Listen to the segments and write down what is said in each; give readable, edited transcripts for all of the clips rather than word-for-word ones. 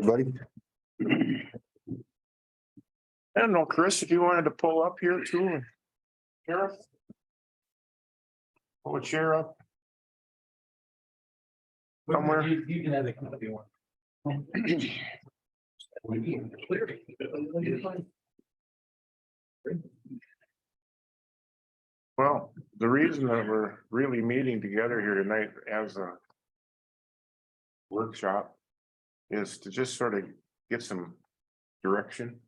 Everybody? I don't know, Chris, if you wanted to pull up here too. Sheriff? Pull a chair up. Somewhere. You can have it if you want. Well, the reason that we're really meeting together here tonight as a workshop is to just sort of get some direction.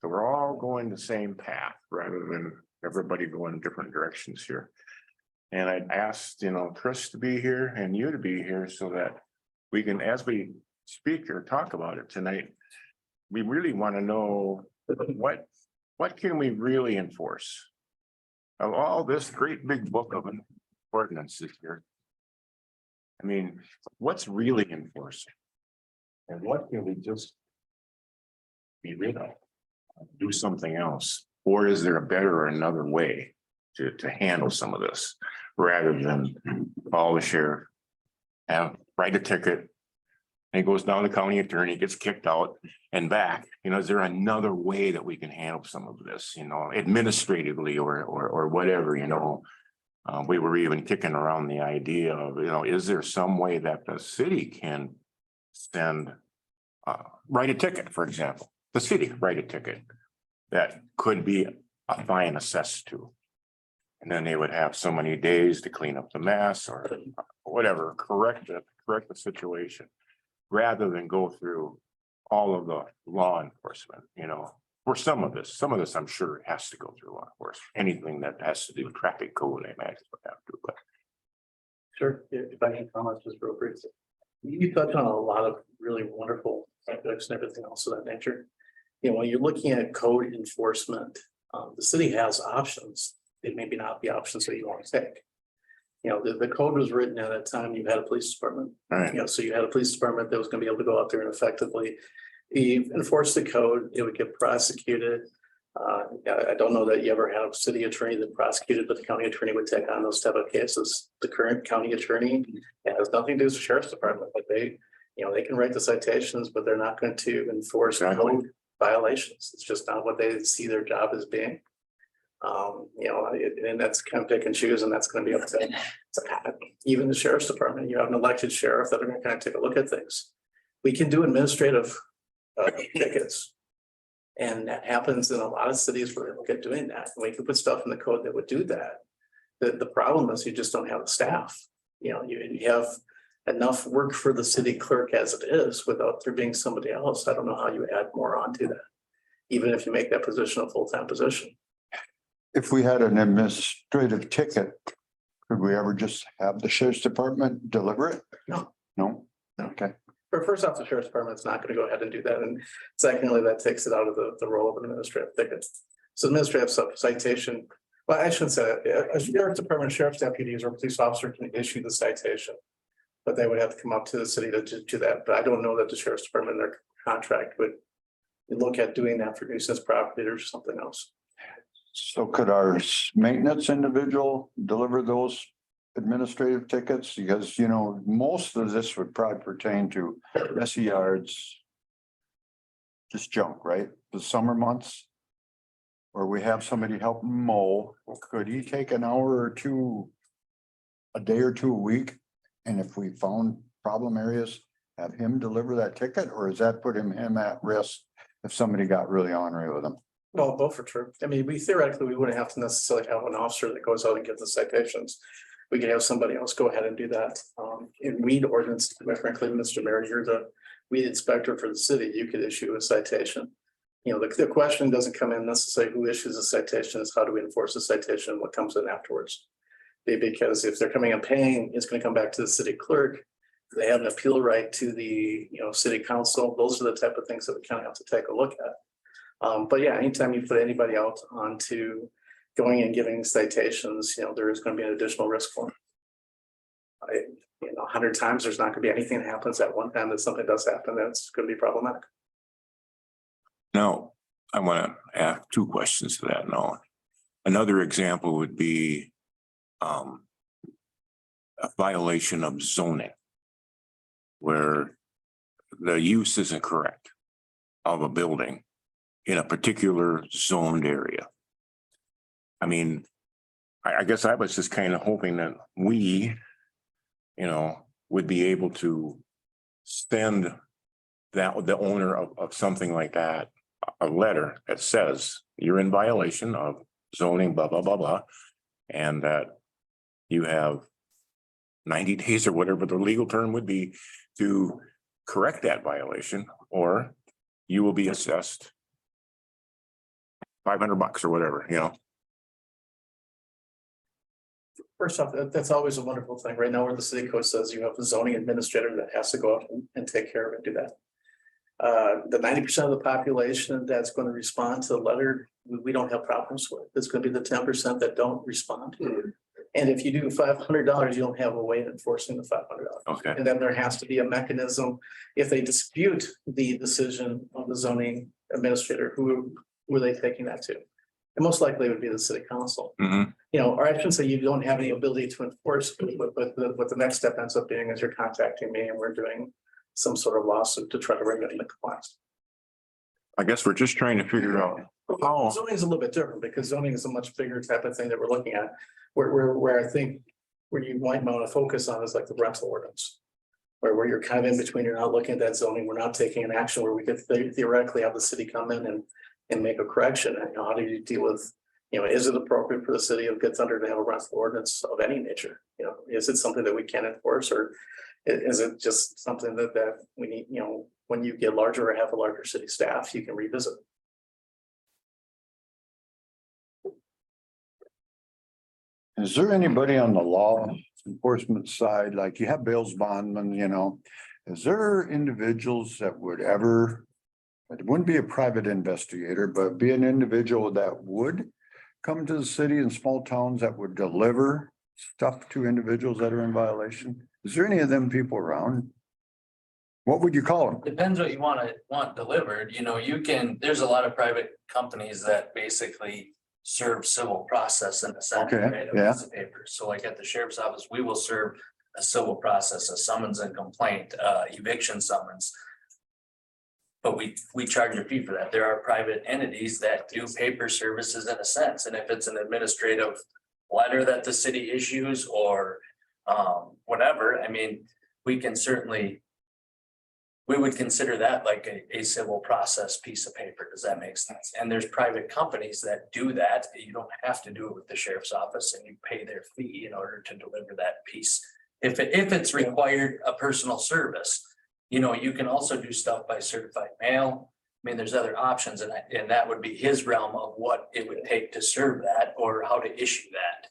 So we're all going the same path rather than everybody going different directions here. And I asked, Chris to be here and you to be here so that we can, as we speak or talk about it tonight, we really want to know what can we really enforce? Of all this great big book of ordinances here. I mean, what's really enforced? And what can we just be rid of? Do something else? Or is there a better or another way to handle some of this rather than call the sheriff, write a ticket, and it goes down to the county attorney, gets kicked out and back? Is there another way that we can handle some of this, administratively or whatever, we were even kicking around the idea of, is there some way that the city can write a ticket, for example, the city write a ticket that could be a fine assessed to. And then they would have so many days to clean up the mess or whatever, correct the situation. Rather than go through all of the law enforcement, for some of this, I'm sure it has to go through law enforcement. Anything that has to do with traffic code, I imagine would have to, but. Sure, if I can comment just real brief. You touched on a lot of really wonderful subjects and everything else of that nature. When you're looking at code enforcement, the city has options. It maybe not be options that you want to take. The code was written at a time you had a police department. Right. So you had a police department that was going to be able to go out there and effectively enforce the code. It would get prosecuted. I don't know that you ever had a city attorney that prosecuted, but the county attorney would take on those type of cases. The current county attorney has nothing to do with the sheriff's department, but they can write the citations, but they're not going to enforce code violations. It's just not what they see their job as being. And that's kind of pick and choose, and that's going to be up to even the sheriff's department. You have an elected sheriff that are going to kind of take a look at things. We can do administrative tickets, and that happens in a lot of cities where they look at doing that. And we can put stuff in the code that would do that. The problem is you just don't have the staff. You have enough work for the city clerk as it is without there being somebody else. I don't know how you add more onto that, even if you make that position a full-time position. If we had an administrative ticket, could we ever just have the sheriff's department deliver it? No. No? No. Okay. First off, the sheriff's department's not going to go ahead and do that. And secondly, that takes it out of the role of an administrative ticket. So administrative citation, well, I shouldn't say that. A sheriff's department, sheriff's deputies or police officer can issue the citation, but they would have to come up to the city to do that. But I don't know that the sheriff's department, their contract would look at doing that for nuisance property or something else. So could our maintenance individual deliver those administrative tickets? Because, most of this would probably pertain to messy yards. Just junk, right? The summer months. Or we have somebody help mow. Could he take an hour or two, a day or two a week? And if we found problem areas, have him deliver that ticket, or is that putting him at risk if somebody got really ornery with him? Well, both are true. I mean, we wouldn't have to necessarily have an officer that goes out and gets the citations. We could have somebody else go ahead and do that. In weed ordinance, quite frankly, Mr. Mayor, you're the weed inspector for the city. You could issue a citation. The question doesn't come in necessarily who issues the citations, how do we enforce the citation, what comes in afterwards. Because if they're coming and paying, it's going to come back to the city clerk. They have an appeal right to the city council. Those are the type of things that we kind of have to take a look at. But yeah, anytime you put anybody out onto going and giving citations, there is going to be an additional risk for them. 100 times there's not going to be anything that happens at one time that something does happen that's going to be problematic. Now, I want to ask two questions to that now. Another example would be a violation of zoning, where the use isn't correct of a building in a particular zoned area. I mean, I guess I was just kind of hoping that we, would be able to send the owner of something like that, a letter that says you're in violation of zoning, blah, blah, blah, blah. And that you have 90 days or whatever the legal term would be to correct that violation, or you will be assessed $500 or whatever. First off, that's always a wonderful thing. Right now, where the city code says you have a zoning administrator that has to go out and take care of it, do that. The 90% of the population that's going to respond to the letter, we don't have problems with. It's going to be the 10% that don't respond. And if you do $500, you don't have a way of enforcing the $500. Okay. And then there has to be a mechanism. If they dispute the decision of the zoning administrator, who are they taking that to? And most likely it would be the city council. Mhm. Or I shouldn't say you don't have any ability to enforce, but what the next step ends up being is you're contacting me and we're doing some sort of lawsuit to try to bring it into compliance. I guess we're just trying to figure out how. Zoning is a little bit different because zoning is a much bigger type of thing that we're looking at. Where I think where you might want to focus on is like the rental ordinance. Where you're kind of in between, you're not looking at that zoning, we're not taking an action where we could theoretically have the city come in and make a correction. And how do you deal with, is it appropriate for the city of Good Thunder to have a rental ordinance of any nature? Is it something that we can enforce, or is it just something that we need, when you get larger or have a larger city staff, you can revisit? Is there anybody on the law enforcement side, like you have Bill's bondman, is there individuals that would ever, it wouldn't be a private investigator, but be an individual that would come to the city in small towns that would deliver stuff to individuals that are in violation? Is there any of them people around? What would you call them? Depends what you want delivered, there's a lot of private companies that basically serve civil process in a sense. Okay, right, of yeah. piece of paper. So like at the sheriff's office, we will serve a civil process, a summons and complaint, eviction summons. But we charge a fee for that. There are private entities that do paper services in a sense, and if it's an administrative letter that the city issues or whatever, we can certainly. We would consider that like a civil process piece of paper. Does that make sense? And there's private companies that do that. You don't have to do it with the sheriff's office, and you pay their fee in order to deliver that piece. If it's required a personal service, you can also do stuff by certified mail. There's other options, and that would be his realm of what it would take to serve that or how to issue that.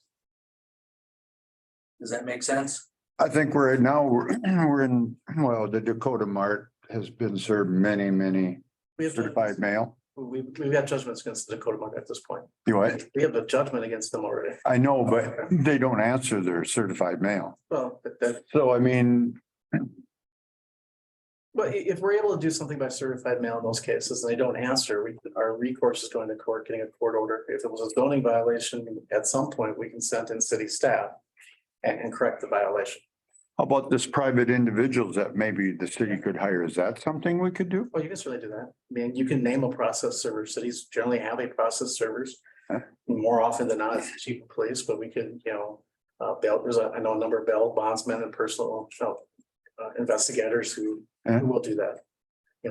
Does that make sense? I think we're in, the Dakota Mart has been served many We have certified mail. We've got judgments against the Dakota Mark at this point. You know what? We have a judgment against them already. I know, but they don't answer their certified mail. Well, So but if we're able to do something by certified mail in those cases and they don't answer, our recourse is going to court, getting a court order. If it was a zoning violation, at some point, we can send in city staff and correct the violation. how about this private individuals that maybe the city could hire? Is that something we could do? Well, you can certainly do that. You can name a process server. Cities generally have a process servers. Huh? More often than not, it's chief of police, but we could, I know a number of bail bondsmen and personal investigators who will do that.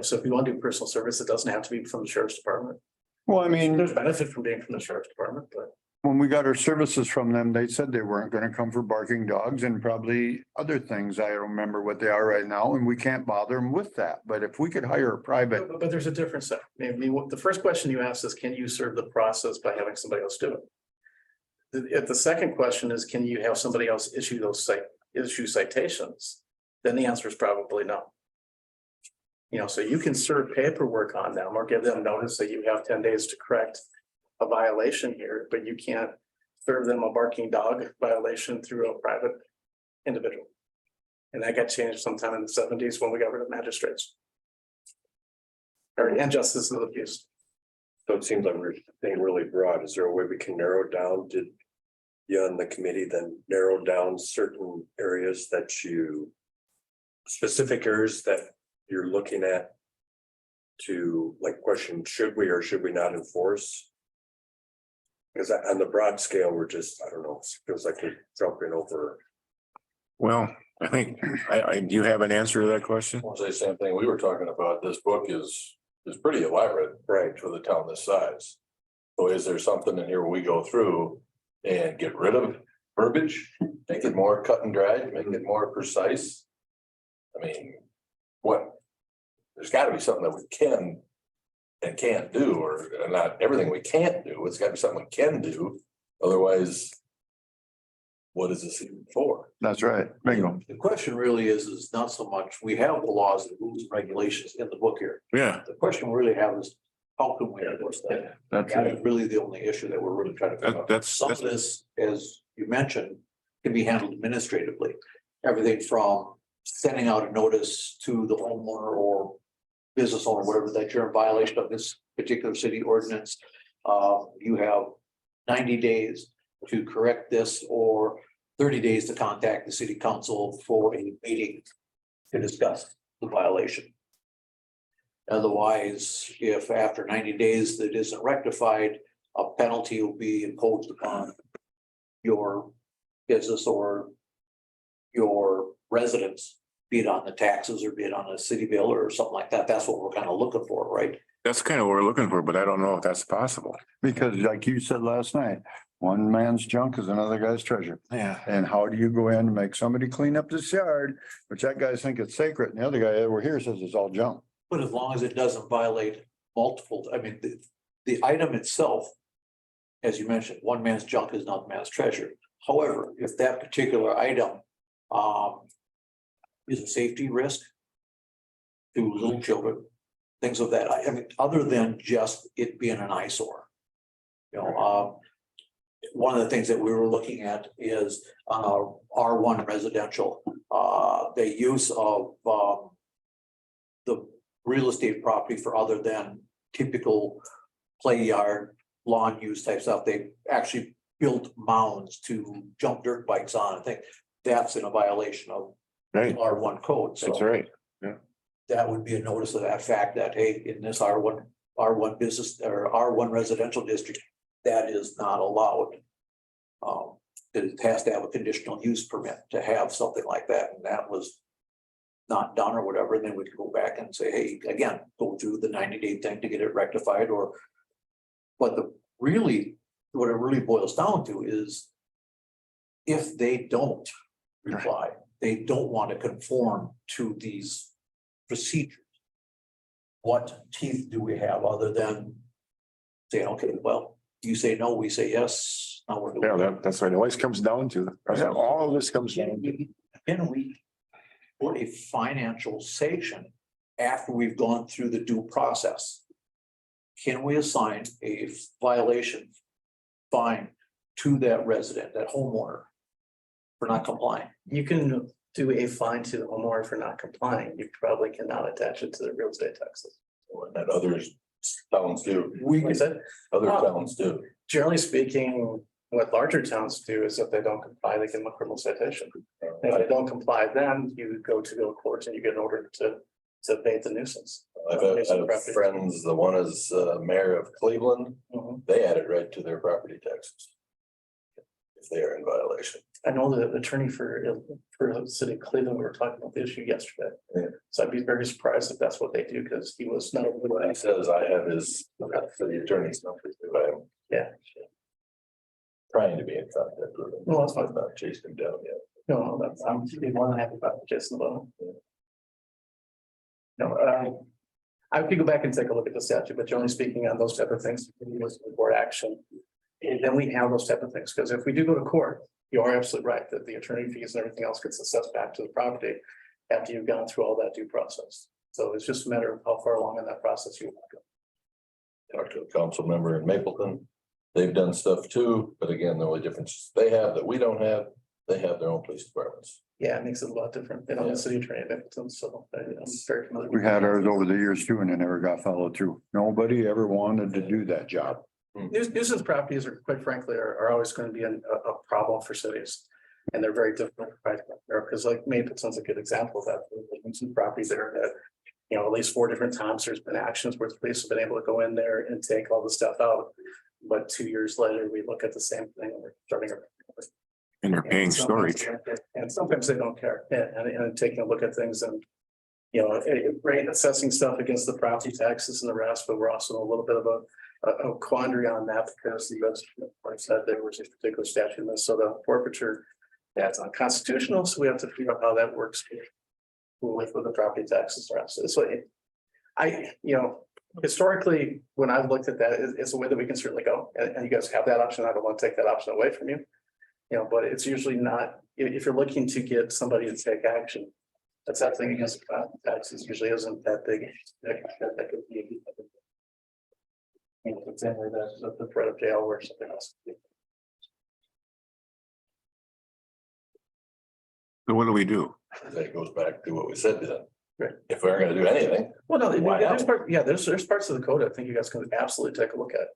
So if you want to do personal service, it doesn't have to be from the sheriff's department. Well, There's benefit from being from the sheriff's department, but. when we got our services from them, they said they weren't gonna come for barking dogs and probably other things. I don't remember what they are right now, and we can't bother them with that. But if we could hire a private, But there's a difference. The first question you asked is, can you serve the process by having somebody else do it? The second question is, can you have somebody else issue citations? Then the answer is probably no. So you can serve paperwork on them or give them notice that you have 10 days to correct a violation here, but you can't serve them a barking dog violation through a private individual. And that got changed sometime in the 70s when we got rid of magistrates. And justice of the peace. So it seems like we're being really broad. Is there a way we can narrow down? Did you on the committee then narrow down certain areas that specific areas that you're looking at to like question, should we or should we not enforce? Because on the broad scale, we're just, I don't know, it feels like we're jumping over. Well, I think, do you have an answer to that question? I'll say the same thing we were talking about. This book is pretty elaborate, right, for the town this size. So is there something in here we go through and get rid of verbiage, make it more cut and dried, make it more precise? I mean, what? There's gotta be something that we can and can't do, or not everything we can't do. It's gotta be something we can do. Otherwise, what is this even for? That's right. Bingo. The question really is not so much, we have the laws and rules and regulations in the book here. Yeah, The question we really have is, how can we enforce that? That's That it. is really the only issue that we're really trying to figure out. that's, Some of this, as you mentioned, can be handled administratively. Everything from sending out a notice to the homeowner or business owner, whatever, that you're in violation of this particular city ordinance. You have 90 days to correct this, or 30 days to contact the city council for a meeting to discuss the violation. Otherwise, if after 90 days that isn't rectified, a penalty will be imposed upon your business or your residents, be it on the taxes or be it on a city bill or something like that. That's what we're kind of looking for, right? that's kind of what we're looking for, but I don't know if that's possible. Because like you said last night, one man's junk is another guy's treasure. Yeah. And how do you go in and make somebody clean up this yard, which that guy think it's sacred, and the other guy over here says it's all junk. But as long as it doesn't violate multiple, I mean, the item itself, as you mentioned, one man's junk is another man's treasure. However, if that particular item is a safety risk to little children, things of that, I mean, other than just it being an eyesore. You know, one of the things that we were looking at is R1 residential, the use of the real estate property for other than typical play yard, lawn use type stuff. They actually built mounds to jump dirt bikes on. I think that's in a violation of Right, R1 code. So that's right. that would be a notice of that fact that, hey, in this R1 business or R1 residential district, that is not allowed. It has to have a conditional use permit to have something like that, and that was not done or whatever, and then we could go back and say, hey, again, go through the 90-day thing to get it rectified, or but what it really boils down to is if they don't reply, they don't want to conform to these procedures. What teeth do we have other than saying, okay, well, you say no, we say yes. Now we're Yeah, doing. that's what it always comes down to. All of this comes down to. Can we put a financial sanction after we've gone through the due process? Can we assign a violation fine to that resident, that homeowner, for not complying? You can do a fine to the homeowner for not complying. You probably cannot attach it to the real estate taxes. That others towns do, We Like I said, other towns do. generally speaking, what larger towns do is if they don't comply, they give them a criminal citation. And if they don't comply, then you go to court and you get an order to abate the nuisance. I've had friends, the one is mayor of Cleveland, Mhm. they add it right to their property taxes. If they are in violation. I know the attorney for the city of Cleveland, we were talking about the issue yesterday. Yeah. So I'd be very surprised if that's what they do, because he was not. When he says I have his, for the attorney's number, I'm Yeah, trying to be in contact with him. Well, that's fine. I've not chased him down yet. no, that's, I'm more than happy about Jason Lone. No, I could go back and take a look at the statute, but generally speaking on those type of things, we was board action. And then we have those type of things, because if we do go to court, you are absolutely right that the attorney fees and everything else gets assessed back to the property after you've gone through all that due process. So it's just a matter of how far along in that process you want to go. Talked to a council member in Mapleton. They've done stuff too, but again, the only difference they have that we don't have, they have their own police departments. Yeah, it makes it a lot different than on Yeah. the city attorney, so I'm very familiar. We had ours over the years too, and it never got followed through. Nobody ever wanted to do that job. Nuisance properties are, quite frankly, are always going to be a problem for cities. And they're very difficult to fight, because like Mapleton's a good example of that. There's some properties there that You know, at least 4 different times there's been actions where the police have been able to go in there and take all the stuff out. But 2 years later, we look at the same thing and we're starting. And they're paying storage. And sometimes they don't care, and taking a look at things and. You know, right, assessing stuff against the property taxes and the rest, but we're also in a little bit of a quandary on that because the US, like I said, there was a particular statute in Minnesota forfeiture. That's unconstitutional, so we have to figure out how that works. With the property taxes and rest. So you know, historically, when I've looked at that, it's a way that we can certainly go, and you guys have that option. I don't want to take that option away from you. You know, but it's usually not, if you're looking to get somebody to take action. That's that thing against the property taxes usually isn't that big. That could be. You know, it's anyway, that's the threat of jail or something else. So what do we do? That goes back to what we said then. Right. If we aren't gonna do anything, Well, no, Why there's not? there's parts of the code I think you guys can absolutely take a look at.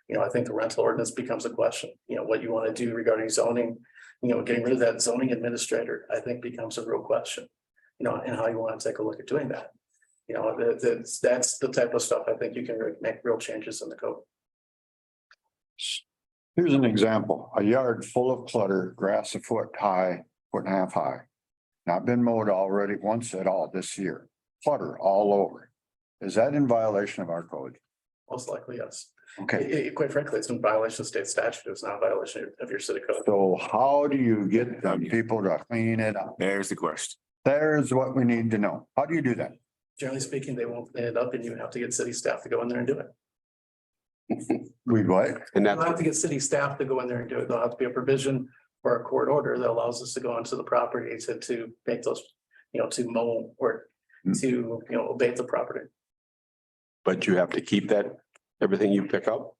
You know, I think the rental ordinance becomes a question, you know, what you want to do regarding zoning, you know, getting rid of that zoning administrator, I think becomes a real question. You know, and how you want to take a look at doing that. You know, that's the type of stuff I think you can make real changes in the code. Here's an example, a yard full of clutter, grass a foot high, 1.5 feet high. Not been mowed already once at all this year, clutter all over. Is that in violation of our code? Most likely, yes. Okay, Quite frankly, it's in violation of state statute. It's not a violation of your city code. so how do you get the people to clean it up? There's the question. There's what we need to know. How do you do that? Generally speaking, they won't clean it up and you have to get city staff to go in there and do it. We what? And You'll have to get city staff to go in there and do it. There'll have to be a provision or a court order that allows us to go onto the property to make those, you know, to mow or to, you know, abate the property. But you have to keep that, everything you pick up?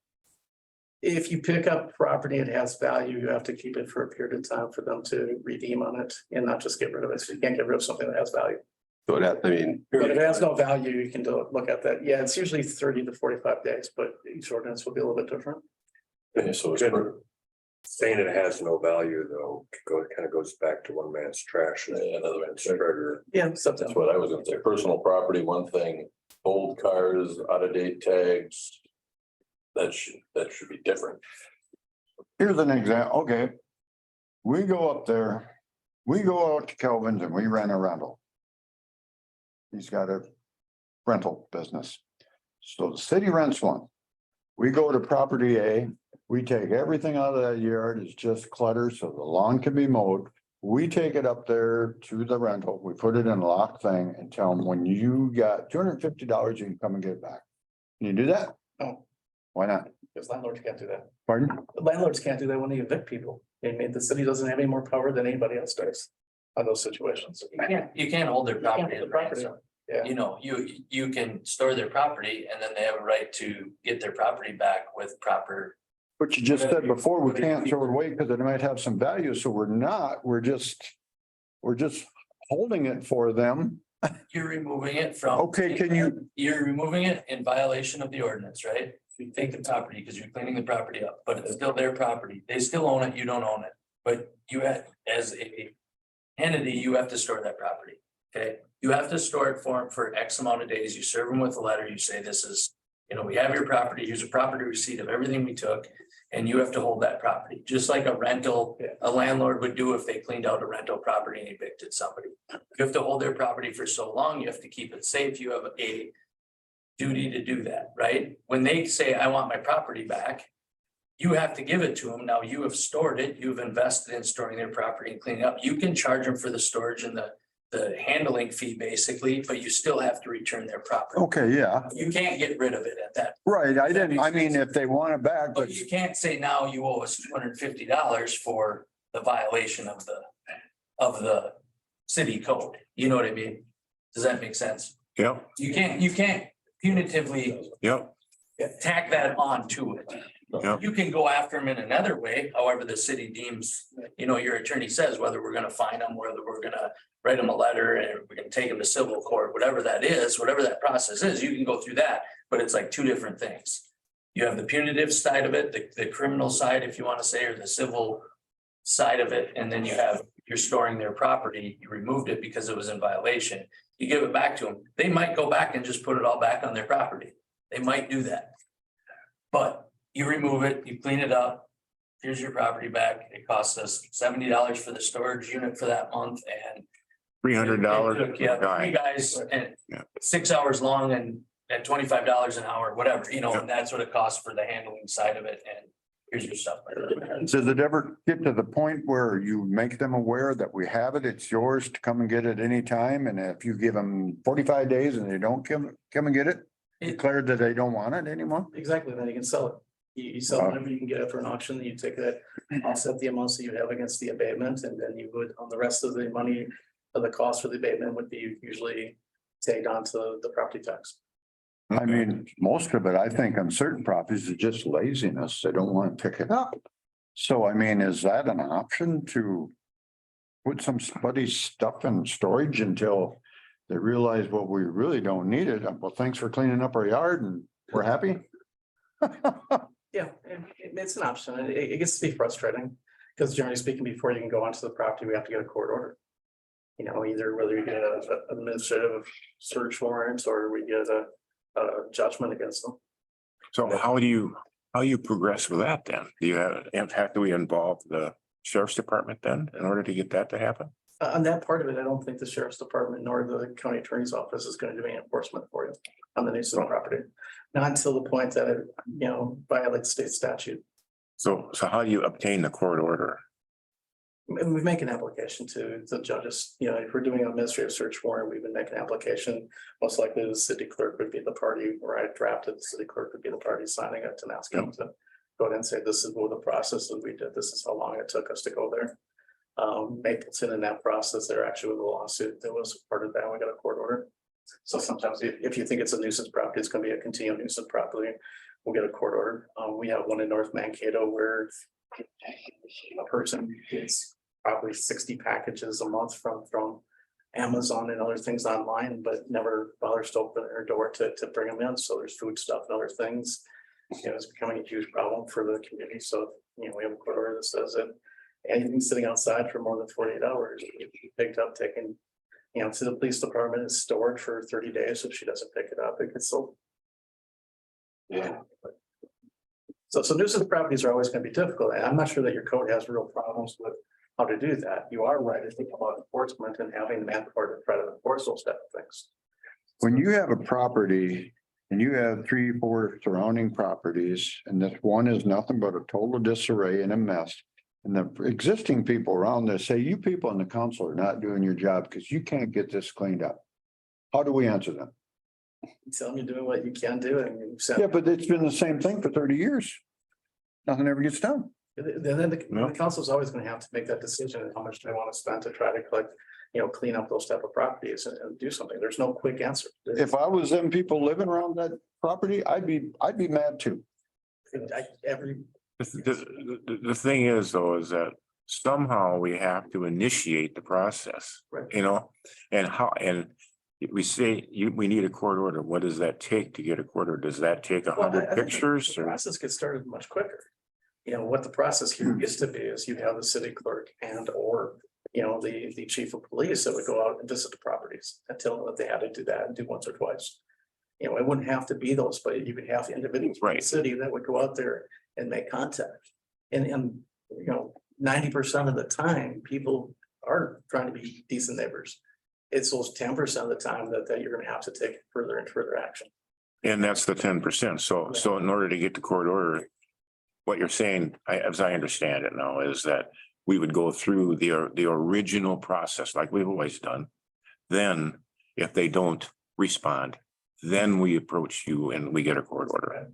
If you pick up property, it has value, you have to keep it for a period of time for them to redeem on it and not just get rid of it. So you can't get rid of something that has value. So that, I mean, But if it has no value, you can look at that. Yeah, it's usually 30 to 45 days, but each ordinance will be a little bit different. so it's. Saying it has no value, though, kind of goes back to one man's trash and Another man's treasure. Yeah, That's something. what I was gonna say, personal property, one thing, old cars, out of date tags. That should be different. Here's an example, okay. We go up there, we go out to Kelvin's and we rent a rental. He's got a rental business. So the city rents one. We go to property A, we take everything out of that yard, it's just clutter, so the lawn can be mowed. We take it up there to the rental, we put it in a locked thing and tell them when you got $250, you can come and get it back. Can you do that? No. Why not? Because landlords can't do that. Pardon? Landlords can't do that when they evict people. I mean, the city doesn't have any more power than anybody else does on those situations. You can't hold their You can't property. hold as the property. ransom. Yeah. You know, you can store their property and then they have a right to get their property back with proper. But you just said before, we can't throw it away because it might have some value, so we're just holding it for them. You're removing it from. Okay, can you- You're removing it in violation of the ordinance, right? You take the property because you're cleaning the property up, but it's still their property. They still own it, you don't own it. But you have, as a entity, you have to store that property, okay? You have to store it for X amount of days. You serve them with a letter, you say, this is, you know, we have your property, here's a property receipt of everything we took. And you have to hold that property, just like a rental, a landlord would do if they cleaned out a rental property and evicted somebody. You have to hold their property for so long, you have to keep it safe, you have a duty to do that, right? When they say, I want my property back, you have to give it to them. Now you have stored it, you've invested in storing their property and cleaning up. You can charge them for the storage and the handling fee basically, but you still have to return their property. Okay, yeah, You can't get rid of it at that. right. I mean, if they want it back, but But you can't say now you owe us $250 for the violation of the city code. You know what I mean? Does that make sense? Yep, You can't punitively yep, tack that on to it. Yep. You can go after them in another way, however the city deems, you know, your attorney says, whether we're gonna fine them, whether we're gonna write them a letter and we're gonna take them to civil court, whatever that is, whatever that process is, you can go through that, but it's like two different things. You have the punitive side of it, the criminal side, if you wanna say, or the civil side of it, and then you have, you're storing their property, you removed it because it was in violation. You give it back to them. They might go back and just put it all back on their property. They might do that. But you remove it, you clean it up. Here's your property back. It costs us $70 for the storage unit for that month and $300. it took, yeah, three guys and Yeah. 6 hours long and at $25 an hour, whatever, you know, Yeah. and that's what it costs for the handling side of it. And here's your stuff. Does it ever get to the point where you make them aware that we have it, it's yours to come and get it anytime? And if you give them 45 days and they don't come and get it, declared that they don't want it anymore? Exactly, then you can sell it. You sell it whenever you can get it for an auction, you take that, offset the amounts that you have against the abatement, and then you would, on the rest of the money. Of the cost for the abatement would be usually tagged onto the property tax. I mean, most of it, I think on certain properties is just laziness. They don't want to pick it up. So I mean, is that an option to put somebody's stuff in storage until they realize, well, we really don't need it? Well, thanks for cleaning up our yard and we're happy. Yeah, it's an option. It gets to be frustrating. Because generally speaking, before you can go onto the property, we have to get a court order. You know, either whether you get an administrative search warrant or we get a judgment against them. So how do you progress with that then? Do you have to we involve the sheriff's department then in order to get that to happen? On that part of it, I don't think the sheriff's department nor the county attorney's office is going to do any enforcement for you on the nuisance property. Not until the point that it, you know, violates state statute. So how do you obtain the court order? And we make an application to the judges, you know, if we're doing an administrative search warrant, we would make an application. Most likely the city clerk would be the party, where I drafted, the city clerk would be the party signing it and asking them to go ahead and say, this is what the process that we did, this is how long it took us to go there. Mapleton in that process, they're actually with a lawsuit that was part of that, we got a court order. So sometimes if you think it's a nuisance property, it's gonna be a continuing nuisance property, we'll get a court order. We have one in North Mankato where a person gets probably 60 packages a month from Amazon and other things online, but never bothers to open their door to bring them in. So there's food stuff and other things. You know, it's becoming a huge problem for the community. So, you know, we have a court order that says that anything sitting outside for more than 48 hours, it can be picked up, taken, you know, to the police department, is stored for 30 days. If she doesn't pick it up, it gets sold. Yeah. So nuisance properties are always going to be difficult. And I'm not sure that your code has real problems with how to do that. You are right to think about enforcement and having the manpower to try to enforce those type of things. When you have a property and you have 3, 4 surrounding properties, and this one is nothing but a total disarray and a mess. And the existing people around there say, you people in the council are not doing your job because you can't get this cleaned up. How do we answer them? Tell them you're doing what you can do and you send. Yeah, but it's been the same thing for 30 years. Nothing ever gets done. Then the council's always gonna have to make that decision on how much they want to spend to try to collect, you know, clean up those type of properties and do something. There's no quick answer. If I was them people living around that property, I'd be mad too. The thing is though, is that somehow we have to initiate the process, Right. you know, and we say we need a court order. What does that take to get a court order? Does that take 100 pictures The or? process gets started much quicker. You know, what the process here used to be is you have the city clerk and or, you know, the chief of police that would go out and visit the properties and tell them that they had to do that and do once or twice. You know, it wouldn't have to be those, but you could have individuals from the Right. city that would go out there and make contact. And you know, 90% of the time, people are trying to be decent neighbors. It's those 10% of the time that you're gonna have to take further and further action. And that's the 10%. So in order to get the court order, what you're saying, as I understand it now, is that we would go through the original process like we've always done. Then if they don't respond, then we approach you and we get a court order.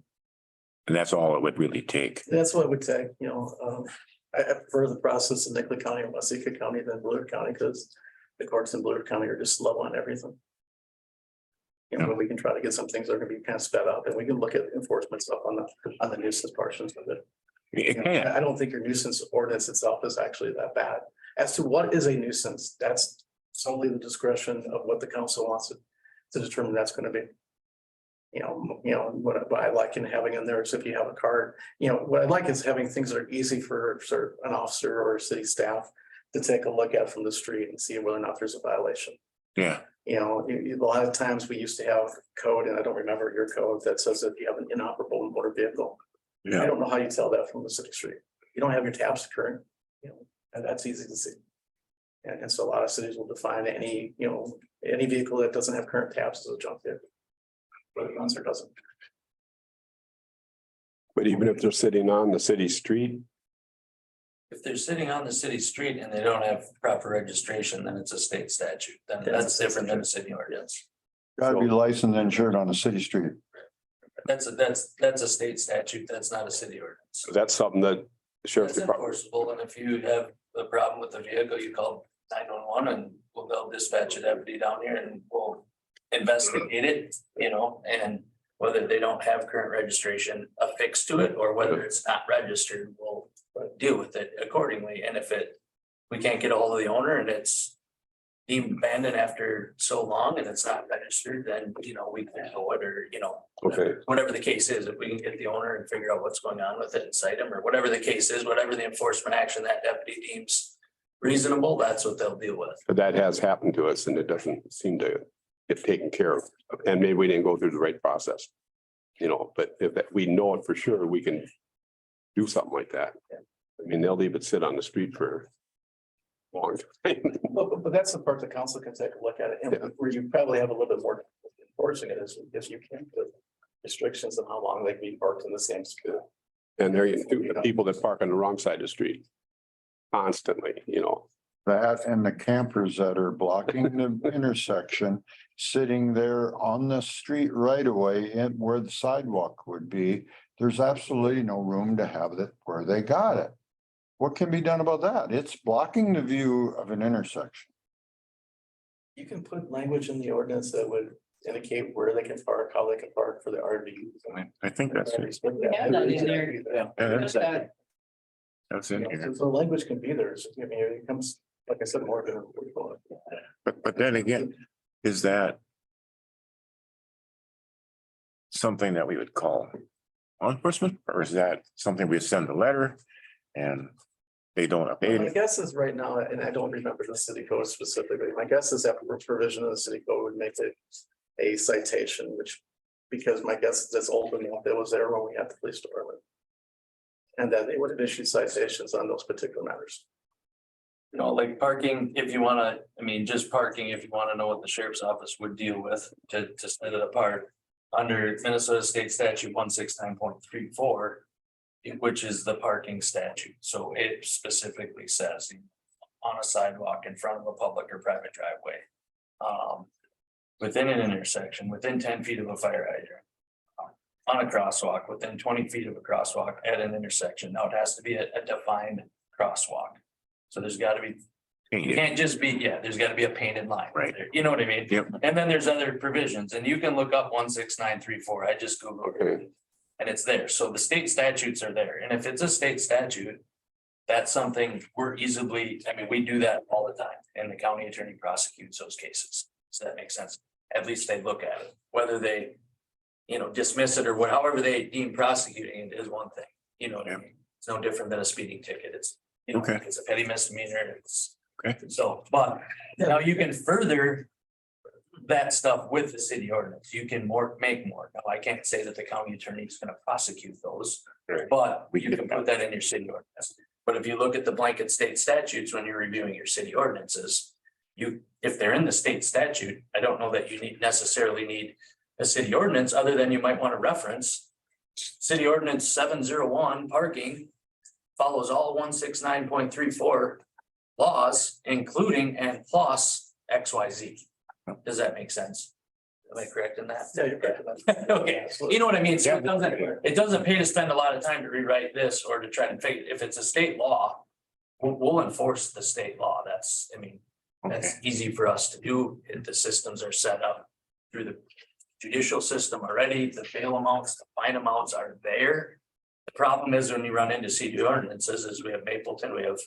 And that's all it would really take. That's what it would take, you know, I prefer the process in Nicollet County or Waseca County than Blue County, because the courts in Blue County are just slow on everything. You know, but we can try to get some things that are gonna be kind of sped up, and we can look at enforcement stuff on the nuisance portions of it. It You know, can. I don't think your nuisance ordinance itself is actually that bad. As to what is a nuisance, that's solely the discretion of what the council wants to determine that's gonna be. You know, what I like in having in there is if you have a card, you know, what I like is having things that are easy for sort of an officer or city staff to take a look at from the street and see whether or not there's a violation. Yeah, A lot of times we used to have code, and I don't remember your code, that says if you have an inoperable motor vehicle. I yeah, don't know how you tell that from the city street. You don't have your tabs occurring, and that's easy to see. And so a lot of cities will define any vehicle that doesn't have current tabs as a junk vehicle. Whether it runs or doesn't. But even if they're sitting on the city street, If they're sitting on the city street and they don't have proper registration, then it's a state statute. Then that's different than a city ordinance. Gotta be licensed and insured on a city street. That's a state statute. That's not a city ordinance. so that's something that the sheriff's That's department, enforceable, and if you have a problem with the vehicle, you call 911 and they'll dispatch a deputy down here and we'll investigate it, and whether they don't have current registration affixed to it or whether it's not registered, we'll deal with it accordingly. And if we can't get a hold of the owner and it's deemed abandoned after so long and it's not registered, then, we can go it, or, okay, whatever the case is, if we can get the owner and figure out what's going on with it and cite him, or whatever the case is, whatever the enforcement action that deputy deems reasonable, that's what they'll deal with. but that has happened to us and it doesn't seem to get taken care of. And maybe we didn't go through the right process. But if we know it for sure, we can do something like that. I mean, they'll leave it sit on the street for a long time. But that's the part the council can take a look at it, and where you probably have a little bit more enforcing it is if you can put restrictions on how long they can be parked in the same spot. And there you the people that park on the wrong side of the street constantly, That and the campers that are blocking the intersection, sitting there on the street right away and where the sidewalk would be. There's absolutely no room to have it where they got it. What can be done about that? It's blocking the view of an intersection. You can put language in the ordinance that would indicate where they can park, how they can park for the RV. I think that's it. We have that in there. Yeah. Yeah, That- That's in here. So the language can be there, it comes, like I said, more than. But then again, is that something that we would call law enforcement, or is that something we send a letter and they don't My update it? guess is right now, and I don't remember the city code specifically, my guess is that provision of the city code would make it a citation, which, because my guess is it's old enough, it was there when we had the police department. And that they would have issued citations on those particular matters. Like parking, if you wanna, just parking, if you wanna know what the sheriff's office would deal with to set it apart. Under Minnesota State Statute 169.34, which is the parking statute, so it specifically says on a sidewalk in front of a public or private driveway. Within an intersection, within 10 feet of a fire hydrant. On a crosswalk, within 20 feet of a crosswalk at an intersection. Now it has to be a defined crosswalk. So there's gotta be, you can't just be, there's gotta be a painted line. Right. there, You know what I mean? Yep. And then there's other provisions, and you can look up 16934. I just Googled it. Okay. And it's there. So the state statutes are there. And if it's a state statute, that's something we're easily, we do that all the time, and the county attorney prosecutes those cases. Does that make sense? At least they look at it, whether they, dismiss it or however they deem prosecuting it is one thing. You know what I mean? It's no different than a speeding ticket. It's, Okay. it's a petty misdemeanor. It's. Okay. So, but now you can further that stuff with the city ordinance. You can make more. Now, I can't say that the county attorney is gonna prosecute those, Right. but We you can- can put that in your city ordinance. But if you look at the blanket state statutes, when you're reviewing your city ordinances, if they're in the state statute, I don't know that you necessarily need a city ordinance, other than you might want to reference city ordinance 701 parking follows all 169.34 laws, including and plus XYZ. Does that make sense? Am I correct in that? Yeah, you're correct. Okay, you know what I mean? So Yeah. it doesn't pay to spend a lot of time to rewrite this or to try to figure, if it's a state law, we'll enforce the state law. That's Okay, easy for us to do. If the systems are set up through the judicial system already, the bail amounts, the fine amounts are there. The problem is when you run into city ordinances, is we have Mapleton, we have,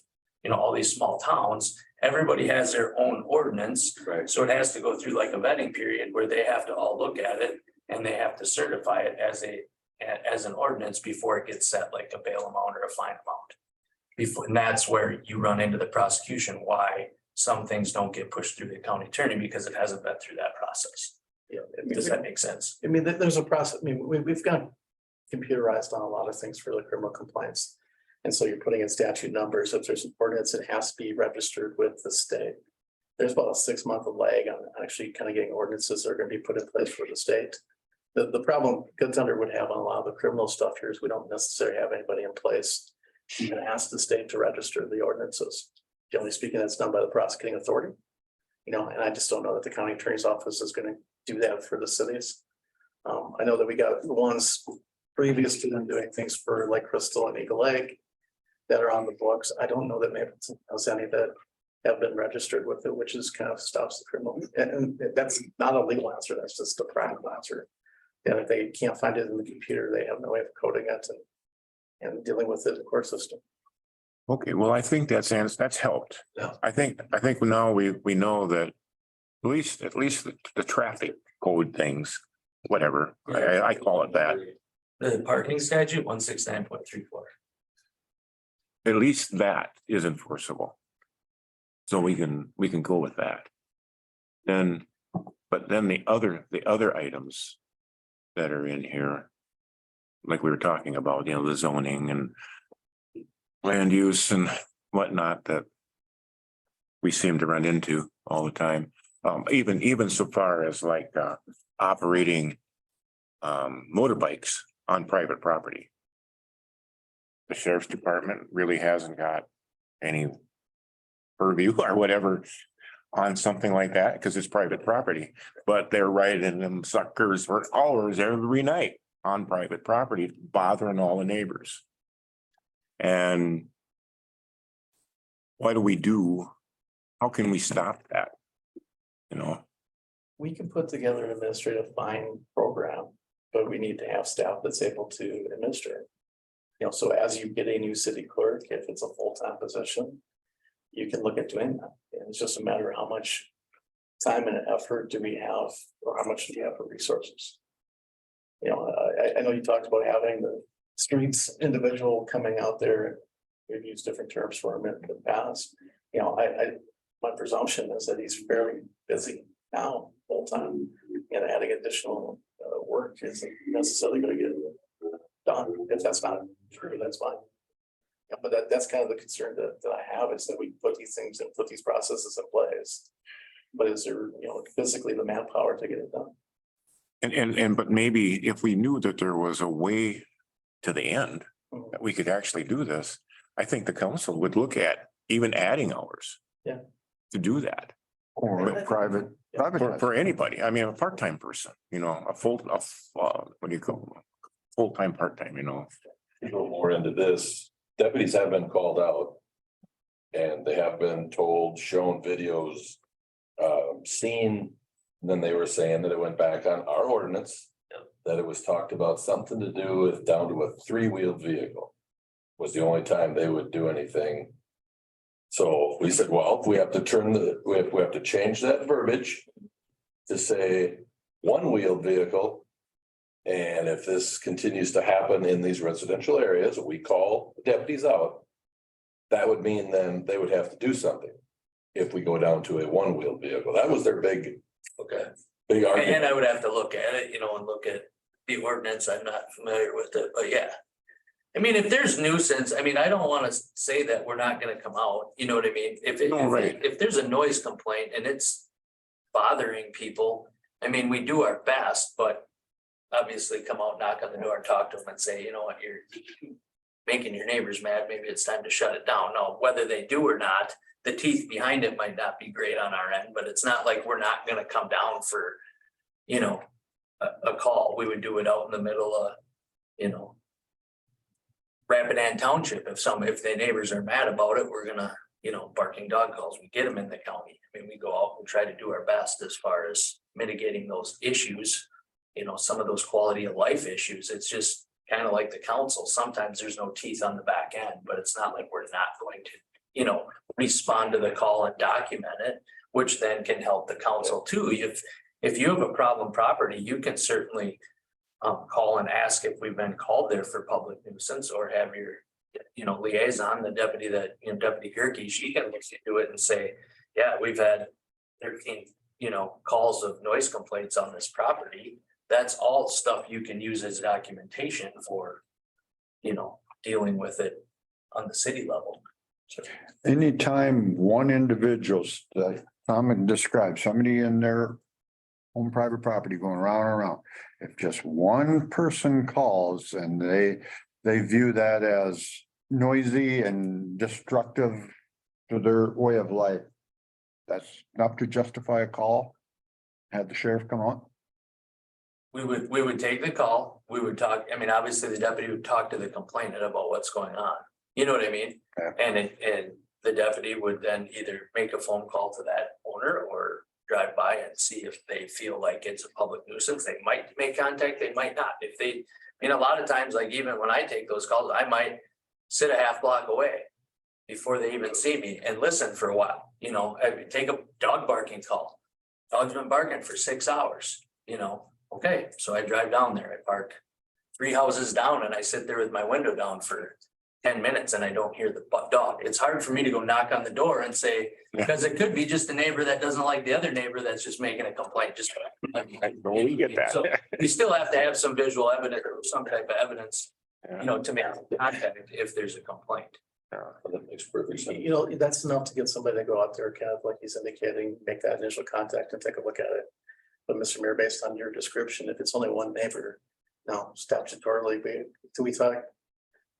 all these small towns, everybody has their own ordinance. Right. So it has to go through like a vetting period where they have to all look at it and they have to certify it as an ordinance before it gets set like a bail amount or a fine amount. And that's where you run into the prosecution, why some things don't get pushed through the county attorney because it hasn't been through that process. Yeah, Does that make sense? I mean, there's a process, I mean, we've got computerized on a lot of things for the criminal compliance. And so you're putting in statute numbers, if there's an ordinance, it has to be registered with the state. There's about a 6-month lag on actually kind of getting ordinances that are gonna be put in place for the state. The problem Good Thunder would have on a lot of the criminal stuff here is we don't necessarily have anybody in place. You can ask the state to register the ordinances. Generally speaking, that's done by the prosecuting authority. You know, and I just don't know that the county attorney's office is gonna do that for the cities. I know that we got the ones previous to them doing things for like Crystal and Eagle Lake that are on the books. I don't know that Mapleton has any that have been registered with it, which is kind of stops the criminal. And that's not a legal answer. That's just a practical answer. And if they can't find it in the computer, they have no way of coding it and dealing with it in the court system. Okay, well, I think that's helped. Yeah. I think now we know that at least the traffic code things, whatever, I call it that. The parking statute 169.34. At least that is enforceable. So we can go with that. But then the other items that are in here, like we were talking about, you know, the zoning and land use and whatnot that we seem to run into all the time. Even so far as like operating motorbikes on private property. The sheriff's department really hasn't got any purview or whatever on something like that because it's private property, but they're riding them suckers for hours every night on private property, bothering all the neighbors. And what do? How can we stop that? You know, We can put together an administrative fine program, but we need to have staff that's able to administer it. You know, so as you get a new city clerk, if it's a full-time position, you can look at doing that. And it's just a matter of how much time and effort do we have, or how much do you have for resources? You know, I know you talked about having the streets individual coming out there. We've used different terms for him in the past. You know, my presumption is that he's fairly busy now, full time, and adding additional work isn't necessarily going to get done. If that's not true, that's fine. Yeah, but that's kind of the concern that I have, is that we put these things and put these processes in place. But is there, you know, physically the manpower to get it done? but maybe if we knew that there was a way to the end, that we could actually do this, I think the council would look at even adding hours. Yeah. To do that. Or private. For anybody, I mean, a part-time person, you know, what do you call them? Full-time, part-time, you know. To go more into this, deputies have been called out. And they have been told, shown videos, seen, and then they were saying that it went back on our ordinance. That it was talked about something to do with down to a 3-wheeled vehicle. Was the only time they would do anything. So we said, well, we have to we have to change that verbiage. To say 1-wheeled vehicle. And if this continues to happen in these residential areas, we call deputies out. That would mean then they would have to do something. If we go down to a 1-wheeled vehicle, that was their big argument. And I would have to look at it, you know, and look at the ordinance. I'm not familiar with it, but yeah. I mean, if there's nuisance, I mean, I don't want to say that we're not gonna come out, you know what I mean? If there's a noise complaint and it's bothering people, I mean, we do our best, but obviously come out, knock on the door and talk to them and say, you know what, you're making your neighbors mad, maybe it's time to shut it down. Now, whether they do or not, the teeth behind it might not be great on our end, but it's not like we're not gonna come down for, you know, a call. We would do it out in the middle of, you know, Rapidan Township. If the neighbors are mad about it, we're gonna, you know, barking dog calls, we get them in the county. I mean, we go out and try to do our best as far as mitigating those issues. You know, some of those quality of life issues, it's just kind of like the council. Sometimes there's no teeth on the back end, but it's not like we're not going to, you know, respond to the call and document it, which then can help the council too. If you have a problem property, you can certainly call and ask if we've been called there for public nuisance, or have your, you know, liaison, the deputy that, you know, Deputy Gerke, she can look into it and say, yeah, we've had 13, calls of noise complaints on this property. That's all stuff you can use as documentation for, dealing with it on the city level. Anytime one individual's, that Tom described, somebody in their own private property going around and around, if just one person calls and they view that as noisy and destructive to their way of life, that's enough to justify a call. Have the sheriff come on. We would take the call, we would talk, obviously the deputy would talk to the complainant about what's going on. You know what I mean? Yeah. And the deputy would then either make a phone call to that owner or drive by and see if they feel like it's a public nuisance. They might make contact, they might not. If they, a lot of times, like even when I take those calls, I might sit a half block away before they even see me and listen for a while, I take a dog barking call. Dog's been barking for 6 hours, okay, so I drive down there, I park 3 houses down and I sit there with my window down for 10 minutes and I don't hear the dog. It's hard for me to go knock on the door and say, because it could be just a neighbor that doesn't like the other neighbor that's just making a complaint, just. We get that. So we still have to have some visual evidence or some type of evidence, to make contact if there's a complaint. That makes perfect sense. That's enough to get somebody to go out there, kind of like he's indicating, make that initial contact and take a look at it. But Mr. Mayor, based on your description, if it's only one neighbor, now statutorily, we talk.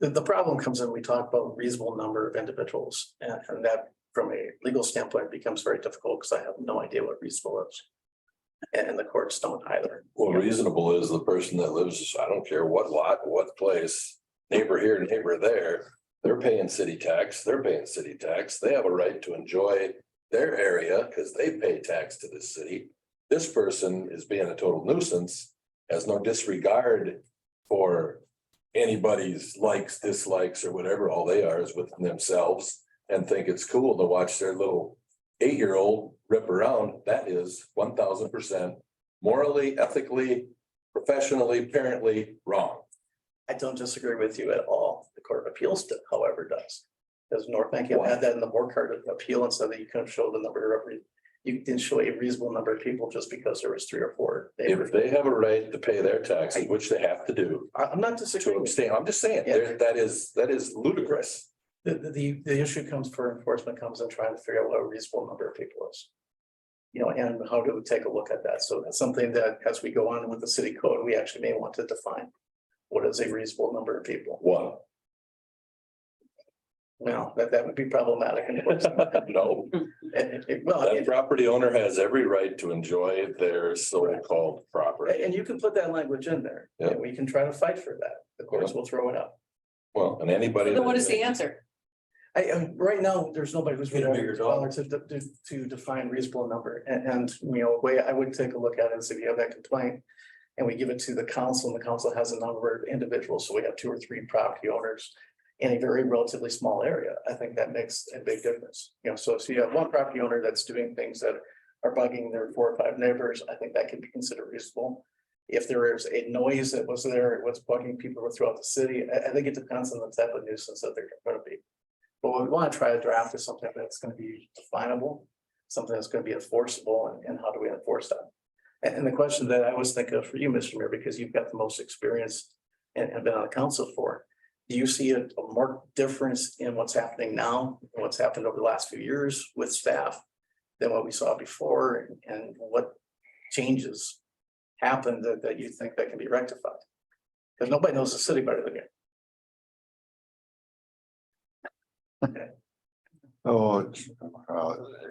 The problem comes in, we talk about reasonable number of individuals, and that from a legal standpoint becomes very difficult because I have no idea what reasonable is. And the courts don't either. Well, reasonable is the person that lives, I don't care what lot, what place, neighbor here, neighbor there. They're paying city tax, They have a right to enjoy their area because they pay tax to the city. This person is being a total nuisance, has no disregard for anybody's likes, dislikes, or whatever. All they are is within themselves and think it's cool to watch their little 8-year-old rip around. That is 1000% morally, ethically, professionally, parentally wrong. I don't disagree with you at all. The Court of Appeals, however, does. Because North Bank had that in the board card of appeal and said that you couldn't show the number of, you didn't show a reasonable number of people just because there was 3 or 4. If they have a right to pay their taxes, which they have to do, I'm not to disagreeing. abstain, I'm just saying, Yeah. that is ludicrous. The issue comes for enforcement comes in trying to figure out what a reasonable number of people is. And how do we take a look at that? So that's something that as we go on with the city code, we actually may want to define. What is a reasonable number of people? One, Well, that would be problematic. no, that property owner has every right to enjoy their so-called property. And you can put that language in there. Yeah. And we can try to fight for that. The courts will throw it up. Well, and anybody. Then what is the answer? Right now, there's nobody who's Get a bigger dog. to define reasonable number. And way I would take a look at it is if you have that complaint and we give it to the council and the council has a number of individuals. So we have 2 or 3 property owners in a very relatively small area. I think that makes a big difference. So if you have one property owner that's doing things that are bugging their 4 or 5 neighbors, I think that can be considered reasonable. If there is a noise that was there, it was bugging people throughout the city, I think it depends on the type of nuisance that they're going to be. But what we want to try to draft is something that's going to be definable, something that's going to be enforceable, and how do we enforce that? And the question that I was thinking of for you, Mr. Mayor, because you've got the most experience and been on the council for, do you see a marked difference in what's happening now and what's happened over the last few years with staff than what we saw before, and what changes happened that you think that can be rectified? Because nobody knows the city better than you. Oh,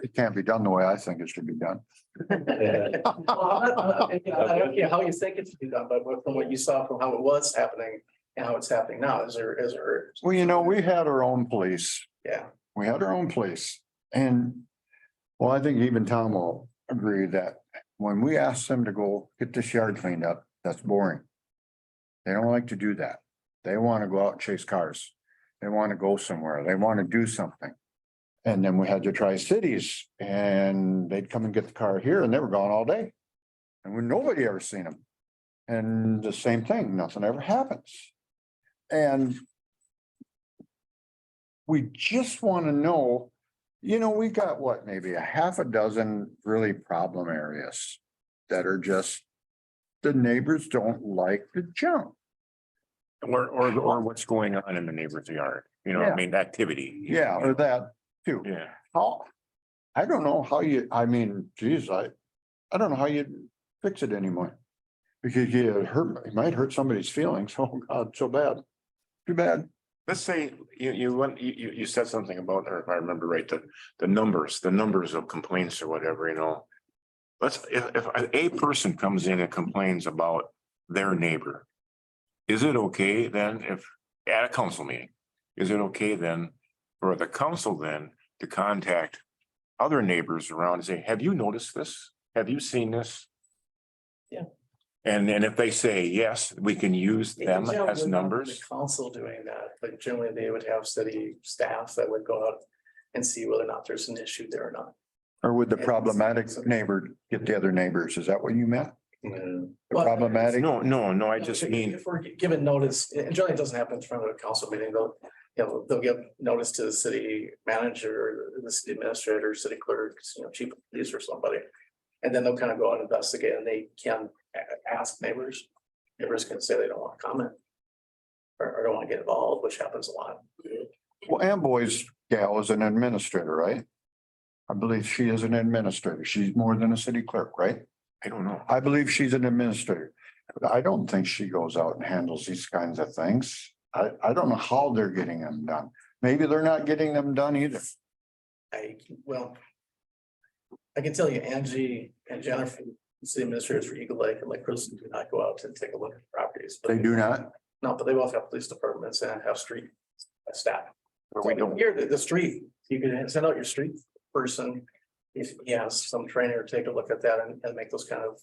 it can't be done the way I think it should be done. Well, I don't care how you think it should be done, but from what you saw from how it was happening and how it's happening now, is there? Well, we had our own police. Yeah. We had our own police, and well, I think even Tom will agree that when we ask them to go get this yard cleaned up, that's boring. They don't like to do that. They want to go out and chase cars. They want to go somewhere. They want to do something. And then we had the Tri-Cities and they'd come and get the car here and they were gone all day. And nobody ever seen them. And the same thing, nothing ever happens. And we just want to know You know, we got what, maybe a half a dozen really problem areas that are just, the neighbors don't like the junk. Or what's going on in the neighbor's yard, you know, I Yeah. mean, activity. Yeah, or that too. Yeah, How, I don't know how you, I mean, geez, I don't know how you fix it anymore. Because it might hurt somebody's feelings. Oh, God, so bad. Too bad. let's say you said something about, or if I remember right, the numbers of complaints or whatever, you know. If a person comes in and complains about their neighbor. Is it okay then if, at a council meeting, is it okay then for the council then to contact other neighbors around and say, have you noticed this? Have you seen this? Yeah. And if they say yes, we can use them Generally, as they're not numbers. The council doing that, but generally they would have city staff that would go out and see whether or not there's an issue there or not. Or would the problematic neighbor get the other neighbors? Is that what you meant? The problematic? No, I just mean, If we're given notice, and generally it doesn't happen in front of a council meeting, they'll give notice to the city manager, or the city administrator, city clerk, chief of police or somebody. And then they'll kind of go out and investigate, and they can ask neighbors. Neighbors can say they don't want to comment. Or don't want to get involved, which happens a lot. Well, Amboy's gal is an administrator, right? I believe she is an administrator. She's more than a city clerk, right? I don't know. I believe she's an administrator. But I don't think she goes out and handles these kinds of things. I don't know how they're getting them done. Maybe they're not getting them done either. I can tell you Angie and Jennifer, city administrators for Eagle Lake and Lake Crystal, do not go out and take a look at properties. But They do not. No, but they both have police departments and have street staff. But we don't, Here, the street, you can send out your street person. If he has some trainer, take a look at that and make those kind of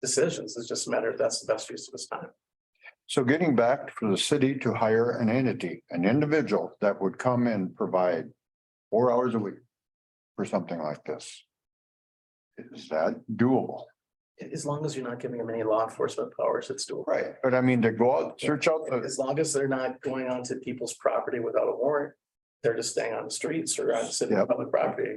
decisions. It's just a matter if that's the best use of his time. So getting back for the city to hire an entity, an individual that would come and provide 4 hours a week for something like this. Is that doable? As long as you're not giving them any law enforcement powers, it's doable. Right, but I mean, to go out, search out the, As long as they're not going onto people's property without a warrant, they're just staying on the streets or on city Yep. public property.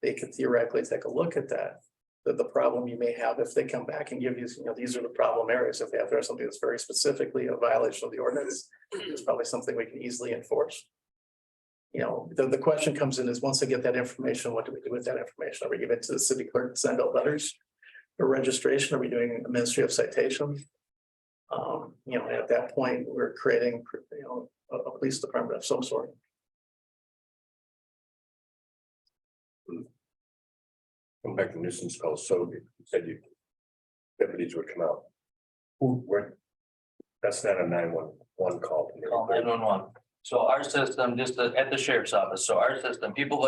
They could theoretically take a look at that. The problem you may have if they come back and give you, these are the problem areas. If they have something that's very specifically a violation of the ordinance, it's probably something we can easily enforce. The question comes in is once they get that information, what do we do with that information? Are we giving it to the city clerk to send out letters for registration? Are we doing administrative citation? At that point, we're creating, a police department of some sort. Come back to nuisance calls, so you said deputies would come out. That's not a 911 call. Call 911. So our system, just at the sheriff's office, so our system, people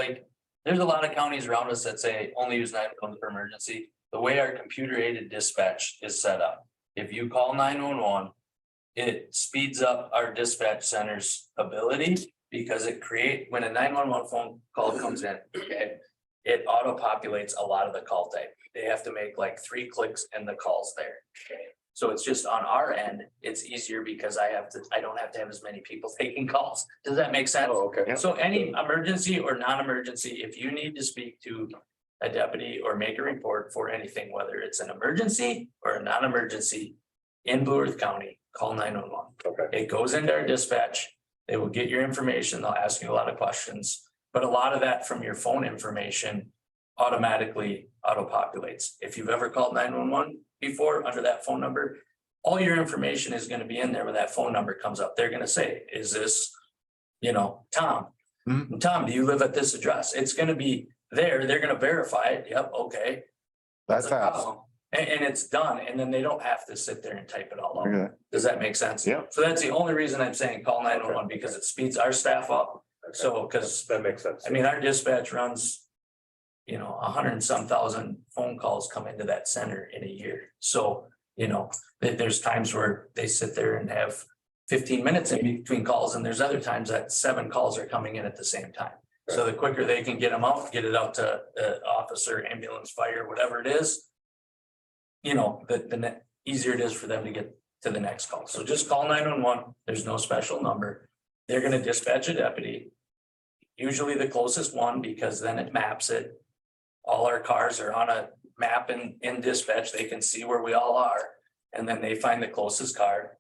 there's a lot of counties around us that say only use 911 for emergency. The way our computer aided dispatch is set up, if you call 911, it speeds up our dispatch center's ability because when a 911 phone call comes in, okay, it auto populates a lot of the call type. They have to make like 3 clicks and the call's there. Okay. So it's just on our end, it's easier because I don't have to have as many people taking calls. Does that make sense? Oh, okay. So any emergency or non-emergency, if you need to speak to a deputy or make a report for anything, whether it's an emergency or a non-emergency in Blue Earth County, call 911. Okay. It goes into our dispatch. They will get your information. They'll ask you a lot of questions, but a lot of that from your phone information automatically auto-populates. If you've ever called 911 before under that phone number, all your information is going to be in there when that phone number comes up. They're going to say, is this, Tom? Mhm. Tom, do you live at this address? It's going to be there. They're going to verify it. Yep. Okay. that's a fast. problem. And it's done. And then they don't have to sit there and type it all out. Okay. Does that make sense? Yeah. So that's the only reason I'm saying call 911 because it speeds our staff up. So, because That makes sense. I mean, our dispatch runs, 100 and some thousand phone calls come into that center in a year. So, there's times where they sit there and have 15 minutes in between calls, and there's other times that 7 calls are coming in at the same time. So the quicker they can get them out, get it out to the officer, ambulance, fire, whatever it is, the easier it is for them to get to the next call. So just call 911. There's no special number. They're going to dispatch a deputy. usually the closest one, because then it maps it. All our cars are on a map in dispatch, they can see where we all are, and then they find the closest car.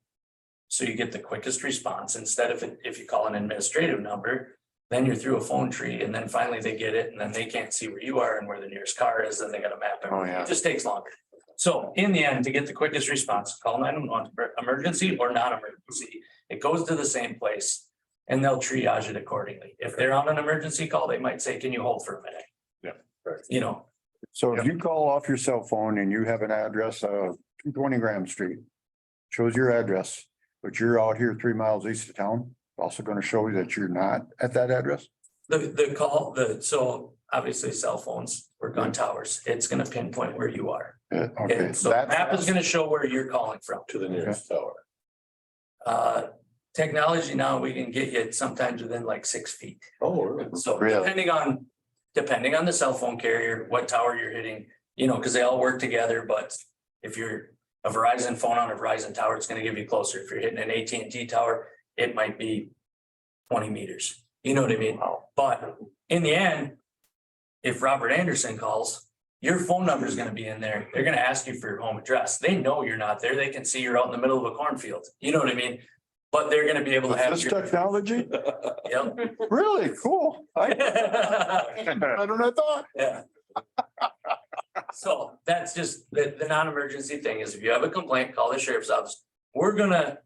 So you get the quickest response, instead of if you call an administrative number, then you're through a phone tree, and then finally they get it, and then they can't see where you are and where the nearest car is, then they gotta map it. Oh, yeah. It just takes longer. So in the end, to get the quickest response, call 911, emergency or non-emergency, it goes to the same place. And they'll triage it accordingly. If they're on an emergency call, they might say, can you hold for a minute? Yeah. Right. You know, So if you call off your cell phone and you have an address of 220 Graham Street, shows your address, but you're out here 3 miles east of town, also gonna show you that you're not at that address? so obviously cell phones work on towers. It's gonna pinpoint where you are. Yeah, okay. And so map is gonna show where you're calling from. To the nearest tower. Technology now, we can get you sometimes within like 6 feet. Oh, really? So Really? depending on the cell phone carrier, what tower you're hitting, you know, because they all work together, but if you're a Verizon phone on a Verizon tower, it's gonna give you closer. If you're hitting an AT&T tower, it might be 20 meters. You know what I mean? But in the end, if Robert Anderson calls, your phone number is gonna be in there. They're gonna ask you for your home address. They know you're not there. They can see you're out in the middle of a cornfield. You know what I mean? But they're gonna be able to have This your. technology? Yep. Really cool. I don't have thought. Yeah. So that's just the non-emergency thing is if you have a complaint, call the sheriff's office. We're gonna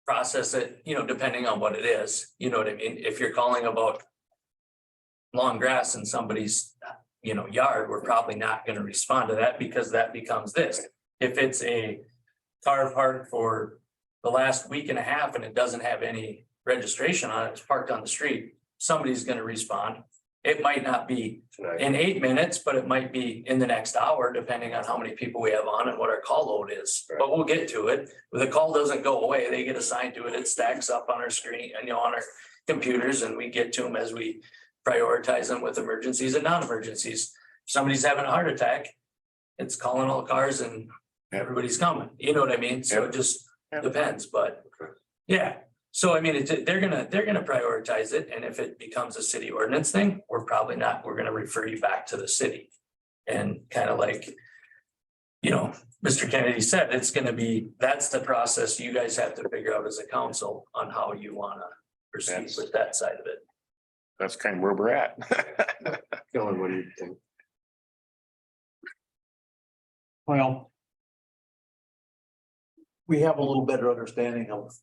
process it, you know, depending on what it is. You know what I mean? If you're calling about long grass in somebody's, you know, yard, we're probably not gonna respond to that because that becomes this. If it's a car parked for the last week and a half and it doesn't have any registration on it, it's parked on the street, somebody's gonna respond. It might not be Tonight. in 8 minutes, but it might be in the next hour, depending on how many people we have on and what our call load is. But we'll get to it. If the call doesn't go away, they get assigned to it. It stacks up on our screen and, you know, on our computers, and we get to them as we prioritize them with emergencies and non-emergencies. If somebody's having a heart attack, it's calling all cars and everybody's coming. You know what I mean? So it just depends, but yeah. So I mean, they're gonna prioritize it, and if it becomes a city ordinance thing, we're gonna refer you back to the city. And kind of like, you know, Mr. Kennedy said, that's the process you guys have to figure out as a council on how you wanna proceed with that side of it. That's kind of where we're at. Dylan, what do you think? Well, we have a little better understanding of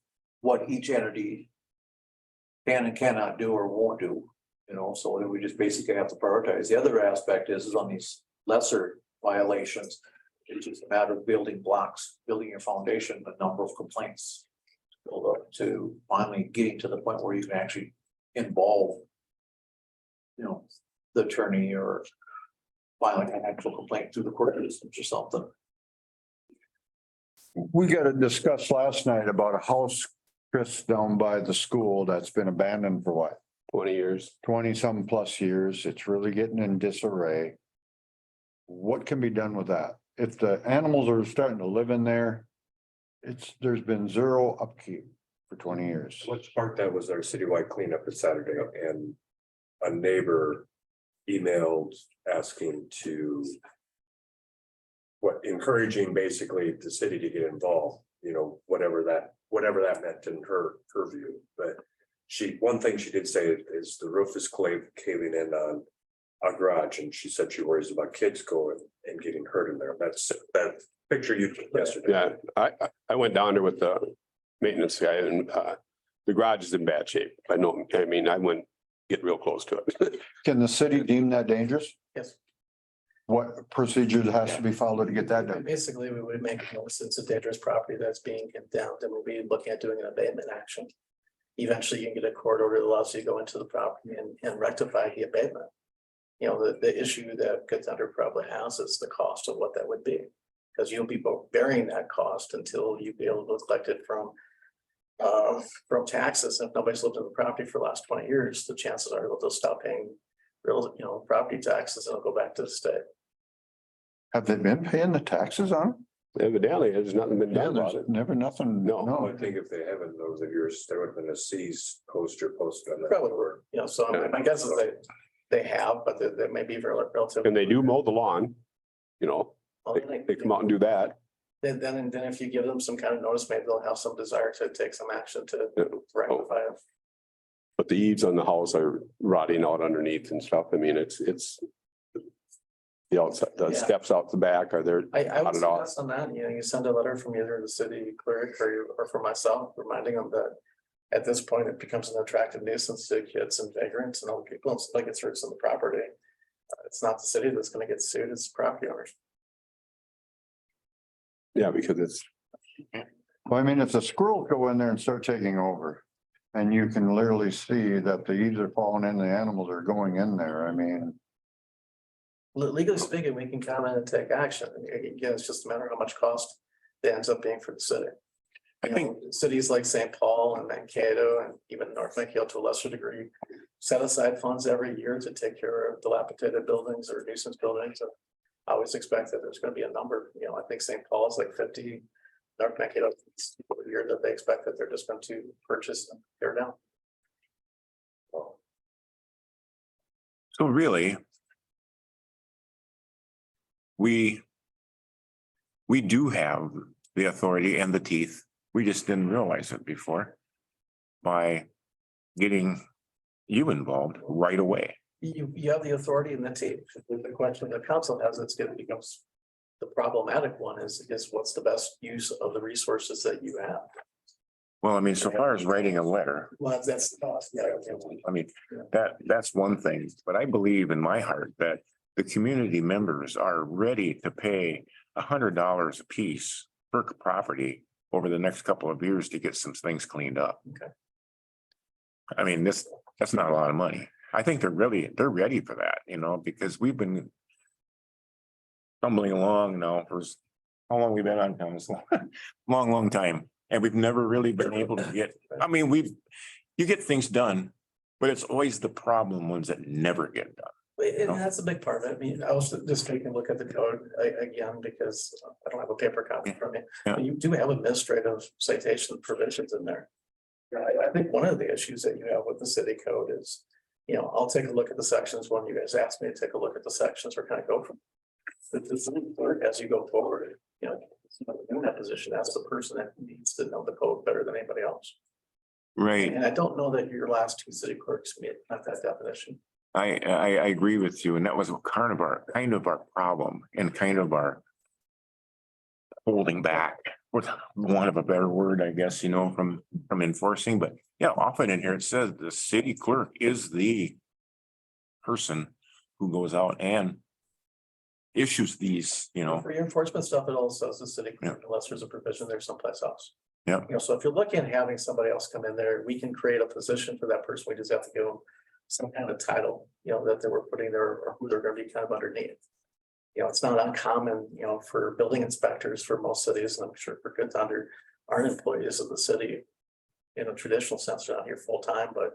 what each entity can and cannot do or won't do, you know, so then we just basically have to prioritize. The other aspect is on these lesser violations. It's just a matter of building blocks, building your foundation, the number of complaints. Build up to finally getting to the point where you can actually involve, you know, the attorney or filing an actual complaint through the court systems or something. We got to discuss last night about a house, Chris, down by the school that's been abandoned for what? 20 years. 20 some plus years. It's really getting in disarray. What can be done with that? If the animals are starting to live in there, there's been zero upkeep for 20 years. Let's part that was our citywide cleanup this Saturday, and a neighbor emailed asking to encouraging basically the city to get involved, you know, whatever that meant in her view. But one thing she did say is the roof is caving in on a garage, and she said she worries about kids going and getting hurt in there. That's that picture you took yesterday. Yeah, I went down there with the maintenance guy, and the garage is in bad shape. I wouldn't get real close to it. Can the city deem that dangerous? Yes. What procedures has to be followed to get that done? Basically, we would make a notice it's a dangerous property that's being condemned, and we'll be looking at doing an abatement action. Eventually, you can get a court order that allows you to go into the property and rectify the abatement. You know, the issue that Good Thunder probably has is the cost of what that would be. Because you'll be bearing that cost until you be able to collect it from taxes. If nobody's lived in the property for the last 20 years, the chances are that they'll stop paying real, property taxes and it'll go back to the state. Have they been paying the taxes on it? Evidently, there's nothing been Yeah, done about there's it. never nothing. No. I think if they haven't, those of yours, there would have been a C's poster posted on that. Probably were, you know, so my guess is they have, but they may be relatively. And they do mow the lawn, you know, they come out and do that. Then if you give them some kind of notice, maybe they'll have some desire to take some action to Yeah. rectify it. But the eaves on the house are rotting out underneath and stuff. I mean, it's. The outside, the Yeah. steps out the back are there. I would Not at all. suggest on that, you know, you send a letter from either the city clerk or for myself, reminding them that. At this point, it becomes an attractive nuisance to kids and vagrants and other people, and somebody gets hurt on the property. It's not the city that's gonna get sued, it's the property owners. Yeah, because it's, Well, I mean, if the squirrels go in there and start taking over. And you can literally see that the eaves are falling in, the animals are going in there, I mean. Legally speaking, we can comment and take action. Again, it's just a matter of how much cost it ends up being for the city. I think, Cities like St. Paul and Mankato and even North Mankato to a lesser degree. Set aside funds every year to take care of dilapidated buildings or nuisance buildings. And I always expect that there's gonna be a number, you know, I think St. Paul is like 50. North Mankato, it's a year that they expect that they're just going to purchase and tear down. so really. We do have the authority and the teeth. We just didn't realize it before. By getting you involved right away. You have the authority and the team. The question the council has, it's gonna becomes. The problematic one is what's the best use of the resources that you have? Well, I mean, so far as writing a letter, Well, that's the cost, yeah. I mean, that's one thing, but I believe in my heart that. The community members are ready to pay $100 a piece per property over the next couple of years to get some things cleaned up. Okay. I mean, that's not a lot of money. I think they're ready for that, you know, because we've been. Stumbling along now for how long we've been on council, long time, and we've never really been able to get, I mean, you get things done. But it's always the problem ones that never get done. And that's a big part of it. I mean, I was just taking a look at the code again, because I don't have a paper copy from me. Yeah. But you do have administrative citation provisions in there. I think one of the issues that you have with the city code is, you know, I'll take a look at the sections when you guys ask me to take a look at the sections or kind of go from. The city clerk as you go forward, you know, in that position, that's the person that needs to know the code better than anybody else. Right. And I don't know that your last two city clerks meet that definition. I agree with you, and that was kind of our problem and kind of our. Holding back, with one of a better word, I guess, you know, from enforcing, but yeah, often in here it says the city clerk is the. Person who goes out and. Issues these, you know, For your enforcement stuff, it all says the city clerk, unless there's a provision there someplace else. Yeah. You know, so if you're looking at having somebody else come in there, we can create a position for that person. We just have to give them some kind of title, you know, that they were putting there or who they're gonna be kind of underneath. You know, it's not uncommon, you know, for building inspectors for most cities, and I'm sure for good thunder, aren't employees of the city. In a traditional sense, they're not here full time, but,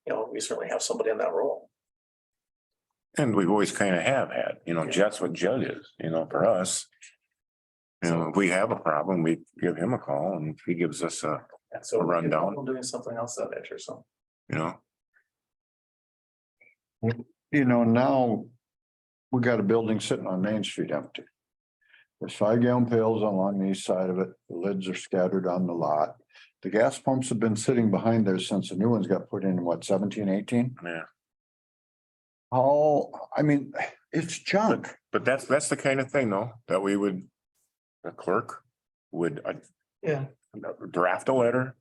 you know, we certainly have somebody in that role. and we've always kind of have had, you know, that's what Judd is, you know, for us. You know, if we have a problem, we give him a call and he gives us a, And so A rundown. I'm doing something else that nature, so. you know, You know, now we got a building sitting on Main Street empty. There's 5-gallon pails along the east side of it. The lids are scattered on the lot. The gas pumps have been sitting behind there since the new ones got put in, what, 17, 18? yeah. Oh, I mean, it's junk. But that's the kind of thing though, that we would. The clerk would Yeah. draft a letter.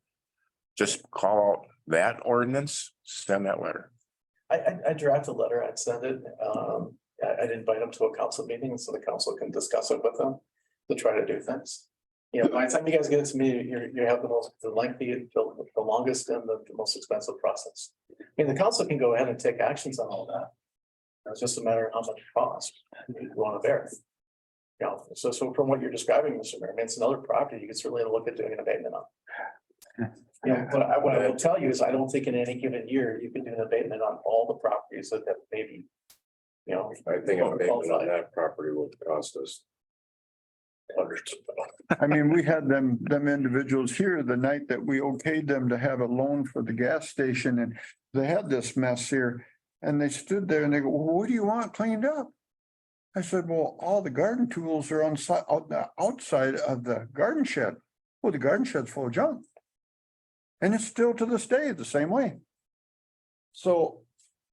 Just call out that ordinance, send that letter. I draft a letter, I'd send it, I'd invite them to a council meeting so the council can discuss it with them to try to do things. You know, by the time you guys get it to me, you have the lengthy, the longest and the most expensive process. I mean, the council can go ahead and take actions on all that. It's just a matter of how much it costs you want to bear. You know, so from what you're describing, Mr. Mayor, I mean, it's another property, you can certainly look at doing an abatement on. You know, what I will tell you is I don't think in any given year you can do an abatement on all the properties that maybe. You know. I think an abatement on that property would cost us I mean, we had them individuals here the night that we okayed them to have a loan for the gas station and they had this mess here. And they stood there and they go, well, what do you want cleaned up? I said, well, all the garden tools are on the outside of the garden shed. Well, the garden shed's full of junk. And it's still to this day the same way. So,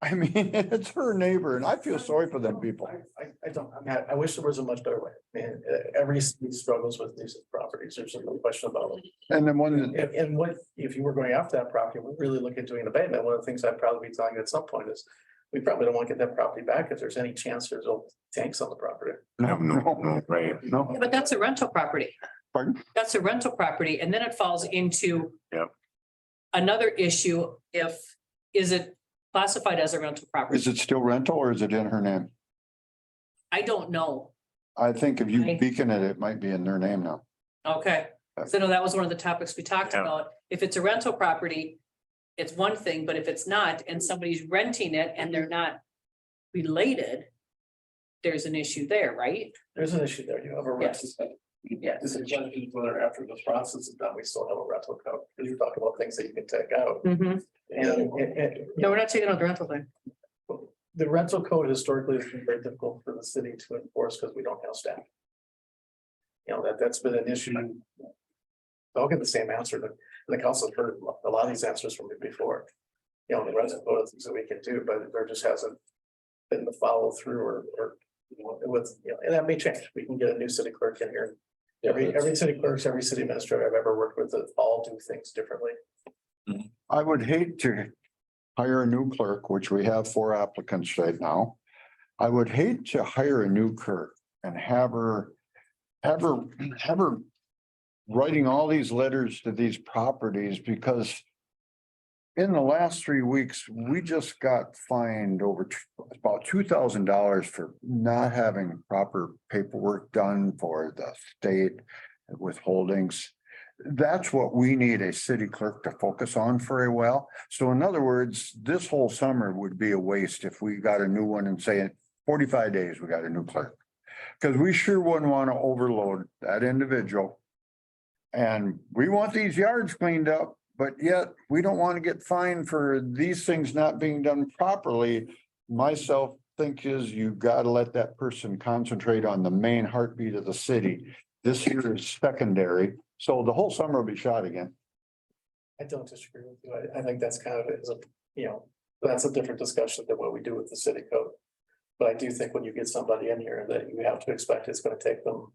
I mean, it's her neighbor and I feel sorry for them people. I don't, I mean, I wish there was a much better way. Man, every city struggles with these properties. There's no question about it. And then one, And what, if you were going after that property, we're really looking at doing an abatement. One of the things I'd probably be telling you at some point is we probably don't want to get that property back if there's any chance there's old tanks on the property. No, right. no, Yeah, but that's a rental property. pardon? That's a rental property, and then it falls into. Yep. Another issue, is it classified as a rental property? Is it still rental or is it in her name? I don't know. I think if you Okay. beacon it, it might be in their name now. Okay, so no, that was one of the topics we talked Yeah. about. If it's a rental property, it's one thing, but if it's not, and somebody's renting it and they're not related, there's an issue there, right? There's an issue there. You have a rental. Yes. This is whether after this process is done, we still have a rental code, because you're talking about things that you can take out. Mhm. And No, we're not taking out the rental thing. the rental code historically has been very difficult for the city to enforce because we don't have staff. You know, that's been an issue. I'll get the same answer, but the council heard a lot of these answers from me before. You know, the rental code is things that we can do, but there just hasn't been the follow through or you know, with, you know, and that may change. We can get a new city clerk in here. Every city clerks, every city administrator I've ever worked with, all do things differently. I would hate to hire a new clerk, which we have 4 applicants right now. I would hate to hire a new clerk and have her writing all these letters to these properties because in the last 3 weeks, we just got fined about $2,000 for not having proper paperwork done for the state withholdings. That's what we need a city clerk to focus on very well. So in other words, this whole summer would be a waste if we got a new one and say in 45 days, we got a new clerk. Because we sure wouldn't want to overload that individual. And we want these yards cleaned up, but yet we don't want to get fined for these things not being done properly. Myself think is you got to let that person concentrate on the main heartbeat of the city. This here is secondary. So the whole summer will be shot again. I don't disagree with you. I think that's kind of, is a, you know, that's a different discussion than what we do with the city code. But I do think when you get somebody in here that you have to expect it's gonna take them.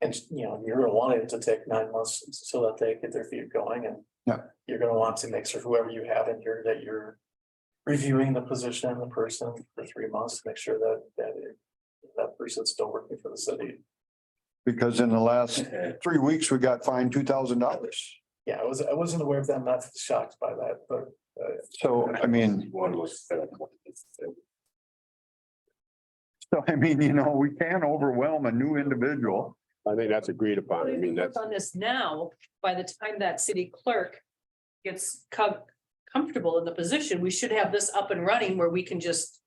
And you know, you're gonna want it to take 9 months so that they get their feet going and. Yeah. You're gonna want to make sure whoever you have in here that you're reviewing the position and the person for 3 months to make sure that person's still working for the city. Because in the last 3 weeks, we got fined $2,000. Yeah, I wasn't aware of that, I'm not shocked by that, but. So, I mean, One was. you know, we can't overwhelm a new individual. I think that's agreed upon. I If we mean, work that's, on this now, by the time that city clerk gets comfortable in the position, we should have this up and running where we can just.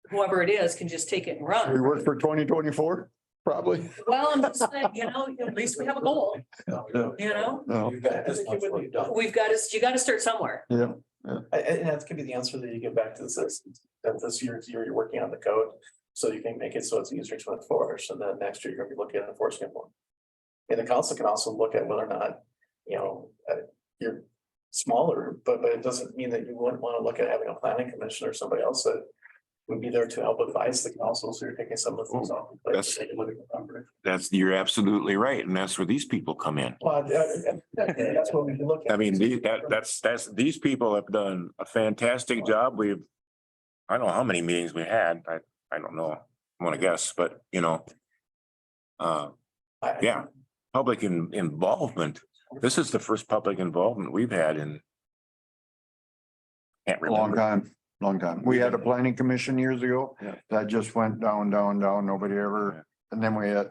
Whoever it is can just take it and We run. work for 2024, probably. Well, I'm just saying, you know, at least we have a goal, you know? No, You've got this much work done. You gotta start somewhere. yeah, And that could be the answer that you give back to the citizens, that this year you're working on the code. So you can make it so it's easier to enforce, and then next year you're gonna be looking at enforcing it more. And the council can also look at whether or not, you know, you're smaller, but it doesn't mean that you wouldn't wanna look at having a planning commission or somebody else that. Would be there to help advise the council, so you're taking some of the things off. the plate, That's- take a look at the property. You're absolutely right. And that's where these people come in. Well, that's what we can look at. I mean, that's, these people have done a fantastic job. I don't know how many meetings we had. I don't know. I want to guess, but you know. Yeah, public involvement. This is the first public involvement we've had in. Can't long remember. time, long time. We had a planning commission years ago. Yeah. That just went down, nobody ever, and then we had,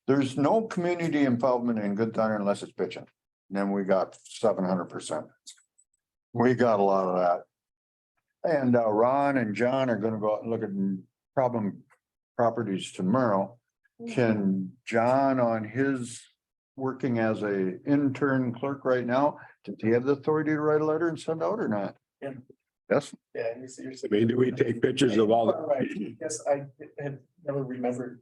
there's no community involvement in Good Thunder unless it's pitching. And then we got 700%. We got a lot of that. And Ron and John are gonna go out and look at problem properties tomorrow. Can John on his working as a intern clerk right now, does he have the authority to write a letter and send out or not? Yeah. That's, Yeah, you're. I mean, do we take pictures of all the? Right, yes, I had never remembered.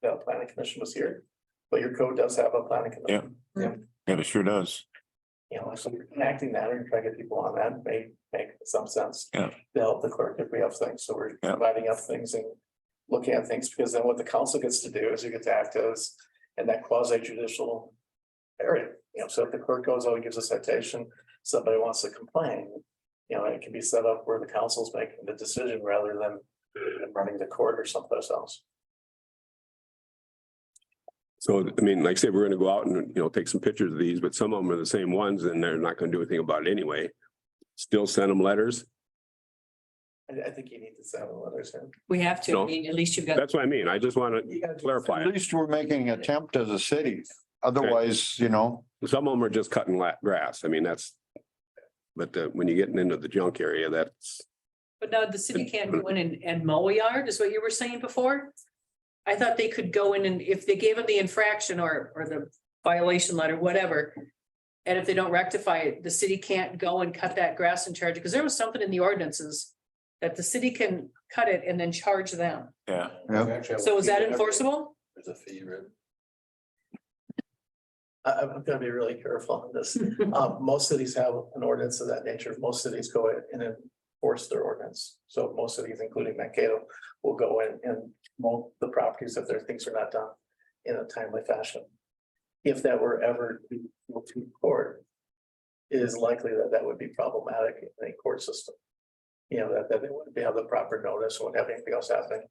The planning commission was here, but your code does have a planning commission. Yeah, it sure does. You know, so enacting that and try to get people on that may make some sense. Yeah. To help the clerk if we have things, so we're Yeah. dividing up things and looking at things, because then what the council gets to do is you get to act as in that quasi judicial area. You know, so if the clerk goes out and gives a citation, somebody wants to complain, you know, it can be set up where the council's making the decision rather than running to court or someplace else. So, I mean, like I said, we're gonna go out and, you know, take some pictures of these, but some of them are the same ones and they're not gonna do anything about it anyway. Still send them letters. I think you need to send letters in. We have to, I No. mean, at least you've got, That's what I mean. I just wanna You gotta do- clarify at it. least we're making an attempt as a city. Otherwise, you know, Some of them are just cutting grass. I mean, that's. But when you're getting into the junk area, that's, but now the city can't go in and mow a yard, is what you were saying before? I thought they could go in and if they gave them the infraction or the violation letter, whatever. And if they don't rectify it, the city can't go and cut that grass and charge it, because there was something in the ordinances. That the city can cut it and then charge them. Yeah. So is that enforceable? There's a fee written. I'm gonna be really careful on this. Most cities have an ordinance of that nature. Most cities go in and enforce their ordinance. So most cities, including Mankato, will go in and mow the properties if their things are not done in a timely fashion. If that were ever to go to court, it is likely that that would be problematic in a court system. You know, that they wouldn't have the proper notice, wouldn't have anything else happening.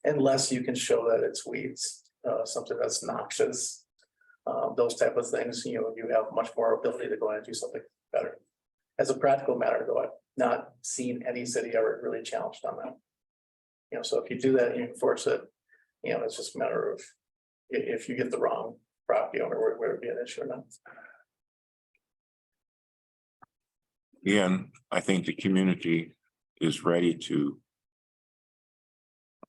Unless you can show that it's weeds, something that's noxious. Those type of things, you know, you have much more ability to go in and do something better. As a practical matter, though, I've not seen any city ever really challenged on that. You know, so if you do that, you enforce it, you know, it's just a matter of if you get the wrong property owner, where it would be an issue or not. Again, I think the community is ready to.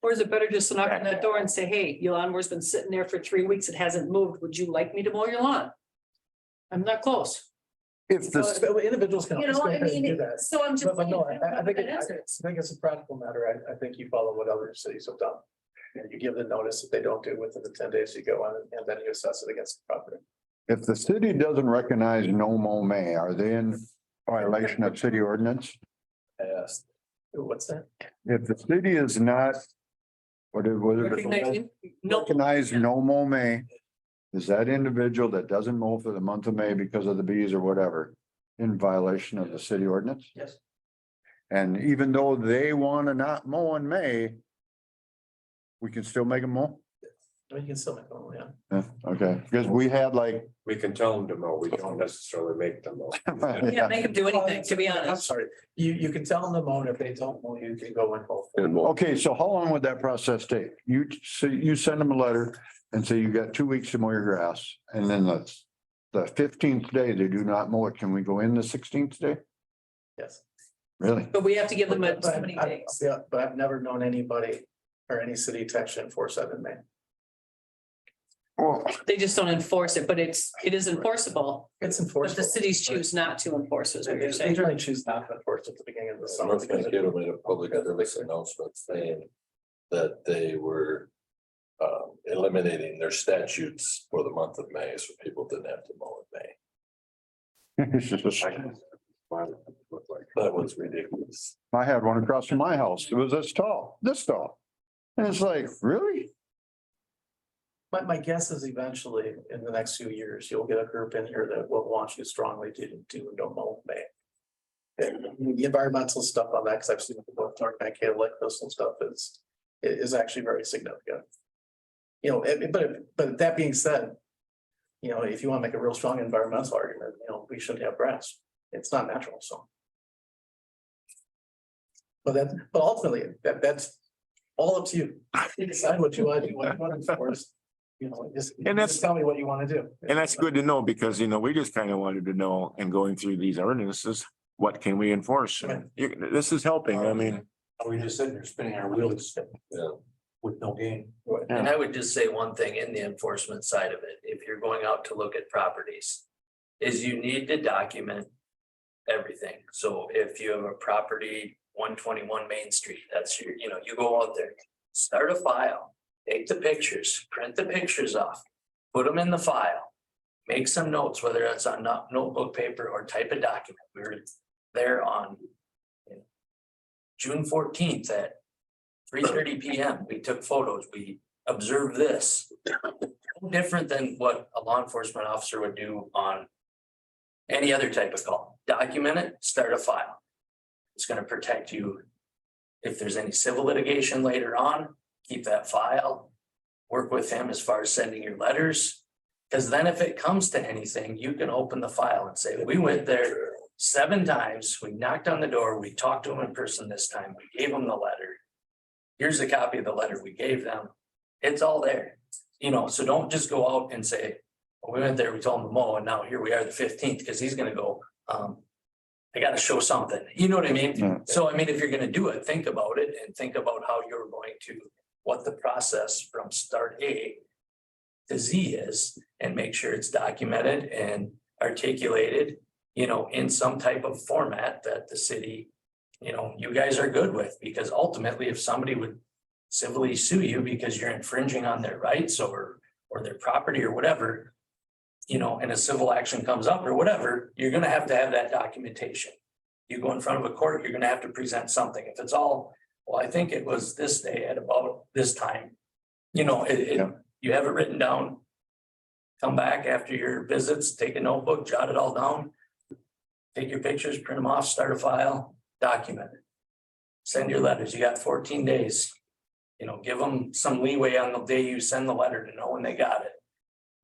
Or is it better just to knock on that door and say, hey, your lawnmower's been sitting there for 3 weeks, it hasn't moved, would you like me to mow your lawn? I'm not close. if the, So, individuals can You always know, go I ahead and do mean, that. so I'm just. But no, I think, saying, I think it's a practical matter. I think you follow what other cities have done. And you give the notice, if they don't do it within the 10 days, you go on and then you assess it against the property. if the city doesn't recognize no mow May, are they in violation of city ordinance? Asked. What's that? If the city is not. What it was. Recognizing, no, Recognize no mow May. Is that individual that doesn't mow for the month of May because of the bees or whatever, in violation of the city ordinance? Yes. And even though they want to not mow in May. We can still make them mow? I mean, you can still make them, yeah. Yeah, okay, because we had like. We can tell them to mow, we don't necessarily make them mow. can't make them do anything, to be I'm honest. sorry, you can tell them to mow, and if they don't mow, you can go and mow. and more. Okay, so how long would that process take? You, so you send them a letter and say you got 2 weeks to mow your grass, and then the 15th day, they do not mow it. Can we go in the 16th day? Yes. Really? But we have to give them But so many days. yeah, but I've never known anybody or any city to actually enforce that in May. Well, They just don't enforce it, but it is enforceable. It's But enforceable. the cities choose not to enforce it, is what They you're saying. generally choose not to enforce it at the beginning of the summer. North Mankato made a public service announcement saying that they were eliminating their statutes for the month of May, so people didn't have to mow in May. it's just, That was ridiculous. I had one across from my house. It was this tall. And it's like, really? My guess is eventually, in the next few years, you'll get a group in here that will want you strongly to do no mow May. And the environmental stuff on that, because I've seen the both North Mankato like this and stuff is actually very significant. You know, but that being said, you know, if you want to make a real strong environmental argument, you know, we shouldn't have grass. It's not natural, so. But ultimately, that's all up to you. You decide what you want to do, what you want to enforce. You know, And that's- just tell me what you want to do. And that's good to know because, you know, we just kind of wanted to know and going through these ordinances, what can we enforce? And this is helping. I mean, Are we just sitting there spinning our wheels? Yeah. with no gain. And I would just say one thing in the enforcement side of it, if you're going out to look at properties, is you need to document everything. So if you have a property, 121 Main Street, that's your, you go out there, start a file, take the pictures, print the pictures off, put them in the file, make some notes, whether it's on notebook paper or type a document. We were there on June 14th at 3:30 PM. We took photos. We observed this. Different than what a law enforcement officer would do on any other type of call. Document it, start a file. It's going to protect you. If there's any civil litigation later on, keep that file. Work with him as far as sending your letters. Because then if it comes to anything, you can open the file and say, we went there 7 times. We knocked on the door. We talked to him in person this time. We gave him the letter. Here's a copy of the letter we gave them. It's all there, so don't just go out and say, well, we went there, we told him to mow, and now here we are the 15th, because he's gonna go, I gotta show something, you know what I mean? Yeah. So I mean, if you're gonna do it, think about it and think about how you're going to, what the process from start A to Z is, and make sure it's documented and articulated, in some type of format that the city, you guys are good with, because ultimately if somebody would civilly sue you because you're infringing on their rights or their property or whatever, and a civil action comes up or whatever, you're gonna have to have that documentation. You go in front of a court, you're gonna have to present something. If it's all, well, I think it was this day at about this time, you have it written down. Come back after your visits, take a notebook, jot it all down. Take your pictures, print them off, start a file, document it. Send your letters. You got 14 days. Give them some leeway on the day you send the letter to know when they got it.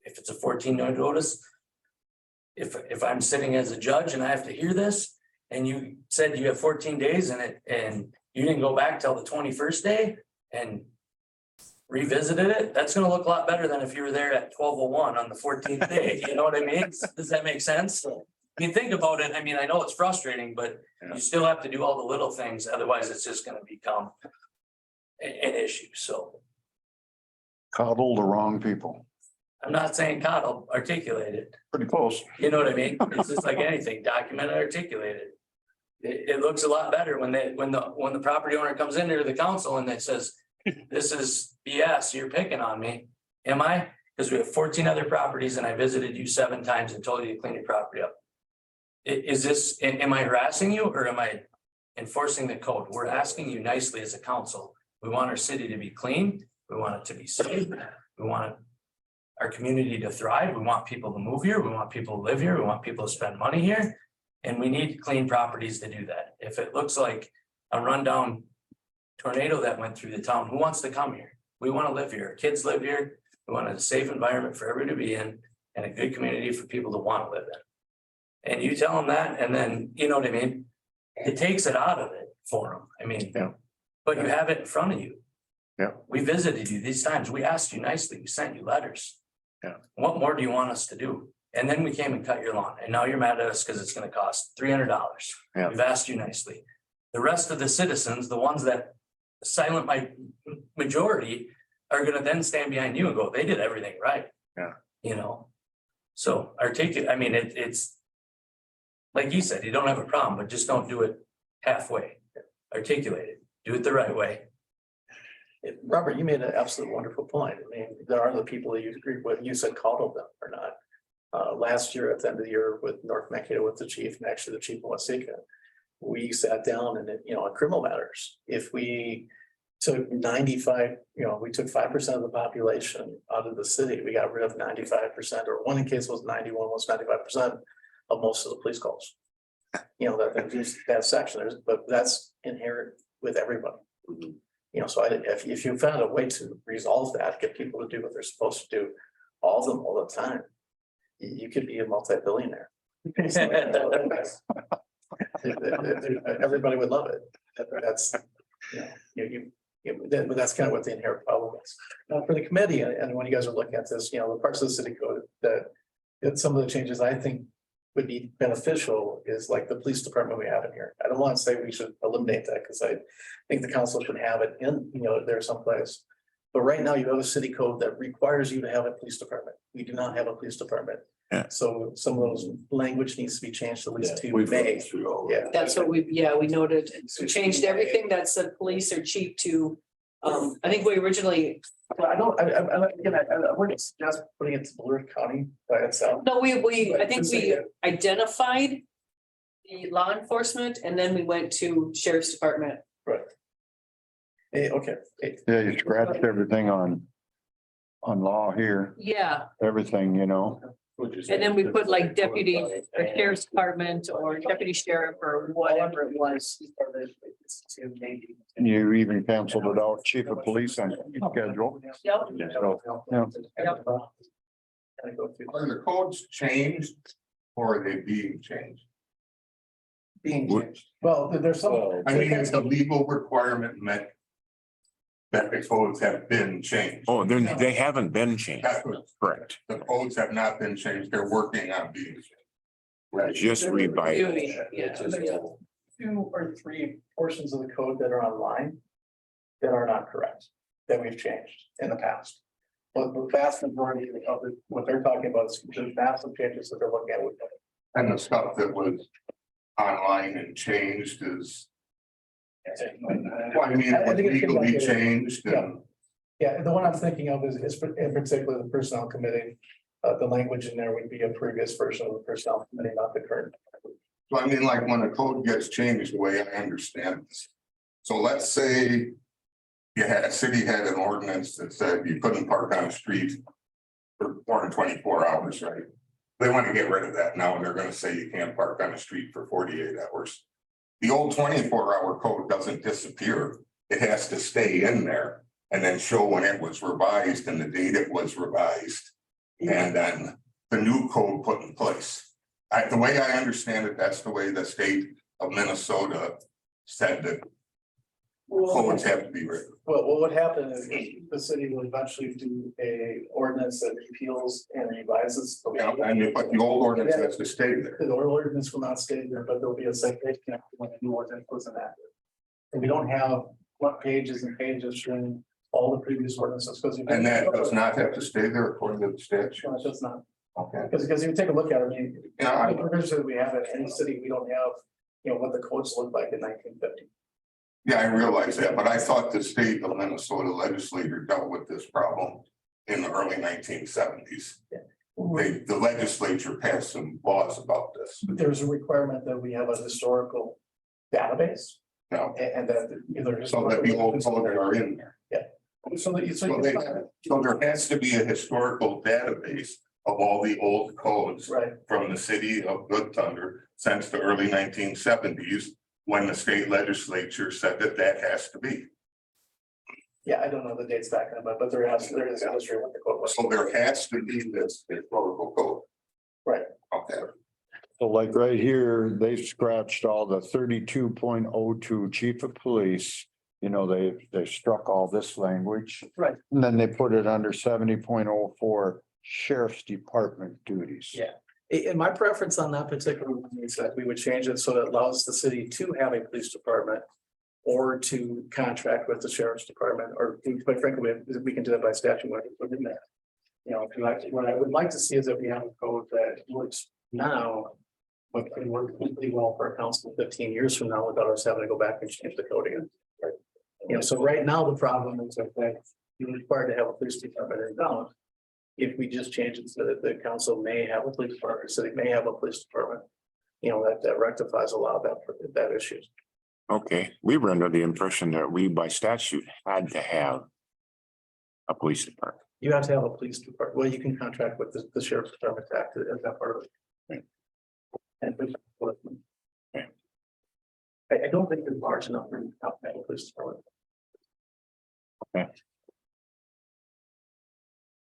If it's a 14-day notice, if I'm sitting as a judge and I have to hear this, and you said you have 14 days and you didn't go back till the 21st day and revisited it, that's gonna look a lot better than if you were there at 12:01 on the 14th day. You know what I mean? Does that make sense? I mean, think about it. I mean, I know it's frustrating, but you still have to do all the little things. Otherwise, it's just gonna become an issue. So Coddle the wrong people. I'm not saying coddle, articulate it. Pretty close. You know what I mean? It's just like anything, document and articulate it. It looks a lot better when the property owner comes in there to the council and they says, this is BS, you're picking on me. Am I? Because we have 14 other properties and I visited you 7 times and told you to clean your property up. Am I harassing you or am I enforcing the code? We're asking you nicely as a council. We want our city to be clean. We want it to be safe. We want our community to thrive. We want people to move here. We want people to live here. We want people to spend money here. And we need clean properties to do that. If it looks like a rundown tornado that went through the town, who wants to come here? We want to live here. Our kids live here. We want a safe environment for everybody to be in and a good community for people to want to live in. And you tell them that, and then, you know what I mean? It takes it out of it for them. I mean, but you have it in front of you. Yeah. We visited you these times. We asked you nicely. We sent you letters. Yeah. What more do you want us to do? And then we came and cut your lawn, and now you're mad at us because it's gonna cost $300. Yeah. We've asked you nicely. The rest of the citizens, the ones that silent majority, are gonna then stand behind you and go, they did everything right. Yeah. So articulate, I mean, it's like you said, you don't have a problem, but just don't do it halfway. Articulate it, do it the right way. Robert, you made an absolute wonderful point. I mean, there are the people that you agree with, you said coddle them or not. Last year, at the end of the year with North Mankato, with the chief, and actually the chief of Waseca, we sat down and, on criminal matters, if we took 95, we took 5% of the population out of the city, we got rid of 95%, or one in case was 91, was 95% of most of the police calls. That section, but that's inherent with everybody. So if you found a way to resolve that, get people to do what they're supposed to do, all of them all the time, you could be a multi-billionaire. Everybody would love it. That's, but that's kind of what the inherent problem is. Now, for the committee, and when you guys are looking at this, the parts of the city code that some of the changes I think would be beneficial is like the police department we have in here. I don't want to say we should eliminate that because I think the council should have it in, there someplace. But right now you have a city code that requires you to have a police department. We do not have a police department. Yeah. So some of those language needs to be changed at least to We've may. run through all Yeah. That's what we noted, we changed everything that said police or chief to, I think we originally, Well, I don't, again, I wouldn't suggest putting it to Blue County by itself. no, I think we identified the law enforcement and then we went to sheriff's department. Okay. Yeah, you scratched everything on law here, Yeah, everything, you know. and then we put like deputy or sheriff's department or deputy sheriff or whatever it was. And you even canceled it out, chief of police on schedule. Yep. So, yeah. Yep. Are the codes changed or are they being changed? Being changed. Well, there's some. I mean, it's a legal requirement meant that the codes have been changed. Oh, they haven't been changed. That's what, Correct. the codes have not been changed. They're working on being changed. Just revised. Yeah. Two or three portions of the code that are online that are not correct, that we've changed in the past. But the vast majority of it, what they're talking about is the massive changes that they're looking at with. And the stuff that was online and changed is, well, I mean, it was legally changed and. Yeah, the one I'm thinking of is in particular the personnel committee. The language in there would be a previous version of the personnel committee, not the current. So I mean, like when a code gets changed, the way I understand this. So let's say. A city had an ordinance that said you couldn't park on a street. For more than 24 hours, right? They want to get rid of that now, and they're gonna say you can't park on a street for 48 hours. The old 24-hour code doesn't disappear. It has to stay in there and then show when it was revised and the date it was revised. And then the new code put in place. The way I understand it, that's the way the state of Minnesota said that codes have to be written. Well, what would happen is the city will eventually do a ordinance that repeals and revises. But the old ordinance has to stay there. The ordinance will not stay there, but there'll be a citation when the new ordinance was enacted. And we don't have what pages and pages showing all the previous ordinances because. And that does not have to stay there according to the statute. No, it does not. Okay. Because if you take a look at it, I mean, Yeah, the provisions that we have in any city, we don't have, what the codes look like in 1950. Yeah, I realize that, but I thought the state of Minnesota legislature dealt with this problem in the early 1970s. The legislature passed some laws about this. There's a requirement that we have a historical database Now, and that either. so that the old codes are in there. So that you. So there has to be a historical database of all the old codes Right. from the city of Good Thunder since the early 1970s. When the state legislature said that that has to be. Yeah, I don't know the dates back then, but there is a history of what the code was. So there has to be this historical code. Right. Okay. So like right here, they scratched all the 32.02 chief of police. You know, they struck all this language. Right. And then they put it under 70.04 sheriff's department duties. Yeah. And my preference on that particular one is that we would change it so that it allows the city to have a police department. Or to contract with the sheriff's department, or quite frankly, we can do that by statute within that. What I would like to see is that we have a code that works now. But can work completely well for a council 15 years from now without us having to go back and change the code again. So right now, the problem is that you're required to have a police department in town. If we just change it so that the council may have a police department, city may have a police department. That rectifies a lot of that issues. Okay, we were under the impression that we by statute had to have a police department. You have to have a police department. Well, you can contract with the sheriff's department to act as that part of it. Right. And I don't think it's large enough for the police department. Okay.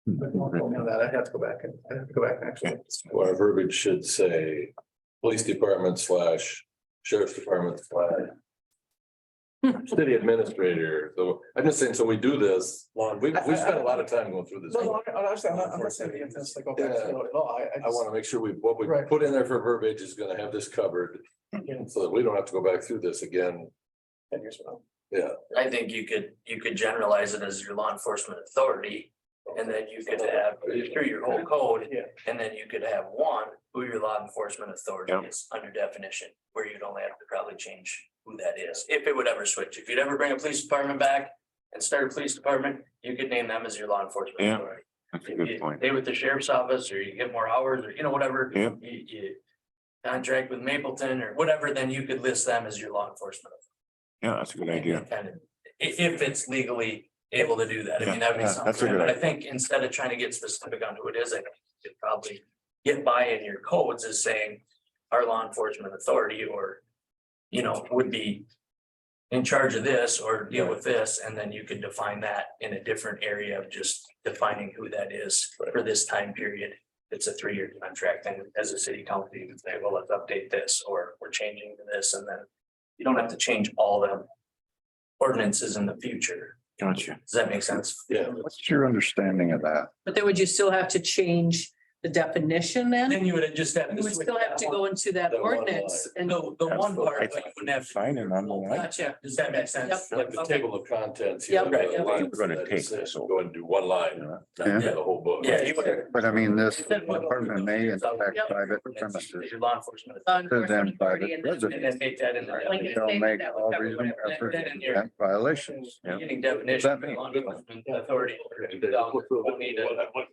But more on that, I'd have to go back and actually. Well, our verbiage should say police department / sheriff's department / city administrator. So I'm just saying, so we do this, we spent a lot of time going through this. No, honestly, I'm not saying the intent to go back to it at all. I want to make sure what we Right. put in there for verbiage is going to have this covered. Yeah. So that we don't have to go back through this again. 10 years from I think you could generalize it as your law enforcement authority. And then you could have through your whole code, Yeah. and then you could have one who your law enforcement authority Yep. is under definition, where you'd only have to probably change who that is, if it would ever switch. If you'd ever bring a police department back and start a police department, you could name them as your law enforcement Yeah. authority. That's a If good you point. stay with the sheriff's office, or you get more hours, or whatever. Yep. You contract with Mapleton or whatever, then you could list them as your law enforcement. Yeah, that's a good idea. Kind of, if it's legally able to do that, I mean, that'd be Yeah, that's a something, good but I idea. think instead of trying to get specific on who it is, I think you could probably get by in your codes as saying our law enforcement authority, or, would be in charge of this or deal with this, and then you could define that in a different area of just defining who that is for this time period. It's a 3-year contract, and as a city council, you can say, well, let's update this, or we're changing to this, and then you don't have to change all the ordinances in the future. Gotcha. Does that make sense? Yeah. What's your understanding of that? But then would you still have to change the definition then? Then you would just have You to. would still have to go into that That one ordinance and. The one part, but you wouldn't have. to- Sign it on the line. Gotcha. Does that make sense? Yep. Like the table of contents. Yep. have a Right. line We're gonna that take says this over. Go and do one line, not Yeah. the whole book. Yeah, you would. But I mean, this department may inspect Yep. private premises Your law enforcement. Law other than enforcement authority private and then- And residents. then take that in Like the. it- Shall make that would all cover reasonable whatever. efforts Then to in your- prevent violations. Getting definition. What does that mean? Law enforcement authority. 2020 to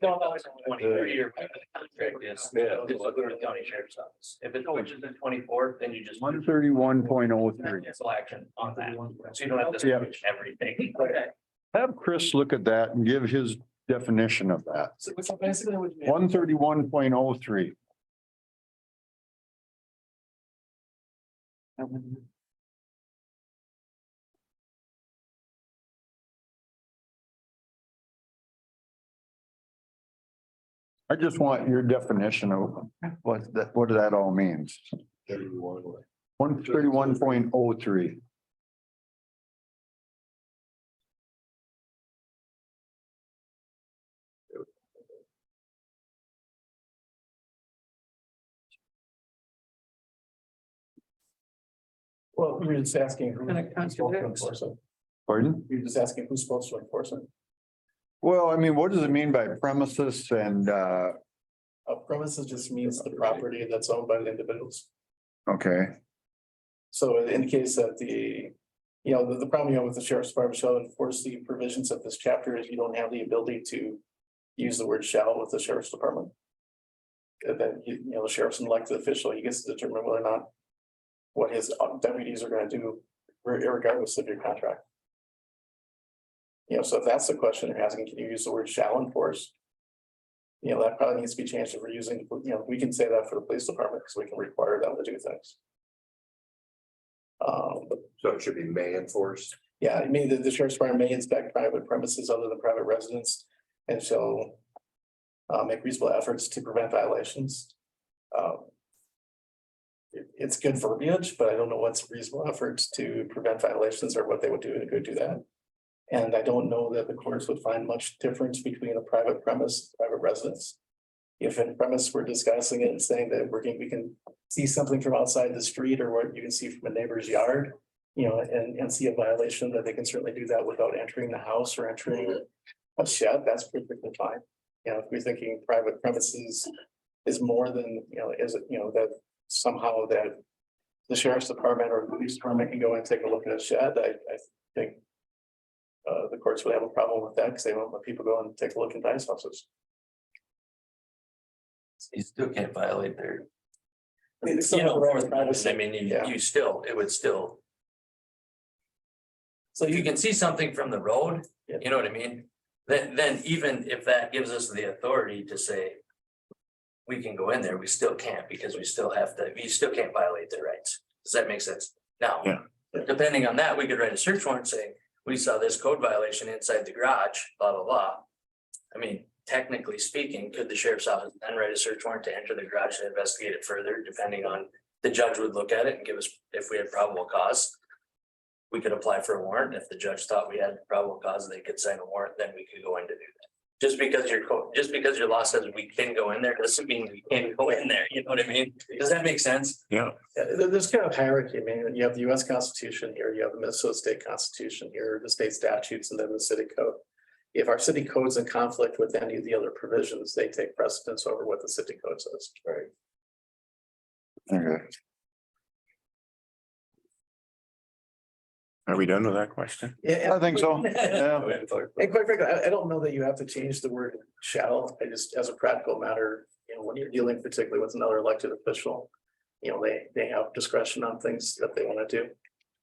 2023 or whatever the contract is. Yeah. It's with the county sheriff's office. If it switches in 24, then you just. 131.03. Cancel action on that. So you don't have to Yeah. switch everything. Okay. Have Chris look at that and give his definition of that. So basically what you. 131.03. I just want your definition of what that all means. 131.03. Well, we're just asking. Kind of contradicts. Pardon? You're just asking who's supposed to enforce it. Well, I mean, what does it mean by premises and, A premises just means the property that's owned by the individuals. okay, So it indicates that the problem you have with the sheriff's department shall enforce the provisions of this chapter is you don't have the ability to use the word shall with the sheriff's department. And then, the sheriff's an elected official, he gets to determine whether or not what his deputies are gonna do regardless of your contract. So if that's the question you're asking, can you use the word shall enforce? That probably needs to be changed if we're using, we can say that for the police department because we can require them to do things. So it should be may enforce. Yeah, I mean, the sheriff's department may inspect private premises other than private residents and shall make reasonable efforts to prevent violations. It's good verbiage, but I don't know what's reasonable efforts to prevent violations or what they would do to go do that. And I don't know that the courts would find much difference between a private premise, private residence. If in premise we're discussing it and saying that we can see something from outside the street or what you can see from a neighbor's yard. And see a violation, that they can certainly do that without entering the house or entering a shed, that's perfectly fine. If we're thinking private premises is more than, that somehow that the sheriff's department or the police department can go and take a look at a shed, I think the courts would have a problem with that because they won't let people go and take a look at nice houses. You still can't violate their. I mean, it's not the right privacy. I mean, Yeah. it would still. So you can see something from the road, Yeah. you know what I mean? Then even if that gives us the authority to say. We can go in there, we still can't because we still can't violate their rights. Does that make sense? Now. Yeah. Depending on that, we could write a search warrant saying, we saw this code violation inside the garage, blah, blah, blah. I mean, technically speaking, could the sheriff's office then write a search warrant to enter the garage and investigate it further, depending on, the judge would look at it and give us, if we had probable cause. We could apply for a warrant. If the judge thought we had probable cause, they could sign a warrant, then we could go in to do that. just because your law says we can go in there, doesn't mean we can't go in there, you know what I mean? Does that make sense? Yeah, There's kind of hierarchy. I mean, you have the US Constitution here, you have the Minnesota State Constitution here, the state statutes, and then the city code. If our city code's in conflict with any of the other provisions, they take precedence over what the city code says. Right. Okay. are we done with that question? Yeah. I think so. Yeah. And quite frankly, I don't know that you have to change the word shall. I just, as a practical matter, you know, when you're dealing particularly with another elected official, you know, they have discretion on things that they want to do.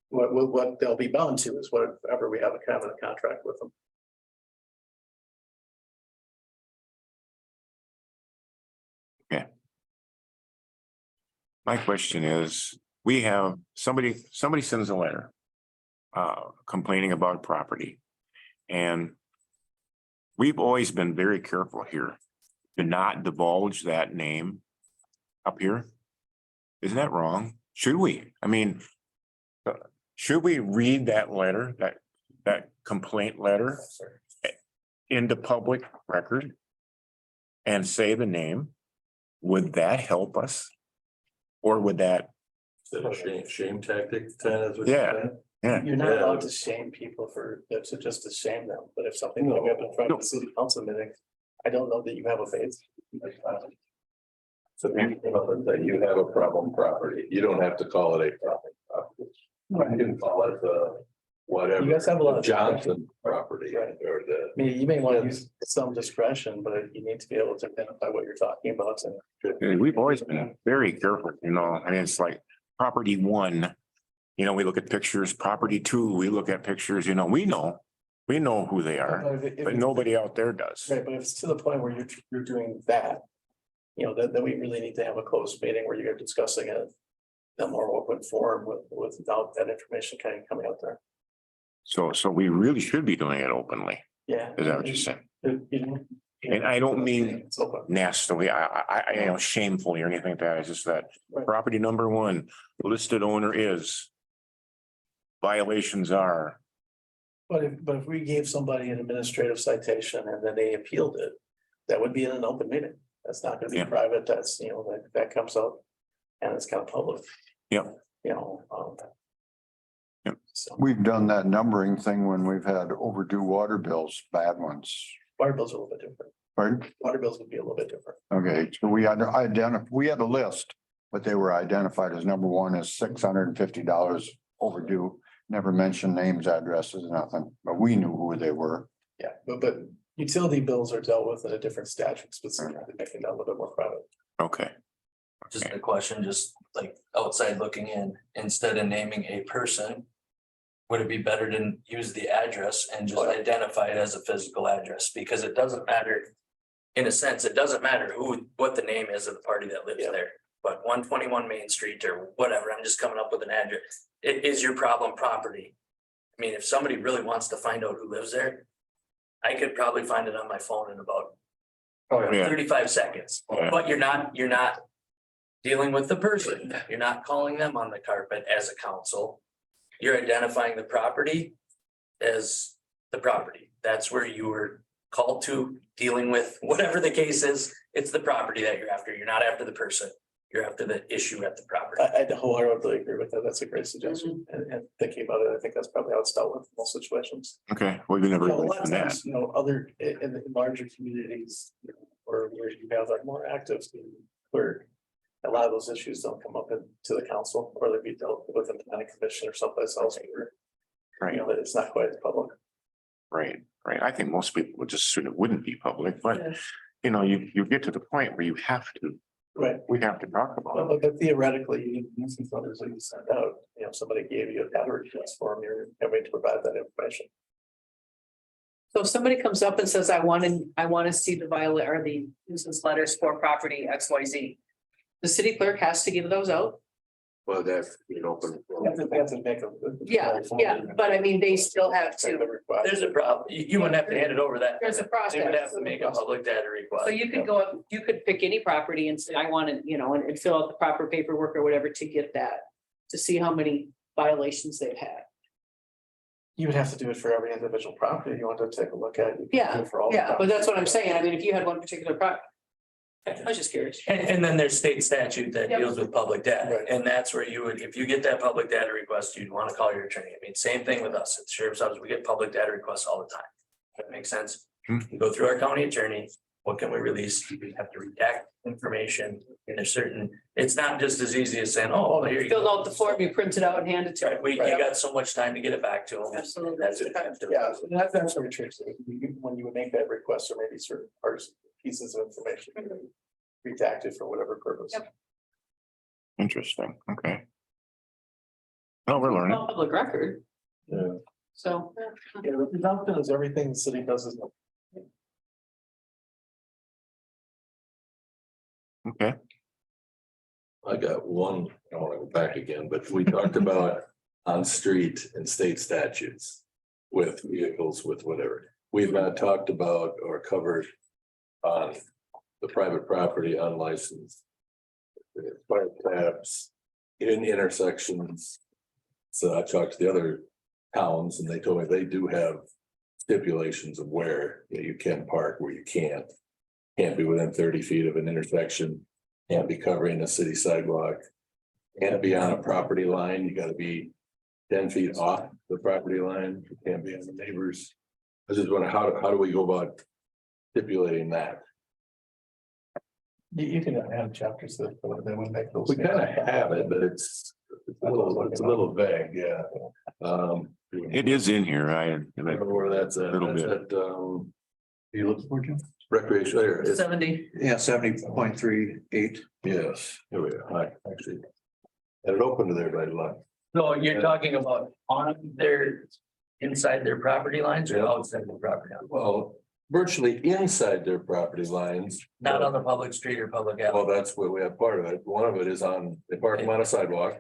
What they'll be bound to is whatever we have a kind of a contract with them. My question is, we have, somebody sends a letter. Complaining about property. And. We've always been very careful here to not divulge that name. Up here. Isn't that wrong? Should we? I mean. Should we read that letter, that complaint letter? Into public record? And say the name? Would that help us? Or would that, Is that a shame tactic, kind of? what you're Yeah. saying? yeah, You're not allowed to shame people to shame them, but if something comes up in front of the city council meeting, I don't know that you have a face. So maybe that you have a problem property, you don't have to call it a problem property. You can call it the whatever. You guys have a lot of Johnson property Right. or the. I mean, you may want to use some discretion, but you need to be able to identify what you're talking about. And we've always been very careful, you know, I mean, it's like property one. You know, we look at pictures, property two, we look at pictures, you know, we know who they are, but nobody out there does. Right, but if it's to the point where you're doing that, you know, then we really need to have a closed meeting where you're discussing it in a more open forum without that information kind of coming out there. So we really should be doing it openly, Yeah. is that what you're saying? You know, And I don't mean It's open. nastily, I, you know, shamefully or anything like that, it's just that Right. property number one, listed owner is. Violations are, But if we gave somebody an administrative citation and then they appealed it, that would be in an open meeting. That's not gonna be Yeah. private. That's, you know, that comes out and it's kind of public. Yeah. You know, Yep. So We've done that numbering thing when we've had overdue water bills, bad ones. water bills are a little bit different. Right? Water bills would be a little bit different. Okay, so we had we had a list, but they were identified as number one is $650 overdue. Never mentioned names, addresses, nothing, but we knew who they were. Yeah, but utility bills are dealt with in a different statute, specifically making that a little bit more private. okay, Just a question, just like outside looking in, instead of naming a person. Would it be better to use the address and just identify it as a physical address? Because it doesn't matter. In a sense, it doesn't matter what the name is of the party that lives Yeah. there. But 121 Main Street or whatever, I'm just coming up with an address. It is your problem property. I mean, if somebody really wants to find out who lives there. I could probably find it on my phone in about yeah, 35 seconds, Yeah. but you're not. Dealing with the person, you're not calling them on the carpet as a council. You're identifying the property as the property. That's where you were called to, dealing with whatever the case is. It's the property that you're after. You're not after the person. You're after the issue at the property. I wholeheartedly agree with that. That's a great suggestion. And thinking about it, I think that's probably how it's dealt with in most situations. okay, well, we never You know, a really lot of done that. times, you know, other, in larger communities, you know, where you have like more active student clerk. A lot of those issues don't come up to the council, or they be dealt with in the planning commission or someplace else where, Right, you know, that it's not quite as public. right. I think most people would just assume it wouldn't be public, but you know, you get to the point where you have to, Right. we have to talk about it. But theoretically, you need nuisance letters that you send out, you know, if somebody gave you a data request form, you're having to provide that information. So if somebody comes up and says, I want to see the viola or the nuisance letters for property XYZ. The city clerk has to give those out. Well, that's, you know, You have to make a. Yeah, but I mean, they still have to. There's a problem. You wouldn't have to hand it over that. There's a They would have process. to make a public data request. So you could go up, you could pick any property and say, I want to, you know, and fill out the proper paperwork or whatever to get that. To see how many violations they've had. You would have to do it for every individual property you want to take a look at. You can do Yeah, it for all the yeah, but that's what I'm properties. saying. I mean, if you had one particular product. I was just curious. And then there's state statute that Yep. deals with public data, Right. and that's where you would, if you get that public data request, you'd want to call your attorney. I mean, same thing with us at the sheriff's office, we get public data requests all the time. That makes sense? Hmm. You go through our county attorney, what can we release? We have to redact information in a certain, it's not just as easy as saying, oh, here you Fill go. out the form, you print it out and hand it to Right, them. you got so much time to get it back to them. Absolutely. That's what you have to. Yeah, so that's what you're saying. When you would make that request, or maybe certain parts, pieces of information. Redacted for whatever purpose. Yep. Interesting, okay. Oh, we're learning. Public record. Yeah. So. Yeah, the presumption is everything the city does is. Okay, I got one, I don't want to go back again, but we talked about on street and state statutes. With vehicles, with whatever, we've not talked about or covered on the private property unlicensed. Fire taps in intersections. So I talked to the other towns and they told me they do have stipulations of where you can park, where you can't. Can't be within 30 feet of an intersection, can't be covering a city sidewalk. Can't be on a property line, you gotta be 10 feet off the property line, you can't be on the neighbors. I was just wondering, how do we go about stipulating that? You can have chapters that would make those. We kind of have it, but it's a little vague, yeah. it is in here, I don't know where that's at. Little bit. That's at, you looking for, Jim? Recreation, there, it's, 70. Yeah, 70.38. yes, here we are, hi, actually. Had it open to there, by luck. So you're talking about on their, inside their property lines or outside the property line? Well, virtually inside their property lines. Not on the public street or public Well, alley. that's what we have part of it. One of it is on, they park them on a sidewalk.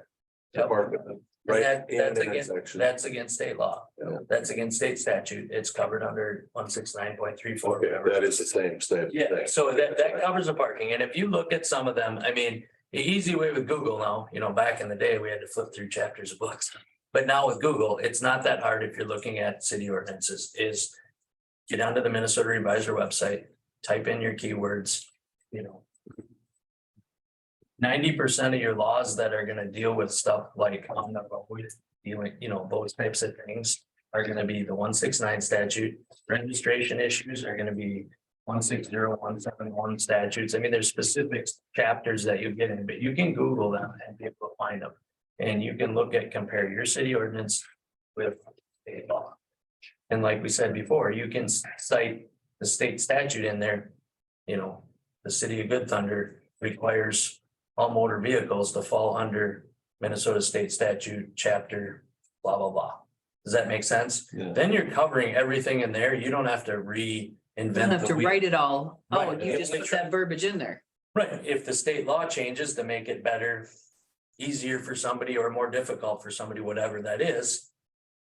They Yep. park them right That- in that's an against- intersection. That's against state law. Yeah. That's against state statute. It's covered under 169.34. Okay, that is the same state. Yeah, so that covers the parking. And if you look at some of them, I mean, the easy way with Google now, back in the day, we had to flip through chapters of books. But now with Google, it's not that hard if you're looking at city ordinances, is get onto the Minnesota Revisor website, type in your keywords, 90% of your laws that are gonna deal with stuff like on the road, dealing, those types of things are gonna be the 169 statute. Registration issues are gonna be 160, 171 statutes. I mean, there's specific chapters that you get in, but you can Google them and be able to find them. And you can compare your city ordinance with state law. And like we said before, you can cite the state statute in there. The city of Good Thunder requires all motor vehicles to fall under Minnesota State Statute, chapter, blah, blah, blah. Does that make sense? Yeah. Then you're covering everything in there. You don't have to reinvent. You don't have the to wheel. write it all. Oh, Right. you just put that verbiage in there. Right, if the state law changes to make it better, easier for somebody or more difficult for somebody, whatever that is.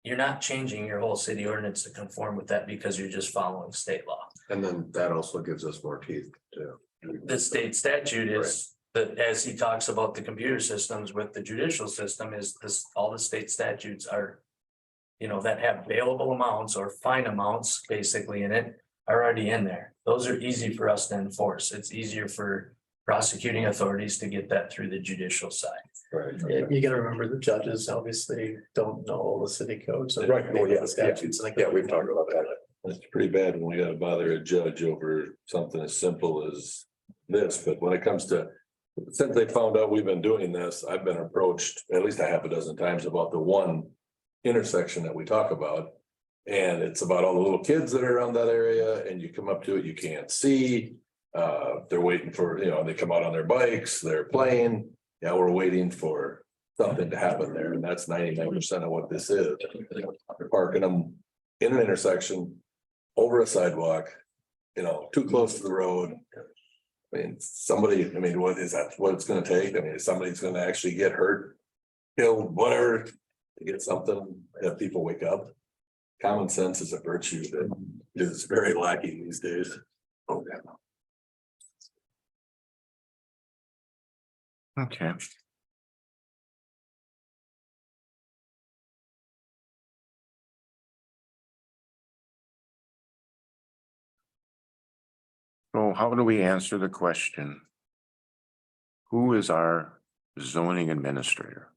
You're not changing your whole city ordinance to conform with that because you're just following state law. And then that also gives us more teeth too. The state statute is that, as he talks about the computer systems with the judicial system, is this, all the state statutes are. That have bailable amounts or fine amounts basically in it are already in there. Those are easy for us to enforce. It's easier for prosecuting authorities to get that through the judicial side. Right. Yeah, you gotta remember the judges obviously don't know all the city codes. and Right, well, yeah, the statutes. and Yeah, we've talked about that. It's pretty bad when we gotta bother a judge over something as simple as this, but when it comes to. Since they found out we've been doing this, I've been approached at least a half a dozen times about the one intersection that we talk about. And it's about all the little kids that are around that area and you come up to it, you can't see. They're waiting for, they come out on their bikes, they're playing. Yeah, we're waiting for something to happen there and that's 99% of what this is. They're parking them in an intersection, over a sidewalk, too close to the road. I mean, what is that, what it's gonna take? I mean, if somebody's gonna actually get hurt, killed, whatever, to get something that people wake up. Common sense is a virtue that is very lacking these days. okay. So how do we answer the question? Who is our zoning administrator?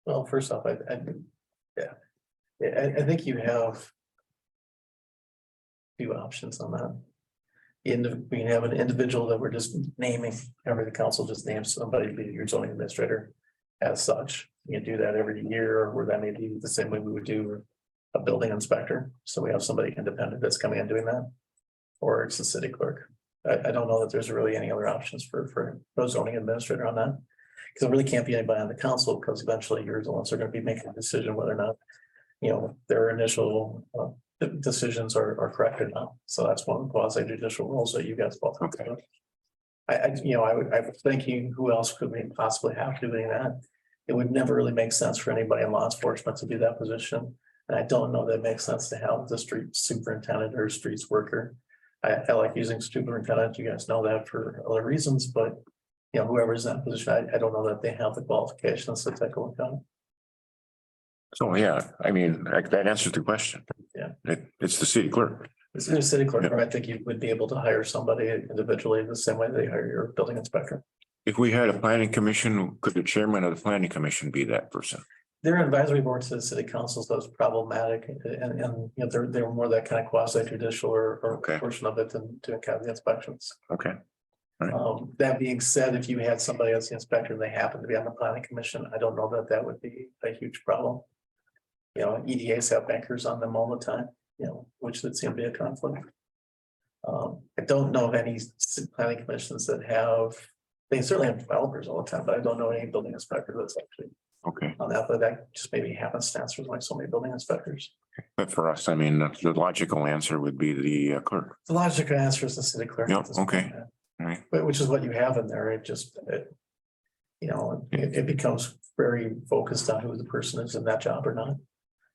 Well, first off, yeah. I think you have. Few options on that. We can have an individual that we're just naming, the council just names somebody to be your zoning administrator. As such, you can do that every year, or that may be the same way we would do a building inspector. So we have somebody independent that's coming and doing that. Or it's the city clerk. I don't know that there's really any other options for a zoning administrator on that. Because it really can't be anybody on the council, because eventually you're the ones who are gonna be making a decision whether or not, their initial decisions are correct or not. So that's one of the quasi judicial roles that you guys both have. Okay. I was thinking, who else could we possibly have doing that? It would never really make sense for anybody in law enforcement to do that position. And I don't know that it makes sense to have the street superintendent or streets worker. I like using superintendent, you guys know that for other reasons, but whoever's in that position, I don't know that they have the qualifications to take a look at it. So, yeah, I mean, that answers the question. Yeah. It's the city clerk. As a city clerk, I think you would be able to hire somebody individually the same way they hire your building inspector. If we had a planning commission, could the chairman of the planning commission be that person? Their advisory board to the city council, so it's problematic, and they're more that kind of quasi judicial or Okay. portion of it than to kind of the inspections. Okay, That being said, if you had somebody as the inspector and they happen to be on the planning commission, I don't know that that would be a huge problem. EDAs have bankers on them all the time, which would seem to be a conflict. I don't know of any planning commissions that have, they certainly have developers all the time, but I don't know any building inspector that's actually okay. on that, but that just maybe happenstance with like so many building inspectors. But for us, I mean, the logical answer would be the clerk. The logical answer is the city clerk. Yep, at this point, okay. yeah. Right. But which is what you have in there, it becomes very focused on who the person is in that job or not.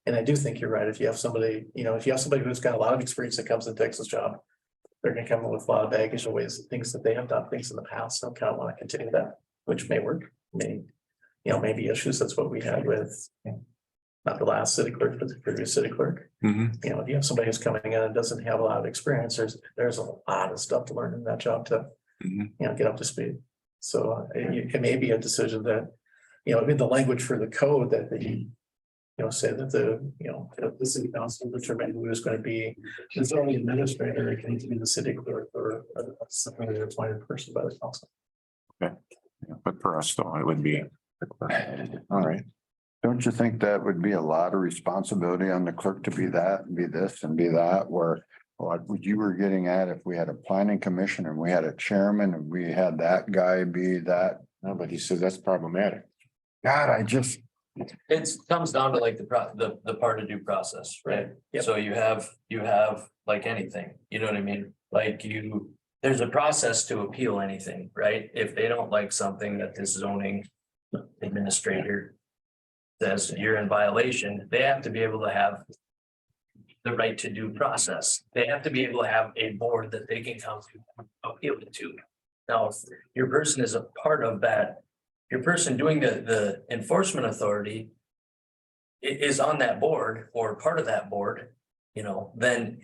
And I do think you're right, if you have somebody, if you have somebody who's got a lot of experience that comes and takes this job, they're gonna come in with a lot of baggage of ways, things that they have done, things in the past, so kind of want to continue that, which may work, maybe issues, that's what we had with not the last city clerk, but the previous city clerk. Mhm. If you have somebody who's coming in and doesn't have a lot of experience, there's a lot of stuff to learn in that job to, Mhm. get up to speed. So it may be a decision that, in the language for the code that the, say that the city council determined who is going to be the zoning administrator, it can either be the city clerk or something appointed person by the council. Yeah, but for us though, it would be. the clerk. All right. Don't you think that would be a lot of responsibility on the clerk to be that, and be this and be that, where what you were getting at, if we had a planning commission and we had a chairman and we had that guy be that? No, but he says that's problematic. God, It comes down to like the part of due process, right? Yep. So you have like anything, you know what I mean? Like there's a process to appeal anything, right? If they don't like something that this zoning administrator says you're in violation, they have to be able to have the right to due process. They have to be able to have a board that they can come to appeal it to. Now, if your person is a part of that, your person doing the enforcement authority is on that board or part of that board, then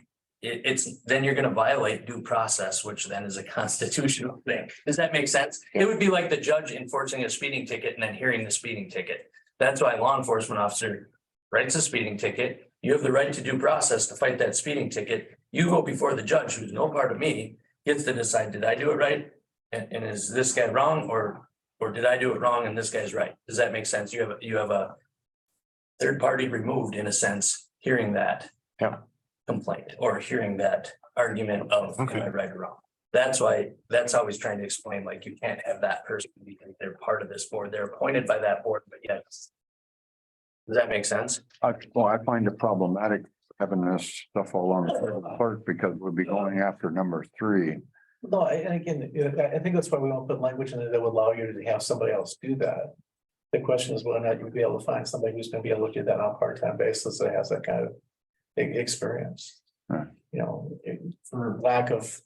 then you're gonna violate due process, which then is a constitutional thing. Does that make sense? It would be like the judge enforcing a speeding ticket and then hearing the speeding ticket. That's why a law enforcement officer writes a speeding ticket. You have the right to due process to fight that speeding ticket. You go before the judge, who's no part of me, gets to decide, did I do it right? And is this guy wrong or did I do it wrong and this guy's right? Does that make sense? You have a third party removed in a sense, hearing that complaint or hearing that argument of am I right or wrong? That's always trying to explain, like, you can't have that person because they're part of this board. They're appointed by that board, but yes. Does that make sense? I find it problematic having this stuff all on the clerk, because we'll be going after number 3. No, and again, I think that's why we won't put language in it that would allow you to have somebody else do that. The question is whether or not you would be able to find somebody who's gonna be able to do that on a part-time basis that has that kind of experience. Right. For lack of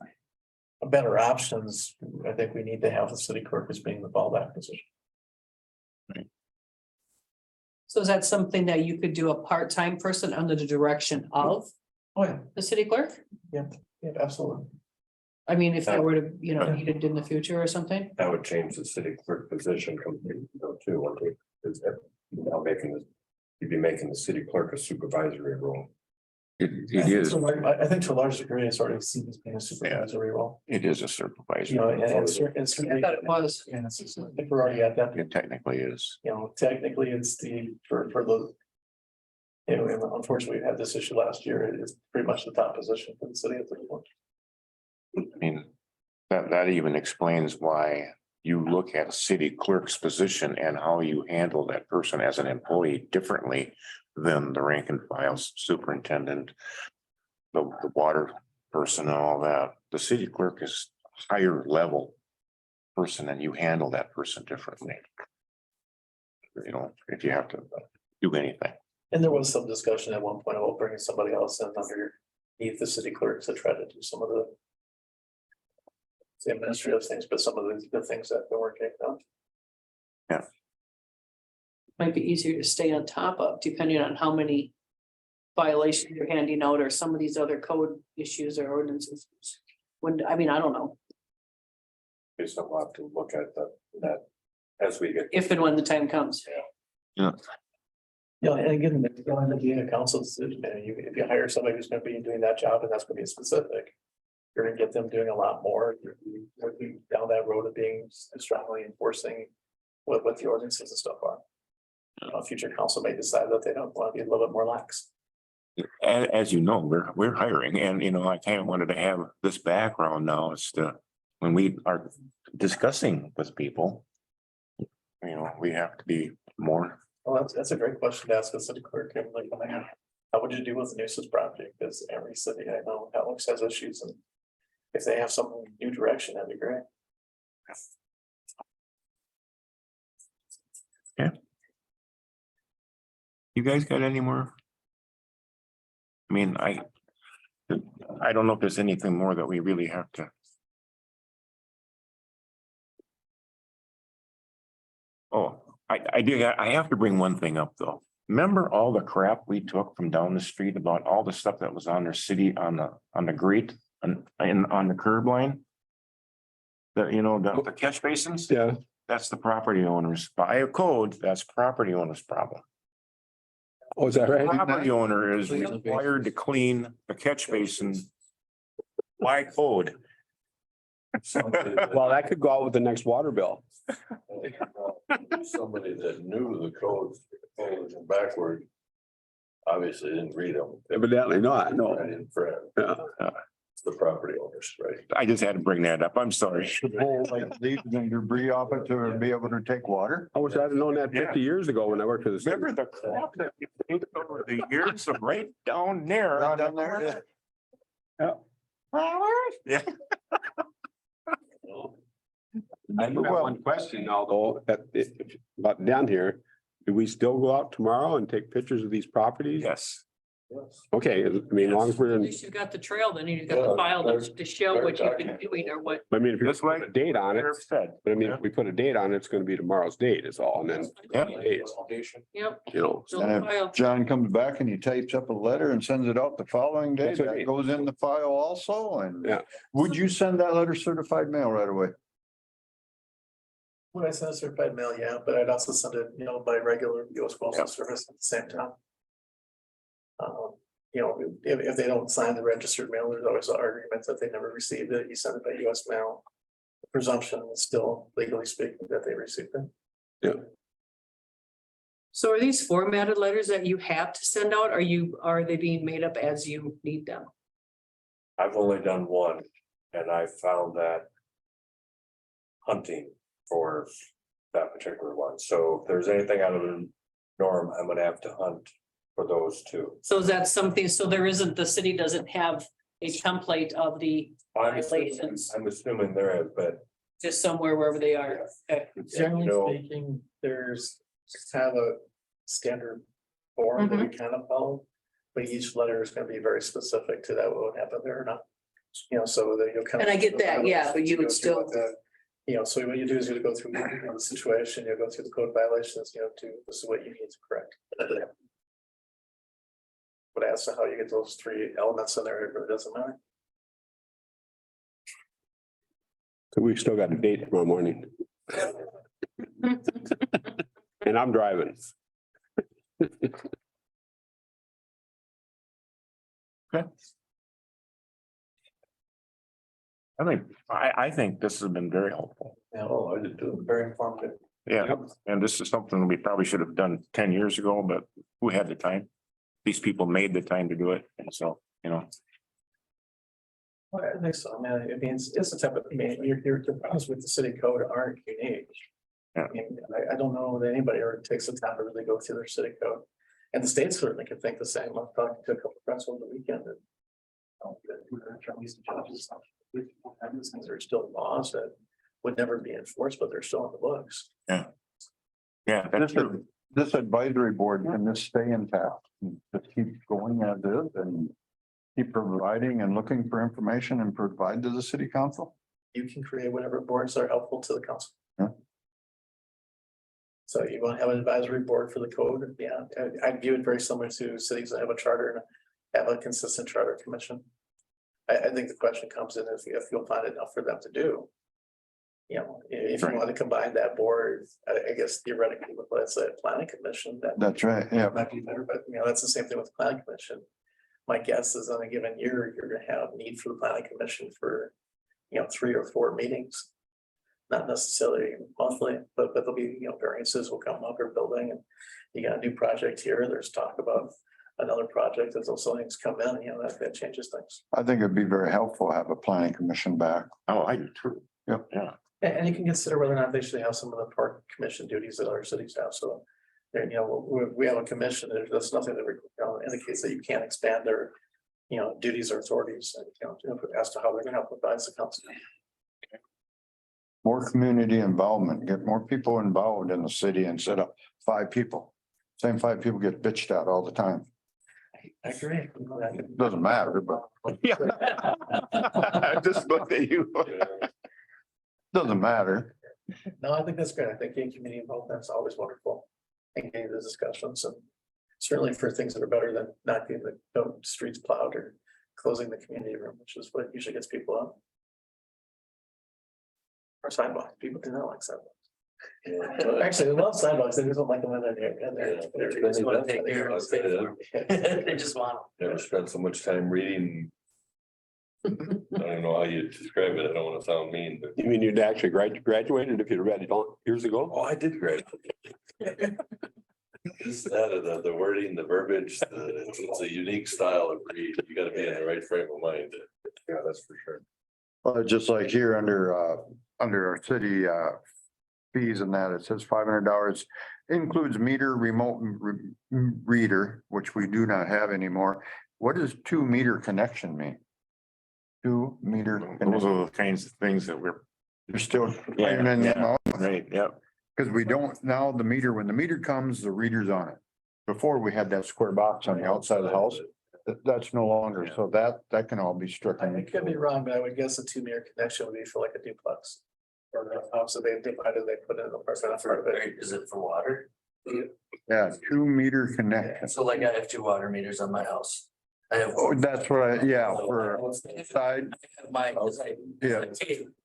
better options, I think we need to have the city clerk as being the fallback position. Right. So is that something that you could do a part-time person under the direction of Oh, yeah, the city clerk? yeah, absolutely. I mean, if that were to, needed in the future or something? That would change the city clerk position completely though too, one thing, is that now you'd be making the city clerk a supervisory role. It is, I think to a large degree, it's already seen as being a supervisory role, it is a you supervisor. know, and I certainly. thought it was. Yeah, I think we're already at that, It technically is. you know, technically it's for the. You know, and unfortunately, we had this issue last year, it's pretty much the top position for the city at the point. I mean, that even explains why you look at a city clerk's position and how you handle that person as an employee differently than the rank and file superintendent, the water person and all that. The city clerk is higher level person and you handle that person differently. You know, if you have to do anything. And there was some discussion at one point about bringing somebody else in underneath the city clerk to try to do some of the administrative things, but some of the things that they weren't getting done. Might be easier to stay on top of, depending on how many violations you're handing out or some of these other code issues or ordinances. When, I mean, I don't know, There's a lot to look at that as we get. if and when the time comes. Yeah, and again, it's going to be a council decision, and if you hire somebody who's gonna be doing that job, and that's gonna be specific. You're gonna get them doing a lot more, you're down that road of being strongly enforcing what the ordinances and stuff are. Future council may decide that they don't want to be a little bit more lax. As you know, we're hiring and, you know, I kind of wanted to have this background now as to when we are discussing with people. You know, we have to be more, Well, that's a great question to ask a city clerk, and like, how would you deal with the nuisance project? Because every city I know, Alex has issues, and if they have some new direction, that'd be great. you guys got any more? I mean, I don't know if there's anything more that we really have to. Oh, I have to bring one thing up, though. Remember all the crap we took from down the street about all the stuff that was on their city on the grate and on the curb line? The catch basins? Yeah. That's the property owners. By a code, that's property owner's problem. Oh, is that right? Property owner is required to clean the catch basin by code. Well, that could go out with the next water bill. Somebody that knew the codes forwards and backward. Obviously didn't read them. Evidently not, no. Right in front. Yeah. It's the property owners, right? I just had to bring that up. I'm sorry. Like leaves and debris off it to be able to take water. I wish I'd have known that 50 years ago when I worked for the city. Remember the crap that we paid over the years of right down there? Right down there, Yeah. Yeah. I do have one question now, though, about down here. Do we still go out tomorrow and take pictures of these properties? Yes. Okay, I mean, as long as we're At in, least you've got the trail, then you've got the file to show what you've been doing or what. I mean, if you This way. put a date on it, Sheriff said. but I mean, if we put a date on it, it's gonna be tomorrow's date is all, and then, Yep. days, Yep. you know. So And the if file. John comes back and he types up a letter and sends it out the following day, That's what I that mean. goes in the file also, and. Yeah. Would you send that letter certified mail right away? When I send a certified mail, yeah, but I'd also send it, by regular US Postal Service at the same time. If they don't sign the registered mail, there's always an argument that they never received it. You send it by US mail. The presumption is still legally speaking that they received it. So are these formatted letters that you have to send out? Are they being made up as you need them? I've only done one, and I found that hunting for that particular one. So if there's anything out of the norm, I'm gonna have to hunt for those two. So is that something, so the city doesn't have a template of the violations, I'm assuming there is, but just somewhere wherever they are? Okay. Generally No. speaking, there's kind of a standard form that we kind of follow. But each letter is gonna be very specific to that, what would happen there or not. So that you'll kind of. And I get that, yeah, but you would still- So what you do is you go through the situation, you go through the code violations, this is what you need to correct. But as to how you get those three elements in there, it really doesn't matter. So we still got a date tomorrow morning. And I'm driving. I think this has been very helpful. Oh, I did too. Very informative. Yeah, and this is something we probably should have done 10 years ago, but who had the time? These people made the time to do it, and so, Well, I think so. I mean, it's a type of, your problems with the city code aren't unique. Yeah. I mean, I don't know that anybody ever takes the time to really go through their city code. And the state certainly could think the same. I've talked to a couple of friends over the weekend and. These things are still laws that would never be enforced, but they're still on the books. yeah, that's true. This advisory board, can this stay intact? Just keep going as is and keep providing and looking for information and provide to the city council? You can create whatever boards are helpful to the council. Yeah. So you want to have an advisory board for the code? Yeah, I view it very similar to cities that have a charter and have a consistent charter commission. I think the question comes in if you'll find enough for them to do. If you Right. want to combine that board, I guess theoretically with, let's say, a planning commission, that That's right, yeah. might be better, but that's the same thing with the planning commission. My guess is on a given year, you're gonna have need for the planning commission for, 3 or 4 meetings. Not necessarily monthly, but there'll be, variances will come up or building and you got a new project here, there's talk about another project, as those things come in, that changes things. I think it'd be very helpful to have a planning commission back. Oh, I do too. Yep. Yeah, And you can consider whether or not they should have some of the park commission duties that other cities have, so. There, we have a commission, there's nothing that indicates that you can't expand their, duties or authorities, as to how they're gonna help advise the council. More community involvement, get more people involved in the city instead of 5 people. Same 5 people get bitched at all the time. I agree. Doesn't matter, but yeah. I just looked at you. doesn't matter. No, I think that's great. I think getting community involvement is always wonderful. And getting the discussions and certainly for things that are better than not getting the streets plowed or closing the community room, which is what usually gets people up. Or sidewalks, people do not like sidewalks. Actually, they love sidewalks, they just don't like them in there. They just wanna take care of it. They just want Never spent so much time reading. I don't know how you describe it. I don't want to sound mean, but. You mean you'd actually graduated if you'd read it years ago? Oh, I did great. Just that, the wording, the verbiage, it's a unique style of read. You gotta be in the right frame of mind. Yeah, that's for sure. Just like here under our city fees and that, it says $500 includes meter, remote reader, which we do not have anymore. What does 2 meter connection mean? 2 meter, Those are the kinds of things that we're, you're still. Yeah, finding them yeah. out? right, yeah. Cause we don't, now the meter, when the meter comes, the reader's on it. Before we had that square box on the outside of the house. That's no longer, so that can all be stricken. I could be wrong, but I would guess a 2-meter connection would be for like a duplex. Or the house that they divided, they put in the apartment part of it. Is it for water? Yeah, 2 meter connection. So like I have 2 water meters on my house. I have. Oh, that's what for side, My, 'cause yeah.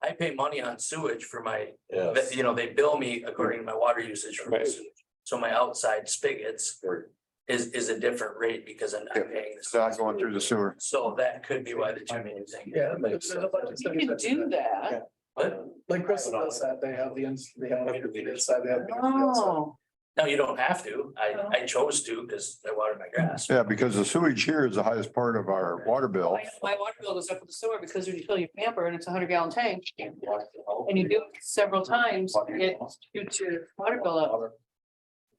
I pay money on sewage for my, Yeah. they bill me according to my water usage for my Right. sewage. So my outside spigots is a different rate because I'm not Yeah. paying. the It's not sewage. going through the sewer. So that could be why the 2 meter thing. Yeah. You can do that. But Like Crystal does that, they have the inside, they have. the outside. Oh, no, you don't have to. I chose to because I water my grass. Yeah, because the sewage here is the highest part of our water bill. my water bill goes up with the sewer because when you fill your pamper and it's a 100-gallon tank and you do it several times, it shoots your water bill up.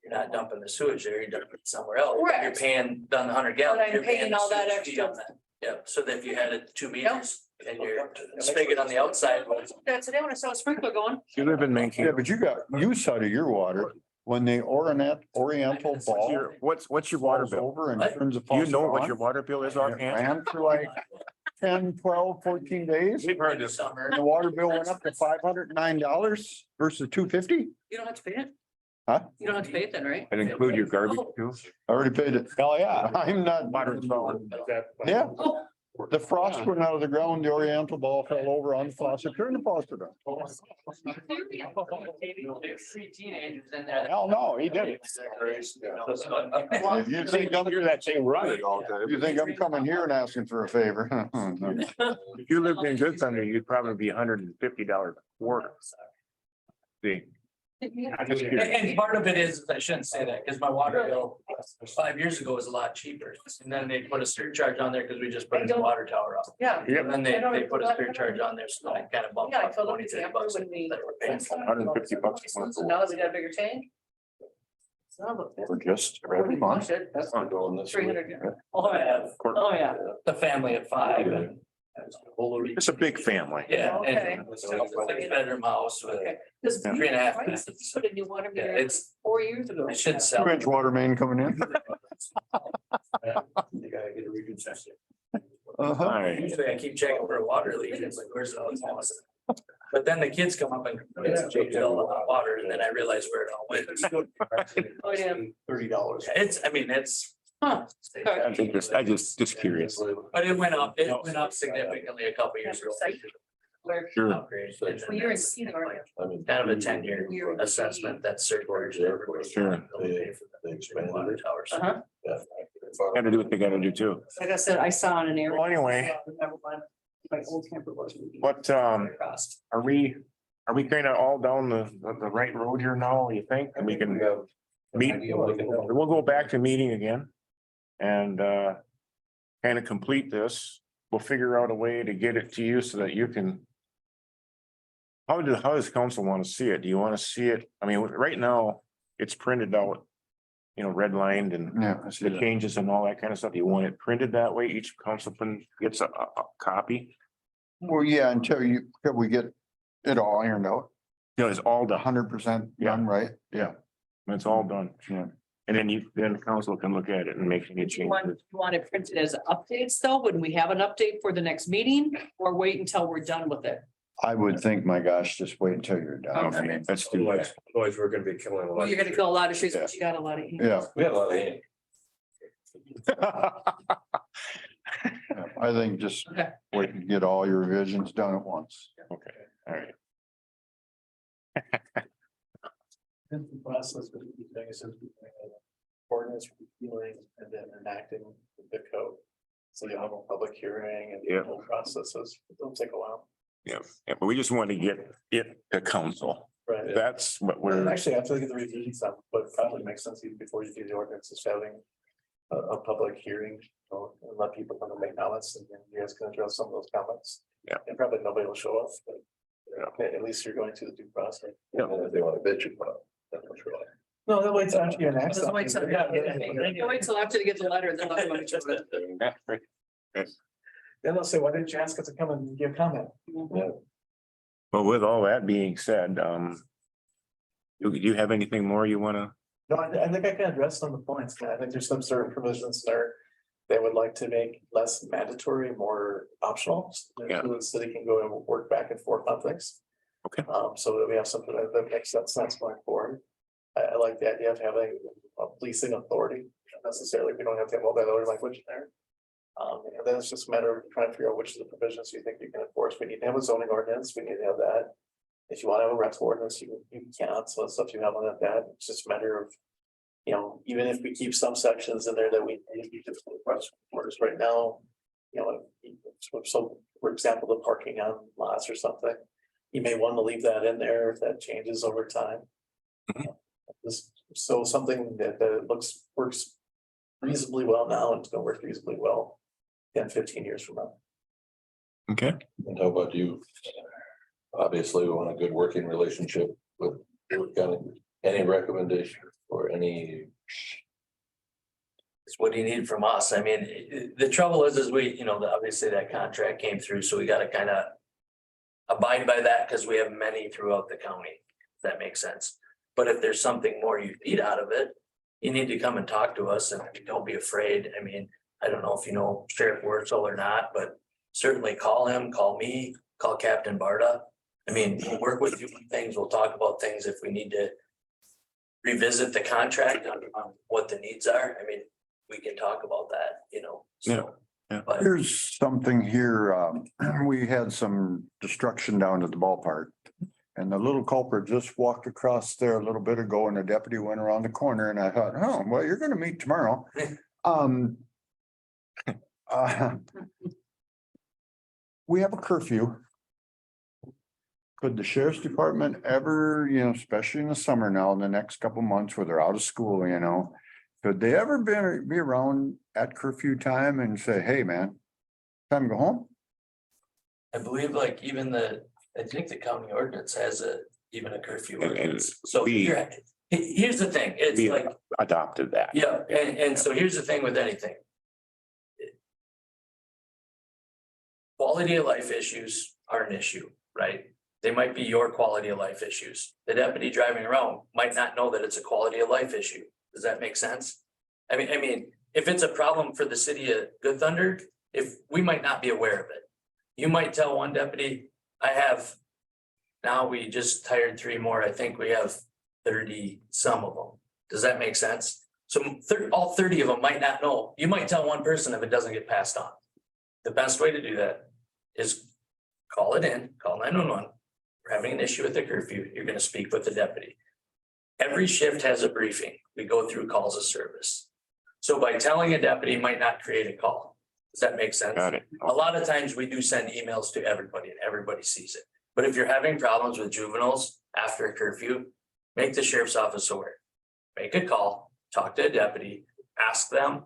You're not dumping the sewage there, you're dumping it somewhere else. You're Correct. paying done the 100 gallons. But I'm you're paying the all that sewage fee extra. on that. Yeah, so that if you had it 2 meters and your spigot on the outside was. That's today when I saw a sprinkler going. You live in Mankato. Yeah, but you got use out of your water when the Oriental ball What's your water falls bill? over and What? turns the Do you faucet know what on. your water bill is And it offhand? ran for like 10, 12, 14 days. We've heard this. Summer. And the water bill went up to $509 versus $250. You don't have to pay it? Huh? You don't have to pay it then, right? And include your garbage too. I already paid it. Oh, yeah. I'm not. Yeah, Oh, the frost went out of the ground, the oriental ball fell over on the faucet, turn the faucet on. Three teenagers in there. Hell no, he did it. You think I'm, Hear that thing running all the time. you think I'm coming here and asking for a favor? If you lived in Good Thunder, you'd probably be $150 a quarter. See, And part of it is, I shouldn't say that, because my water bill 5 years ago was a lot cheaper. And then they put a surcharge on there because we just put a new water tower up. yeah. Yep. And then they put a surcharge on there, so I kind of bumped Yeah, I up filled up 23 the bucks. when we. that we're paying for. $150 a month. So now they got a bigger tank? So, but For just every month. That's I'm going this way. 300. Oh, yeah, Oh, yeah. the family of five and. It's a big family. Yeah, Okay. and it's a 6-bedroom house with, Okay. Because Yeah. 3.5 Right, minutes. you put a new water Yeah, meter it's, 4 years ago. it should sell. 2-inch water main coming in. You gotta get a reconstruction. Uh-huh. All right. Usually I keep checking for a water leak. It's like, where's the house? But then the kids come up and change all the hot water and then I realize where it all went. Oh, yeah. $30. It's, I mean, it's. Huh. I just curious. But it went up significantly a couple years ago. Where, Sure. Upgrade. well, you're in Cedar, aren't you? I mean. Kind of a 10-year assessment that's surcharged. everybody. Sure. They expanded Water it. towers. Uh-huh. Yeah. Gotta do what they gotta do too. Like I said, I saw in an area. Well, anyway. Remember when my old camper was. What, Cost. are we kind of all down the right road here now, you think? And we can meet, we'll go back to meeting again. And kind of complete this. We'll figure out a way to get it to you so that you can. How does council want to see it? Do you want to see it? I mean, right now, it's printed out. You know, redlined and Yeah, I see the that. changes and all that kind of stuff. You want it printed that way? Each councilman gets a copy? Well, yeah, until we get it all ironed out, You know, it's all done. 100% done, right? Yeah. It's all done. Yeah. And then council can look at it and make any You want, changes. you want it printed as updates though? When we have an update for the next meeting or wait until we're done with it? I would think, my gosh, just wait until you're done. I Okay, mean, let's do that. Otherwise, we're gonna be killing. a lot Well, of you're gonna trees. kill a lot of trees, but you got a lot of. yeah, We had a lot of ink. I think just Okay. wait and get all your revisions done at once. Okay, all right. The process of these things is ordinance repealing and then enacting the code. So you have a public hearing and Yeah. the whole processes. It'll take a while. Yeah, but we just want to get it to council. Right. That's what Well, we're, actually, after they get the revision stuff, but probably makes sense even before you do the ordinance, is having a public hearing. And let people come and make comments and then you guys can address some of those comments. Yeah. And probably nobody will show up, but at least you're going through the due process. And if they want to bitch about it, that's what's really. No, that waits after you enact Just wait till- something. Yeah. Wait till after they get the letter, then they'll want to. yeah, right. Then they'll say, why didn't you ask us to come and give comment? Well, with all that being said, do you have anything more you want to? No, I think I can address some of the points. I think there's some certain provisions there. They would like to make less mandatory, more optional. Yeah. So the city can go and work back and forth on things. Okay. So that we have something that makes sense going forward. I like the idea of having a policing authority, not necessarily, we don't have to have all that other language in there. And then it's just a matter of trying to figure out which of the provisions you think you can enforce. We need to have a zoning ordinance, we need to have that. If you want to have a rental ordinance, you can, so that's stuff you have on that, it's just a matter of. You know, even if we keep some sections in there that we need to request orders right now. You know, so for example, the parking on lots or something. You may want to leave that in there if that changes over time. So something that works reasonably well now and it's gonna work reasonably well 10-15 years from now. Okay. And how about you? Obviously, we want a good working relationship with Fort County. Any recommendation or any? It's what do you need from us? I mean, the trouble is we, you know, obviously that contract came through, so we gotta kind of. Abide by that because we have many throughout the county, if that makes sense. But if there's something more you need out of it, you need to come and talk to us and don't be afraid. I mean, I don't know if you know Sheriff Wurzel or not, but certainly call him, call me, call Captain Barta. I mean, we'll work with you on things, we'll talk about things if we need to revisit the contract on what the needs are. I mean, we can talk about that, you know, so. But Here's something here, we had some destruction down at the ballpark. And the little culprit just walked across there a little bit ago and the deputy went around the corner and I thought, oh, well, you're gonna meet tomorrow. uh, We have a curfew. Could the sheriff's department ever, you know, especially in the summer now, in the next couple months where they're out of school, you know? Could they ever be around at curfew time and say, hey, man, time to go home? I believe like even I think the county ordinance has even a curfew And ordinance. So we- here's the thing, it's We like, adopted that. yeah, and so here's the thing with anything. Quality of life issues are an issue, right? They might be your quality of life issues. The deputy driving around might not know that it's a quality of life issue. Does that make sense? I mean, if it's a problem for the city of Good Thunder, if we might not be aware of it. You might tell one deputy, now we just hired 3 more. I think we have 30 some of them. Does that make sense? So all 30 of them might not know. You might tell one person if it doesn't get passed on. The best way to do that is call it in, call 911. We're having an issue with the curfew. You're gonna speak with the deputy. Every shift has a briefing. We go through calls of service. So by telling a deputy might not create a call. Does that make sense? Got it. A lot of times we do send emails to everybody and everybody sees it. But if you're having problems with juveniles after a curfew, make the sheriff's office aware. Make a call, talk to a deputy, ask them,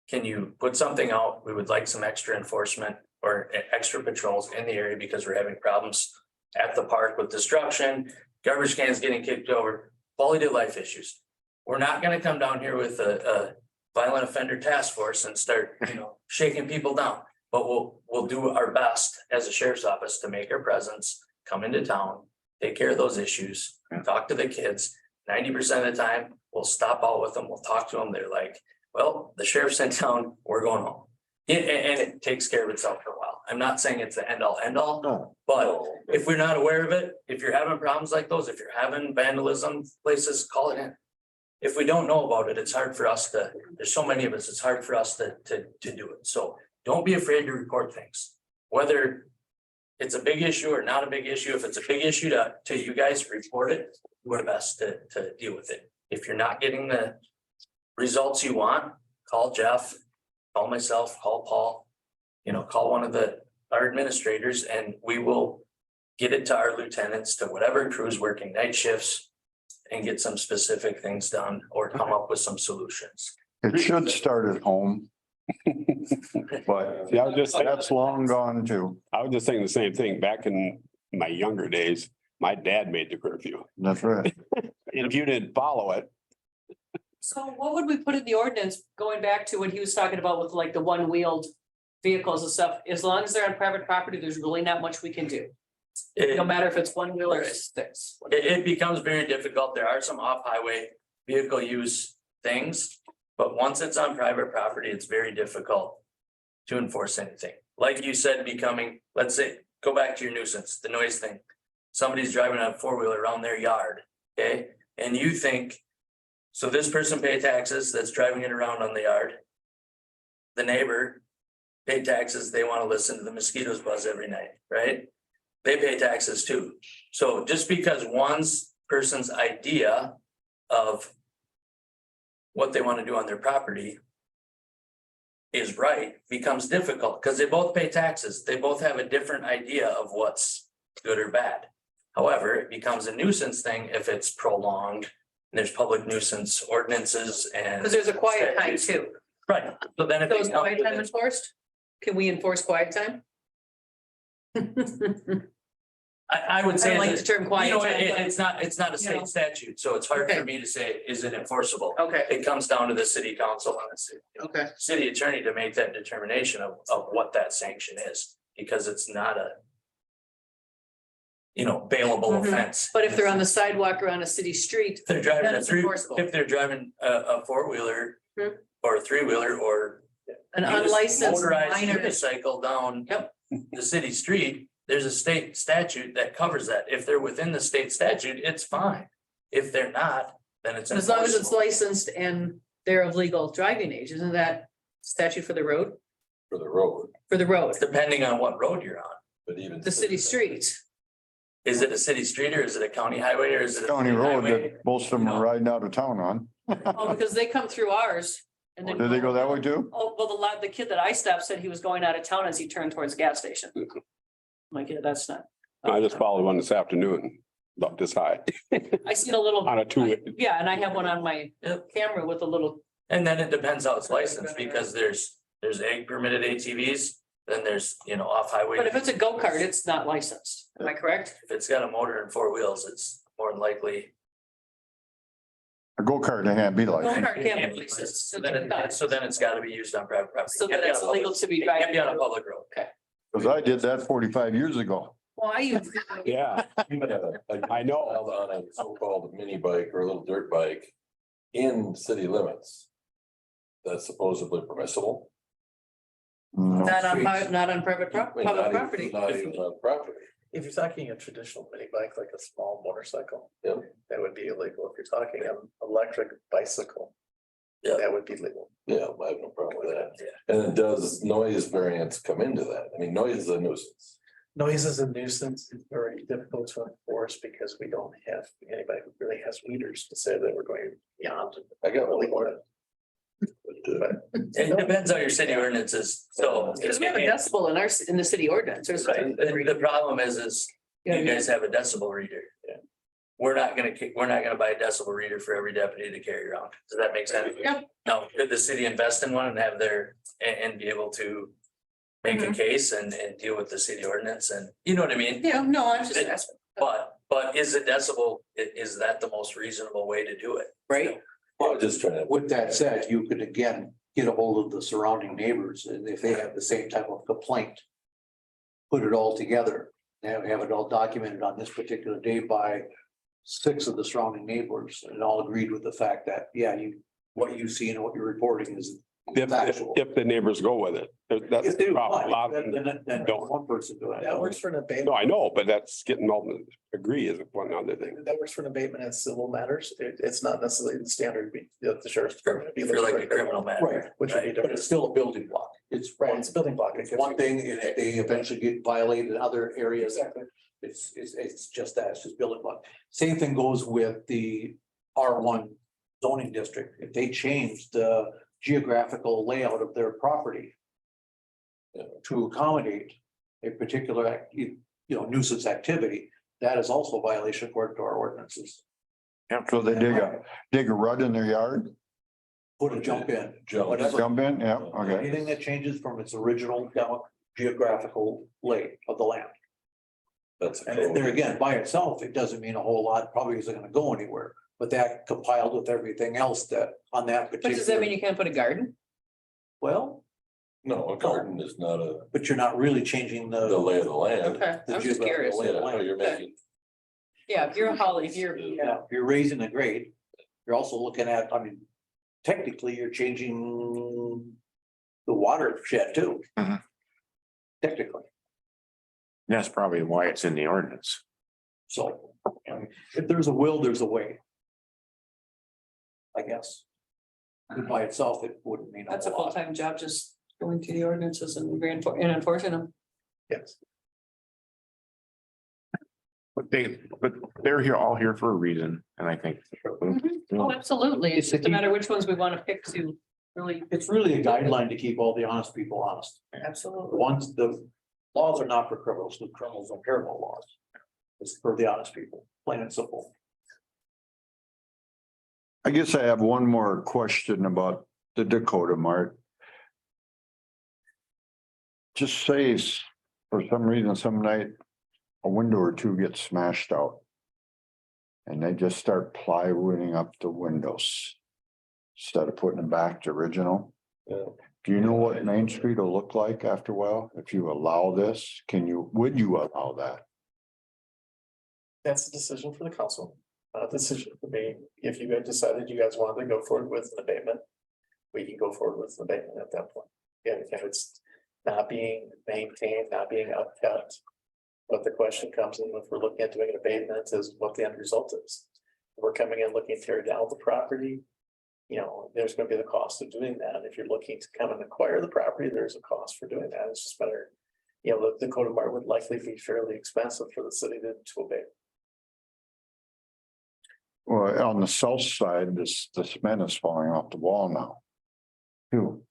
can you put something out? We would like some extra enforcement or extra patrols in the area because we're having problems at the park with destruction, garbage cans getting kicked over, quality of life issues. We're not gonna come down here with a violent offender task force and start, shaking people down. But we'll do our best as a sheriff's office to make our presence, come into town, take care of those issues, talk to the kids. 90% of the time, we'll stop out with them, we'll talk to them. They're like, well, the sheriff's in town, we're going home. And it takes care of itself for a while. I'm not saying it's the end all. No. But if we're not aware of it, if you're having problems like those, if you're having vandalism places, call it in. If we don't know about it, it's hard for us there's so many of us, it's hard for us to do it. So don't be afraid to report things. Whether it's a big issue or not a big issue, if it's a big issue to you guys, report it. We're the best to deal with it. If you're not getting the results you want, call Jeff, call myself, call Paul, call one of our administrators, and we will get it to our lieutenants, to whatever crew's working night shifts, and get some specific things done or come up with some solutions. It should start at home. But Yeah, I was just, that's long gone too. I was just saying the same thing. Back in my younger days, my dad made the curfew. That's right. And if you didn't follow it, So what would we put in the ordinance, going back to what he was talking about with like the one-wheeled vehicles and stuff? As long as they're on private property, there's really not much we can do. No matter if it's one wheel or six. It becomes very difficult. There are some off-highway vehicle use things, but once it's on private property, it's very difficult to enforce anything. Like you said, let's say, go back to your nuisance, the noise thing. Somebody's driving a 4-wheeler around their yard, okay? And you think, so this person paid taxes that's driving it around on the yard. The neighbor paid taxes, they want to listen to the mosquitoes buzz every night, right? They pay taxes too. So just because one person's idea of what they want to do on their property is right, becomes difficult because they both pay taxes. They both have a different idea of what's good or bad. However, it becomes a nuisance thing if it's prolonged and there's public nuisance ordinances and. Because there's a quiet time too. Right, so then if. Those quiet time enforced? Can we enforce quiet time? I would I say. don't like that, the term quiet time, but- It's not a You know. state statute, so it's hard Okay. for me to say, is it enforceable? Okay, It comes down to the city council and the okay. city attorney to make that determination of what that sanction is, because it's not a bailable Mhm. offense. But if they're on the sidewalk or on a city street, If they're driving then a it's three, enforceable. if they're driving a 4-wheeler Hmm. or a 3-wheeler or An unlicensed motorized minor. unicycle down Yep. the city street, there's a state statute that covers that. If they're within the state statute, it's fine. If they're not, then it's. As long as it's enforceable. licensed and they're of legal driving age, isn't that statute for the road? For the road, For the road, Depending on what road you're on. but even. the city streets. Is it a city street or is it a county highway or is it? a County state road highway? that most of them are riding out of town on. Oh, because they come through ours. And then. Did they go that way too? Oh, well, the kid that I stopped said he was going out of town as he turned towards the gas station. I'm like, yeah, that's not. I just followed one this afternoon, about this high, I seen a little. on a two. Yeah, and I have one on my camera with a little, And then it depends how it's licensed because there's ag permitted ATVs, then there's, off highway. but if it's a go-kart, it's not licensed. Am I correct? If it's got a motor and four wheels, it's more than likely. A go-kart, they can't be like. Go-kart can't be licensed. So then it's gotta be used on private property. So Can't then be it's on a illegal public- to be it Can't driving. be on a public road. Cause I did that 45 years ago. Why you? Yeah, I know. On a so-called mini bike or a little dirt bike in city limits. That's supposedly permissible. No. Not on private I mean, public not even- property. Not even on property. If you're talking a traditional mini bike, like a small motorcycle. Yep. That would be illegal. If you're talking an electric bicycle. Yeah. That would be legal. Yeah, I have no problem with that. And does noise variance come into that? I mean, noise is a nuisance. Noise is a nuisance. It's very difficult to enforce because we don't have anybody who really has meters to say that we're going beyond. I got one. It depends on your city ordinances, so. Because we have a decibel in the city ordinance. There's. Right, the problem is Yeah, you guys have a decibel reader. Yeah. We're not gonna buy a decibel reader for every deputy to carry around. Does that make sense? Yeah. No, could the city invest in one and have and be able to make a case and deal with the city ordinance and, you know what I mean? Yeah, no, I was just asking, But is a decibel, is that the most reasonable way to do it? right? I'm just trying to. With that said, you could again get a hold of the surrounding neighbors and if they have the same type of complaint. Put it all together, have it all documented on this particular day by 6 of the surrounding neighbors and all agreed with the fact that, yeah, what you see and what you're reporting is factual. If the neighbors go with it, that's If they the problem. A lot reply, of them then don't. one person do it. That works for an abatement. No, I know, but that's getting all the agree is one other thing. That works for an abatement in civil matters. It's not necessarily the standard that the sheriff's department. If you're like a criminal matter. Right, Which would be but different. it's still a building block. It's Right, it's a building block. It's one thing, and if they eventually get violated in other areas, Exactly. it's just that, it's just building block. Same thing goes with the R1 zoning district. If they change the geographical layout of their property to accommodate a particular, nuisance activity, that is also a violation according to our ordinances. So they dig a rut in their yard, Put a jump in. Jump. Whatever. jump in, yeah, okay. Anything that changes from its original geographical lay of the land. That's. And there again, by itself, it doesn't mean a whole lot, probably isn't gonna go anywhere, but that compiled with everything else that on that But does that mean particular. you can't put a garden? Well, No, a garden is not but you're not really changing the the. lay of the land. Okay, the I'm just curious. geographical lay of the Yeah, no, land. you're making, Yeah, if you're a Holly, if you're, Yeah, if you're raising a grade, you're also looking at, technically, you're changing the watershed too. Mhm. Technically, That's probably why it's in the ordinance. so, if there's a will, there's a way. I guess. And by itself, it wouldn't mean. that's a whole lot. full-time job, just going through the ordinances and enforcing them. Yes. But they're here, all here for a reason, and I think. Oh, absolutely. It's just a matter which ones we want to pick to really. It's really a guideline to keep all the honest people honest. Absolutely. Once the laws are not for criminals, the criminals don't care about laws. It's for the honest people, plain and simple. I guess I have one more question about the Dakota Mart. Just say for some reason, some night, a window or two gets smashed out. And they just start plywooding up the windows. Instead of putting them back to original. Yeah. Do you know what Main Street will look like after a while? If you allow this, would you allow that? That's a decision for the council, not a decision for me. If you guys decided you guys wanted to go forward with an abatement, we can go forward with an abatement at that point. Yeah, if it's not being maintained, not being upkept. But the question comes in, if we're looking at doing an abatement, is what the end result is. If we're coming in looking to tear down the property. You know, there's gonna be the cost of doing that. If you're looking to come and acquire the property, there's a cost for doing that. It's just better. You know, the Dakota Mart would likely be fairly expensive for the city to abate. Well, on the south side, the cement is falling off the wall now. Too.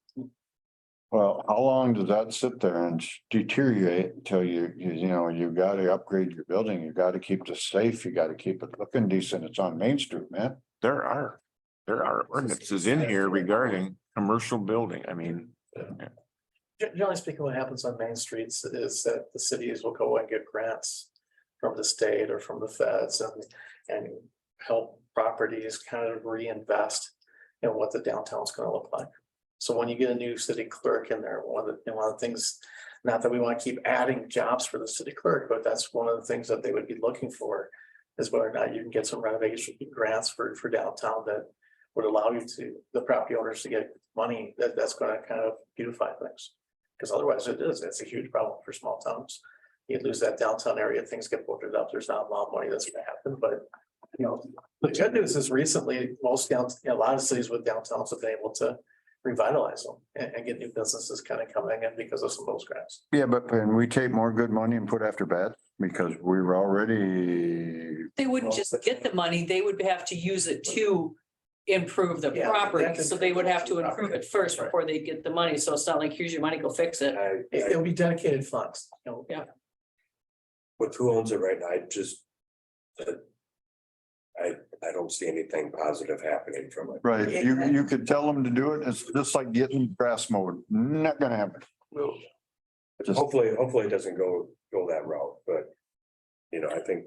Well, how long does that sit there and deteriorate until you gotta upgrade your building, you gotta keep it safe, you gotta keep it looking decent, it's on Main Street, man. There are ordinances in here regarding commercial building. I mean, Generally speaking, what happens on main streets is that the cities will go and get grants from the state or from the feds and help properties kind of reinvest in what the downtown's gonna look like. So when you get a new city clerk in there, one of the things, not that we want to keep adding jobs for the city clerk, but that's one of the things that they would be looking for is whether or not you can get some renovation grants for downtown that would allow the property owners to get money that's gonna kind of beautify things. Because otherwise it's a huge problem for small towns. You lose that downtown area, things get bolted up, there's not a lot of money that's gonna happen, but. You know, the good news is recently, a lot of cities with downtowns have been able to revitalize them and get new businesses kind of coming in because of some of those grants. Yeah, but can we take more good money and put after bad? Because we were already, They wouldn't just get the money, they would have to use it to improve the Yeah, property. that can- So they would have to improve it first Right. before they get the money. So it's not like, here's your money, go fix it. It'll be dedicated funds, you know. Yeah. With who owns it right now, I don't see anything positive happening from it. right, you could tell them to do it, it's just like getting grass mowed, not gonna happen. Just- Hopefully it doesn't go that route, but. You know, I think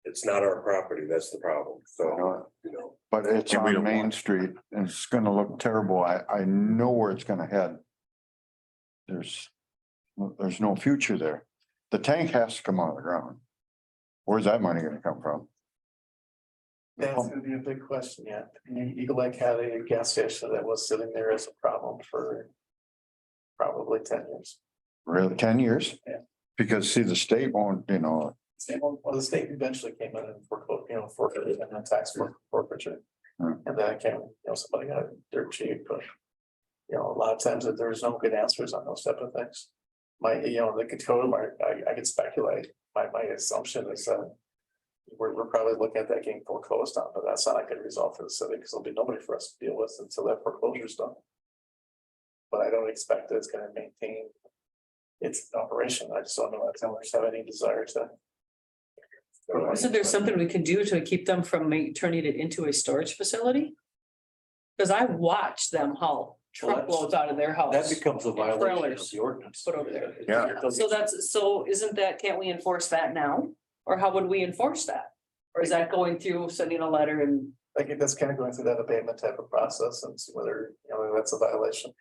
it's not our property, that's the problem, so, you know. But it's Yeah, we on don't Main want- Street and it's gonna look terrible. I know where it's gonna head. There's no future there. The tank has to come out of the ground. Where's that money gonna come from? That's gonna be a big question, yeah. Eagle Lake had a gas station that was sitting there as a problem for probably 10 years. Really, 10 years? Yeah. Because see, the state won't, Well, the state eventually came in and forfeited and tax forfeiture. Hmm. And then it came, somebody got dirt cheap, but. A lot of times that there's no good answers on those type of things. The Dakota Mart, I could speculate, my assumption is that. We're probably looking at that getting foreclosed on, but that's not a good result for the city, because there'll be nobody for us to deal with until that foreclosure is done. But I don't expect that it's gonna maintain its operation. I just don't know if owners have any desire to. Isn't there something we can do to keep them from turning it into a storage facility? Because I watched them haul truckloads out of their house. That becomes a violation of trailers the ordinance. put over there. Yeah. So isn't that, can't we enforce that now? Or how would we enforce that? Or is that going through sending a letter and, I think that's kind of going through that abatement type of process and see whether, that's a violation.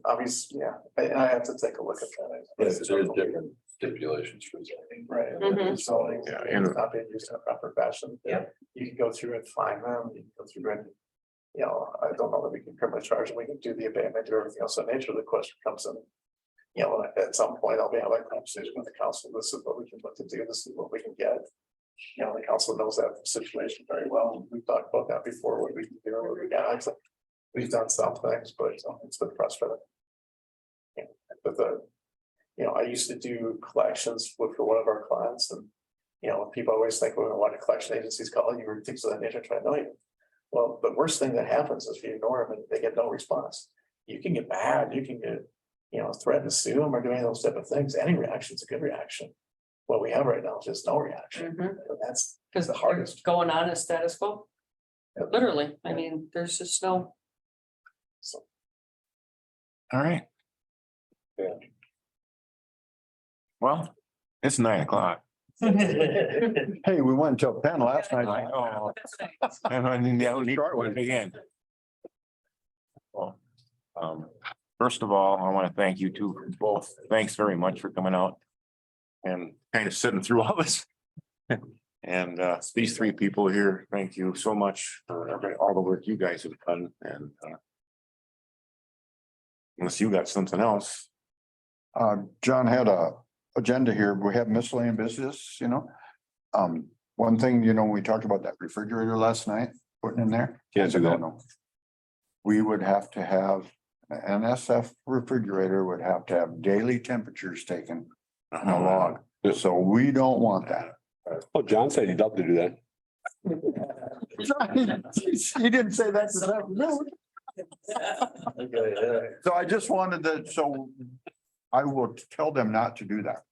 Obviously, yeah, I have to take a look at that. There's different stipulations for that. Right. Mhm. Zoning, Yeah, it's not being used in a proper fashion. Yeah. You can go through and find them, you can go through and, I don't know that we can criminally charge them, we can do the abatement, do everything else of nature, the question comes in. At some point, I'll be having a conversation with the council, this is what we can look to do, this is what we can get. The council knows that situation very well, we've talked about that before, what we can do, what we got. We've done some things, but it's been frustrating. But I used to do collections for one of our clients and, people always think, well, why do collection agencies call you or things of that nature, try to know you. Well, the worst thing that happens is if you ignore them and they get no response, you can get mad, you can get, threaten to sue them or doing those type of things. Any reaction is a good reaction. What we have right now is just no reaction. And that's because the hardest. going on as status quo? Literally, I mean, there's just no. all right. Yeah. Well, it's 9:00. Hey, we went until 10 last night. I know. And I need to Short one. again. Well, first of all, I want to thank you two both. Thanks very much for coming out. And kind of sitting through all this. And these three people here, thank you so much for all the work you guys have done and unless you got something else. John had a agenda here. We have miscellaneous business, you know. One thing, you know, we talked about that refrigerator last night, putting in there. Can't do that. We would have to have, an NSF refrigerator would have to have daily temperatures taken on a log. So we don't want that. Oh, John said he'd love to do that. He didn't say that this afternoon. So I just wanted to, so I will tell them not to do that.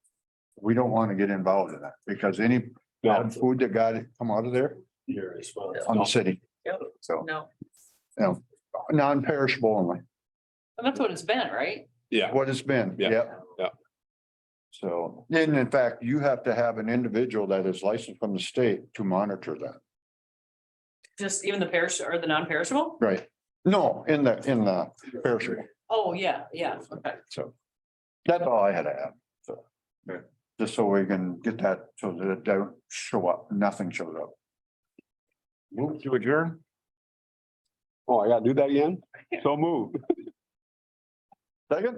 We don't want to get involved in that because any bad food that got it come out of there Here as well. on the city. Yep. So, No, you know, non-perishable only, and that's what it's been, right? Yeah, what it's been. Yeah. Yep. Yeah. So, and in fact, you have to have an individual that is licensed from the state to monitor that. Just even the or the non-perishable? Right. No, in the perishable. Oh, yeah, okay. So that's all I had to add. So. Just so we can get that so that it don't show up, nothing shows up. Move to adjourn. oh, I gotta do that again? So move. Second,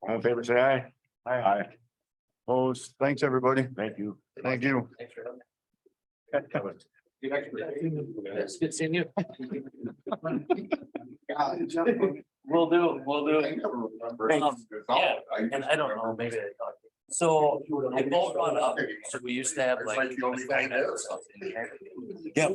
All in favor, say aye. aye. Opposed, Thanks, everybody. thank you. Thank you. Thanks for having me. It's good seeing you. We'll do. Yeah, and I don't know, maybe I talked. So I both brought up, so we used to have like. Yeah.